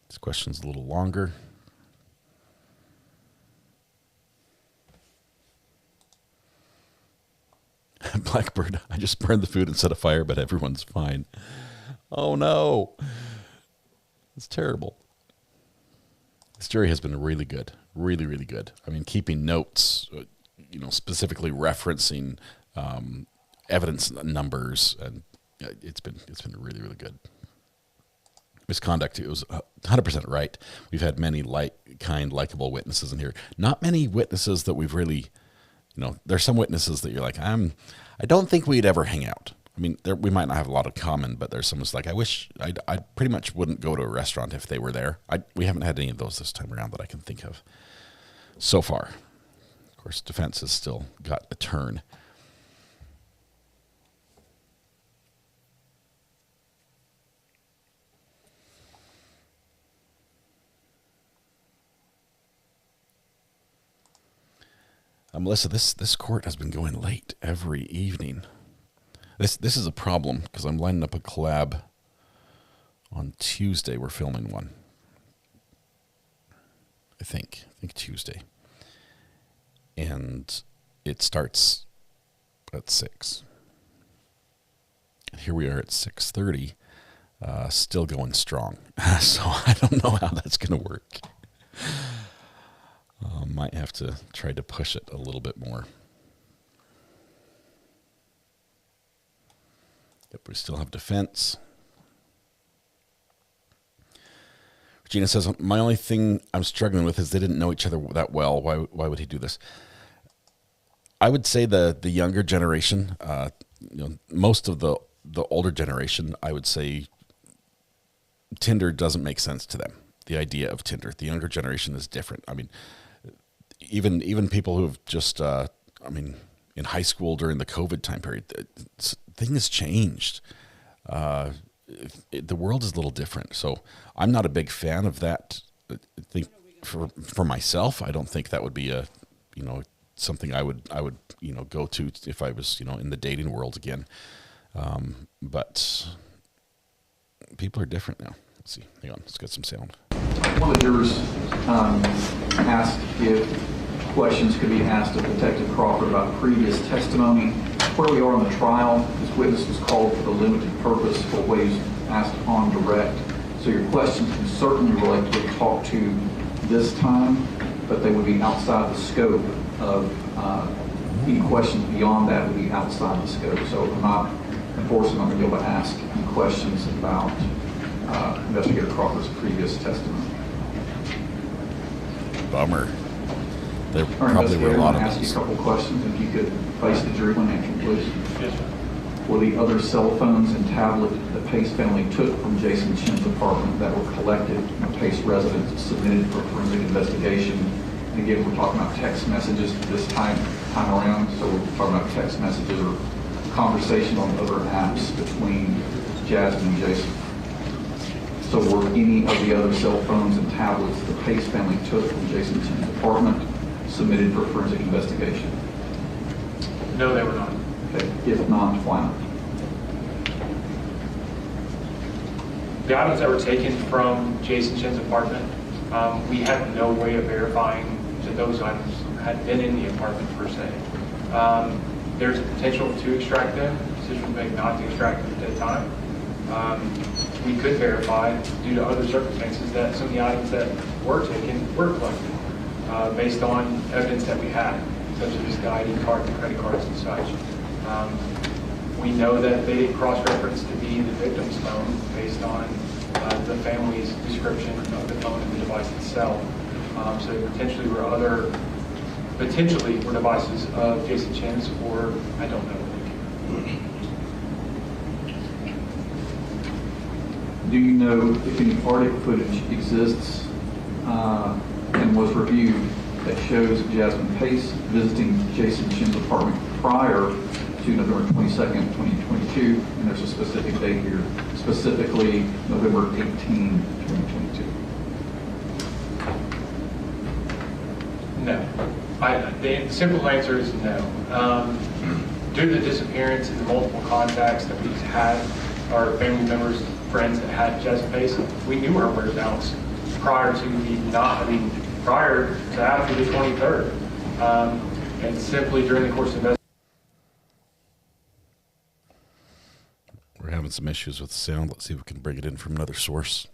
This question's a little longer. Blackbird, I just burned the food and set a fire, but everyone's fine. Oh no. It's terrible. This jury has been really good. Really, really good. I mean, keeping notes, specifically referencing evidence numbers, and it's been really, really good. Misconduct, it was 100% right. We've had many kind, likable witnesses in here. Not many witnesses that we've really, there's some witnesses that you're like, I don't think we'd ever hang out. I mean, we might not have a lot in common, but there's someone's like, I pretty much wouldn't go to a restaurant if they were there. We haven't had any of those this time around that I can think of so far. Of course, defense has still got a turn. Melissa, this court has been going late every evening. This is a problem because I'm lining up a collab on Tuesday. We're filming one. I think Tuesday. And it starts at 6. Here we are at 6:30, still going strong. So I don't know how that's going to work. Might have to try to push it a little bit more. Yep, we still have defense. Regina says, my only thing I'm struggling with is they didn't know each other that well. Why would he do this? I would say the younger generation, most of the older generation, I would say Tinder doesn't make sense to them. The idea of Tinder. The younger generation is different. I mean, even people who have just, in high school during the COVID time period, things changed. The world is a little different. So I'm not a big fan of that. I think for myself, I don't think that would be something I would go to if I was in the dating world again. But people are different now. Let's see. Hang on. Let's get some sound. One of the jurors asked if questions could be asked of Detective Crawford about previous testimony. Where we are in the trial, this witness was called for the limited purpose for what he's asked on direct. So your questions can certainly relate to what talked to this time, but they would be outside the scope of any questions beyond that would be outside the scope. So I'm not enforcing on the able to ask any questions about Investigator Crawford's previous testimony. Bummer. There Our probably were a lot of ask you those. a couple of questions. If you could face the jury when answering, please. Yes, sir. Were the other cell phones and tablet the Pace family took from Jason Chen's apartment that were collected in the Pace residence submitted for forensic investigation? And again, we're talking about text messages this time around. So we're talking about text messages or conversation on other apps between Jasmine and Jason. So were any of the other cell phones and tablets the Pace family took from Jason Chen's apartment submitted for forensic investigation? No, they were not. Okay. If not, why not? The items that were taken from Jason Chen's apartment, we had no way of verifying that those items had been in the apartment per se. There's a potential to extract them. Decision was made not to extract them at that time. We could verify due to other circumstances that some of the items that were taken were collected based on evidence that we had, such as the ID card, the credit cards, and such. We know that they cross-referenced to be the victim's phone based on the family's description of the phone and the device itself. So there potentially were devices of Jason Chen's, or I don't know. Do you know if any arctic footage exists and was reviewed that shows Jasmine Pace visiting Jason Chen's apartment prior to November 22nd, 2022, and there's a specific date here, specifically November 18, 2022? No. The simple answer is no. Due to the disappearance and the multiple contacts that we've had, our family members, friends that had Jasmine Pace, we knew her whereabouts prior to after the 23rd. And simply during the course of investigation. We're having some issues with the sound. Let's see if we can bring it in from another source.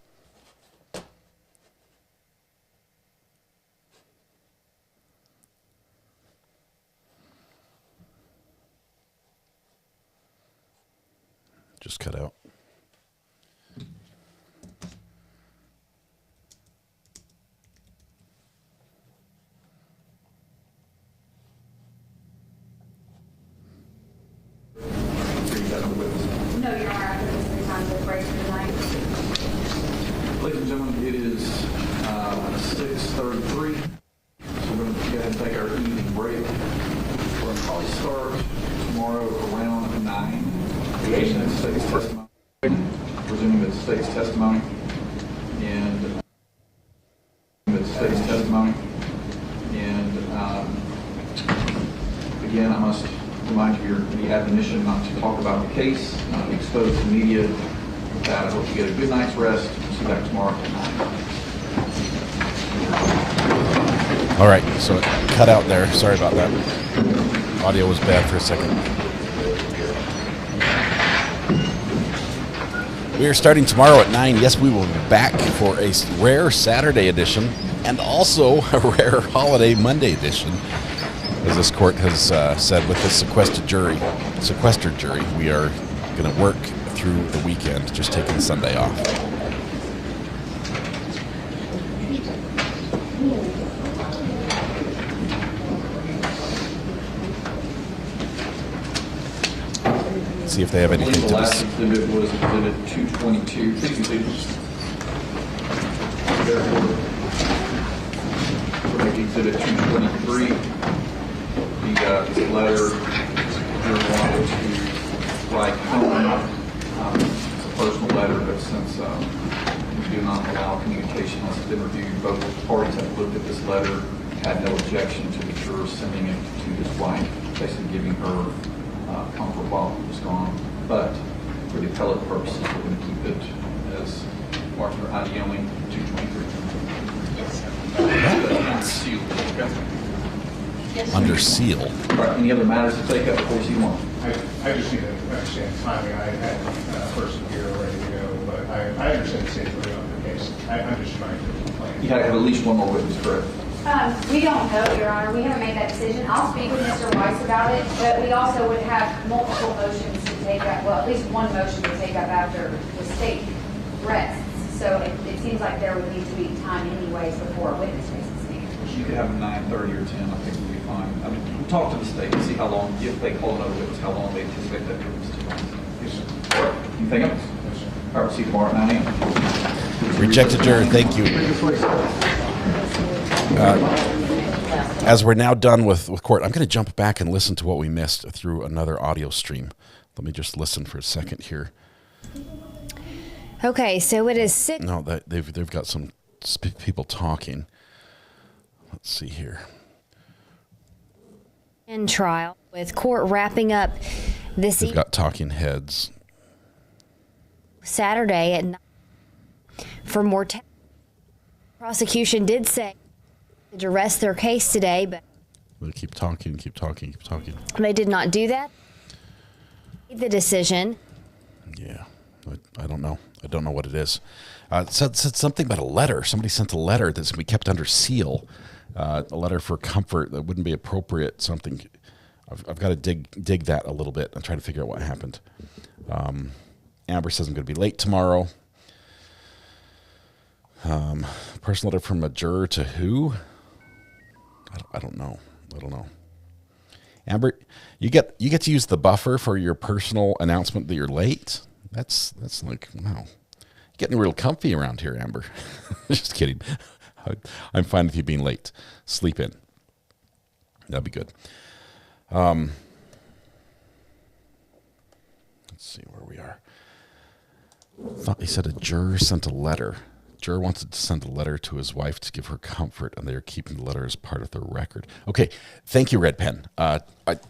Just cut out. No, Your Honor, I think it's 3 times the break tonight. Ladies and gentlemen, it is 6:33. So we're going to go ahead and take our evening break. We're going to probably start tomorrow around 9. Resuming the state's testimony. Resuming the state's testimony. And again, I must remind you of the admonition not to talk about the case, not to expose the media. With that, I hope you get a good night's rest. See you back tomorrow at 9. All right, so it cut out there. Sorry about that. Audio was bad for a second. We are starting tomorrow at 9. Yes, we will be back for a rare Saturday edition and also a rare holiday Monday edition. As this court has said, with the sequestered jury, we are going to work through the weekend, just taking Sunday off. Let's see if they have anything to The last dis- exhibit was exhibit 222. Please continue. We'll make exhibit 223. The letter you're wanting to write home. It's a personal letter, but since we do not allow communication unless it's been reviewed, both parties have looked at this letter, had no objection to the jurors sending it to under seal. All right, any other matters to take up before you see one? I just need to understand timing. I had a person here ready to go, but I understand the safety of the case. I'm just trying to plan. You got to have at least one more witness, correct? We don't know, Your Honor. We haven't made that decision. I'll speak with Mr. Weiss about it, but we also would have multiple motions to take up, well, at least one motion to take up after the state rests. So it seems like there would need to be time anyways before a witness faces me. You could have them 9:30 or 10, I think would be fine. I mean, we'll talk to the state and see how long, if they call another witness, how long they anticipate that witness to last. Yes, sir. All right, anything else? Yes, sir. All right, we'll see you tomorrow at 9 a.m. Rejected juror, thank you. As we're now done with court, I'm going to jump back and listen to what we missed through another audio stream. Let me just listen for a second here. Okay, so it is 6. No, they've got some people talking. Let's see here. In trial with court wrapping up this They've got talking heads. Saturday at 9 for more. Prosecution did say to rest their case today, but They keep talking. they did not do that. The decision. Yeah, I don't know. I don't know what it is. It said something about a letter. Somebody sent a letter that's going to be kept under seal. A letter for comfort that wouldn't be appropriate. Something. I've got to dig that a little bit and try to figure out what happened. Amber says I'm going to be late tomorrow. Personal letter from a juror to who? I don't know. Amber, you get to use the buffer for your personal announcement that you're late. That's like, wow. Getting real comfy around here, Amber. Just kidding. I'm fine with you being late. Sleep in. That'd be good. Let's see where we are. Thought he said a juror sent a letter. Juror wanted to send a letter to his wife to give her comfort, and they're keeping the letter as part of their record. Okay, thank you, Red Pen.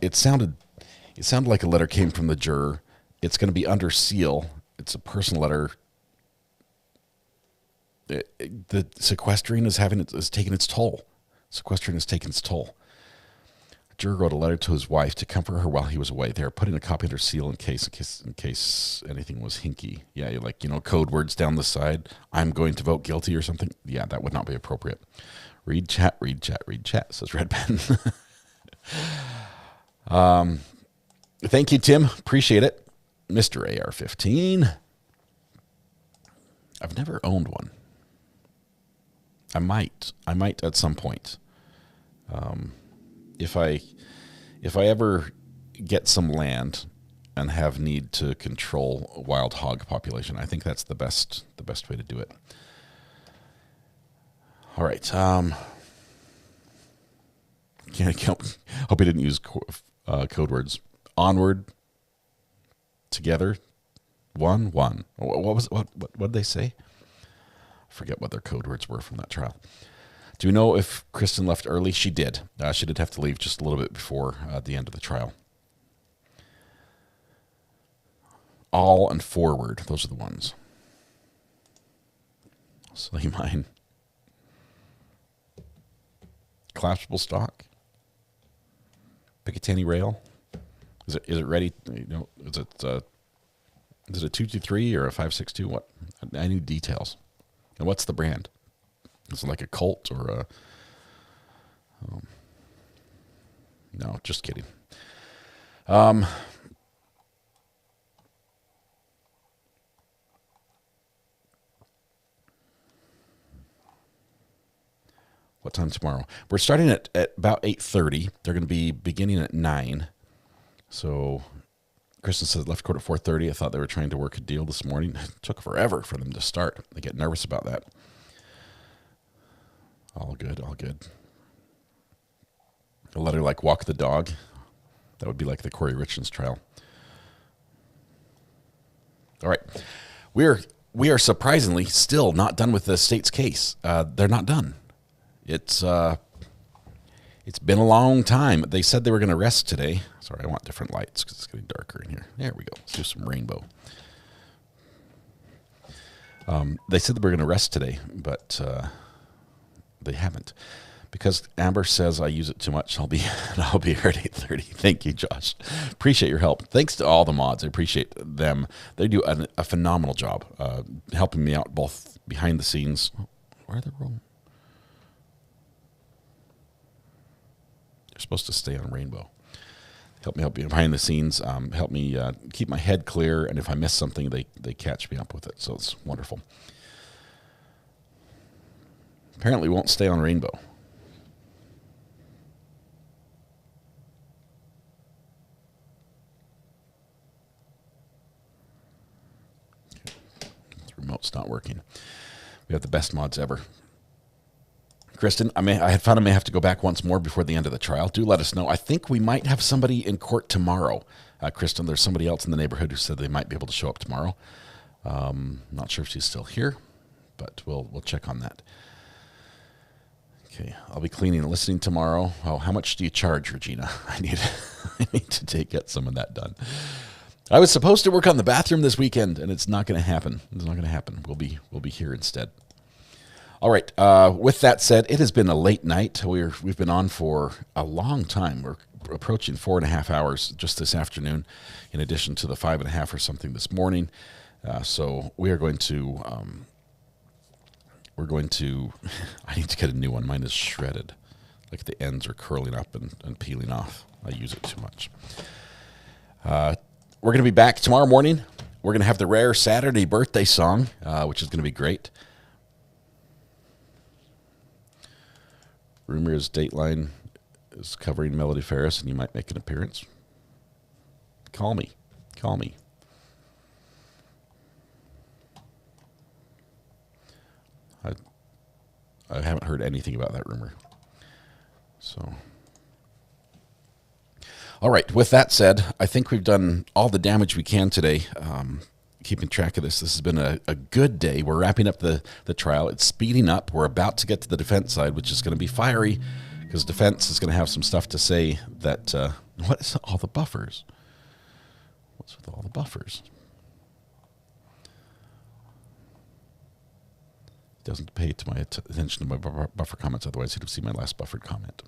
It sounded like a letter came from the juror. It's going to be under seal. It's a personal letter. The sequestering is taking its toll. Sequestering is taking its toll. A juror wrote a letter to his wife to comfort her while he was away. They are putting a copy under seal in case anything was hinky. Yeah, like, code words down the side. I'm going to vote guilty or something. Yeah, that would not be appropriate. Read chat, says Red Pen. Thank you, Tim. Appreciate it. Mr. AR-15. I've never owned one. I might at some point. If I ever get some land and have need to control a wild hog population, I think that's the best way to do it. All right. Hope he didn't use code words. Onward. Together. One. What did they say? I forget what their code words were from that trial. Do you know if Kristen left early? She did. She did have to leave just a little bit before the end of the trial. All and forward. Those are the ones. Slay mine. Collapsible stock. Picatinny rail. Is it ready? Is it a 223 or a 562? What? I need details. And what's the brand? Is it like a Colt or a... no, just kidding. What time tomorrow? We're starting at about 8:30. They're going to be beginning at 9. So Kristen said left court at 4:30. I thought they were trying to work a deal this morning. It took forever for them to start. They get nervous about that. All good. A letter like walk the dog. That would be like the Corey Richards trial. All right. We are surprisingly still not done with the state's case. They're not done. It's been a long time. They said they were going to rest today. Sorry, I want different lights because it's getting darker in here. There we go. Let's do some rainbow. They said they were going to rest today, but they haven't. Because Amber says I use it too much, I'll be here at 8:30. Thank you, Josh. Appreciate your help. Thanks to all the mods. I appreciate them. They do a phenomenal job helping me out both behind the scenes. Where are they wrong? They're supposed to stay on Rainbow. Help me behind the scenes. Help me keep my head clear, and if I miss something, they catch me up with it. So it's wonderful. Apparently, won't stay on Rainbow. Remote's not working. We have the best mods ever. Kristen, I had found I may have to go back once more before the end of the trial. Do let us know. I think we might have somebody in court tomorrow. Kristen, there's somebody else in the neighborhood who said they might be able to show up tomorrow. Not sure if she's still here, but we'll check on that. Okay, I'll be cleaning and listening tomorrow. Oh, how much do you charge, Regina? I need to get some of that done. I was supposed to work on the bathroom this weekend, and it's not going to happen. It's not going to happen. We'll be here instead. All right. With that said, it has been a late night. We've been on for a long time. We're approaching 4.5 hours just this afternoon, in addition to the 5.5 or something this morning. So we are going to. I need to get a new one. Mine is shredded. Like the ends are curling up and peeling off. I use it too much. We're going to be back tomorrow morning. We're going to have the rare Saturday birthday song, which is going to be great. Rumor is Dateline is covering Melody Ferris, and you might make an appearance. Call me. I haven't heard anything about that rumor. So... All right, with that said, I think we've done all the damage we can today, keeping track of this. This has been a good day. We're wrapping up the trial. It's speeding up. We're about to get to the defense side, which is going to be fiery, because defense is going to have some stuff to say that, what is all the buffers? What's with all the buffers? It doesn't pay to my attention to my buffer comments, otherwise he'd have seen my last buffered comment.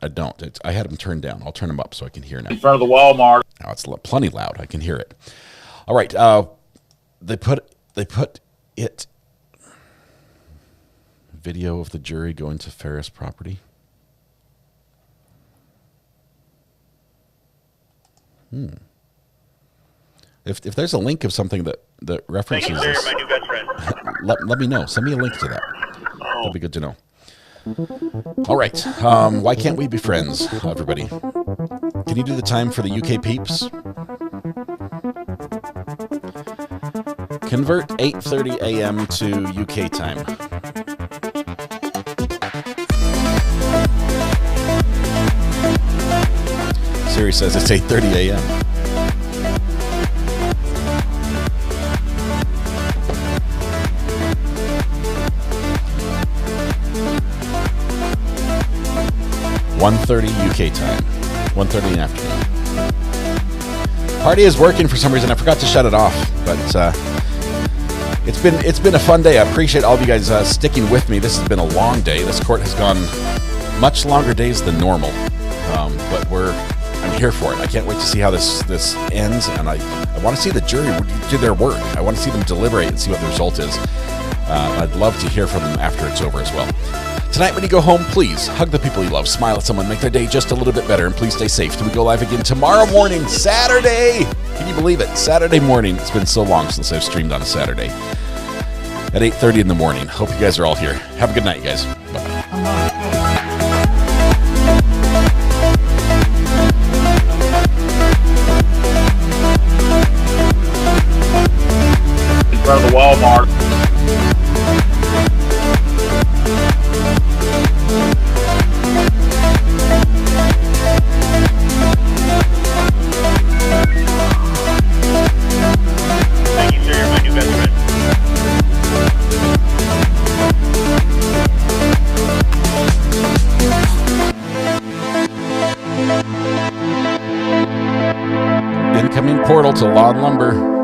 I don't. I had them turned down. I'll turn them up so I can hear now. In front of the Walmart. Now it's plenty loud. I can hear it. All right. They put it. Video of the jury going to Ferris property. If there's a link of something that references this, my new best friend. let me know. Send me a link to that. That'd be good to know. All right. Why can't we be friends, everybody? Can you do the time for the UK peeps? Convert 8:30 a.m. to UK time. Siri says it's 8:30 a.m. (1:30 UK time), 1:30 in the afternoon. Party is working for some reason. I forgot to shut it off, but it's been a fun day. I appreciate all of you guys sticking with me. This has been a long day. This court has gone much longer days than normal, but I'm here for it. I can't wait to see how this ends, and I want to see the jury do their work. I want to see them deliberate and see what the result is. I'd love to hear from them after it's over as well. Tonight when you go home, please hug the people you love, smile at someone, make their day just a little bit better, and please stay safe till we go live again tomorrow morning, Saturday. Can you believe it? Saturday morning. It's been so long since I've streamed on a Saturday. At 8:30 in the morning. Hope you guys are all here. Have a good night, guys. Bye-bye. In front of the Walmart. Incoming portal to Lawn Lumber.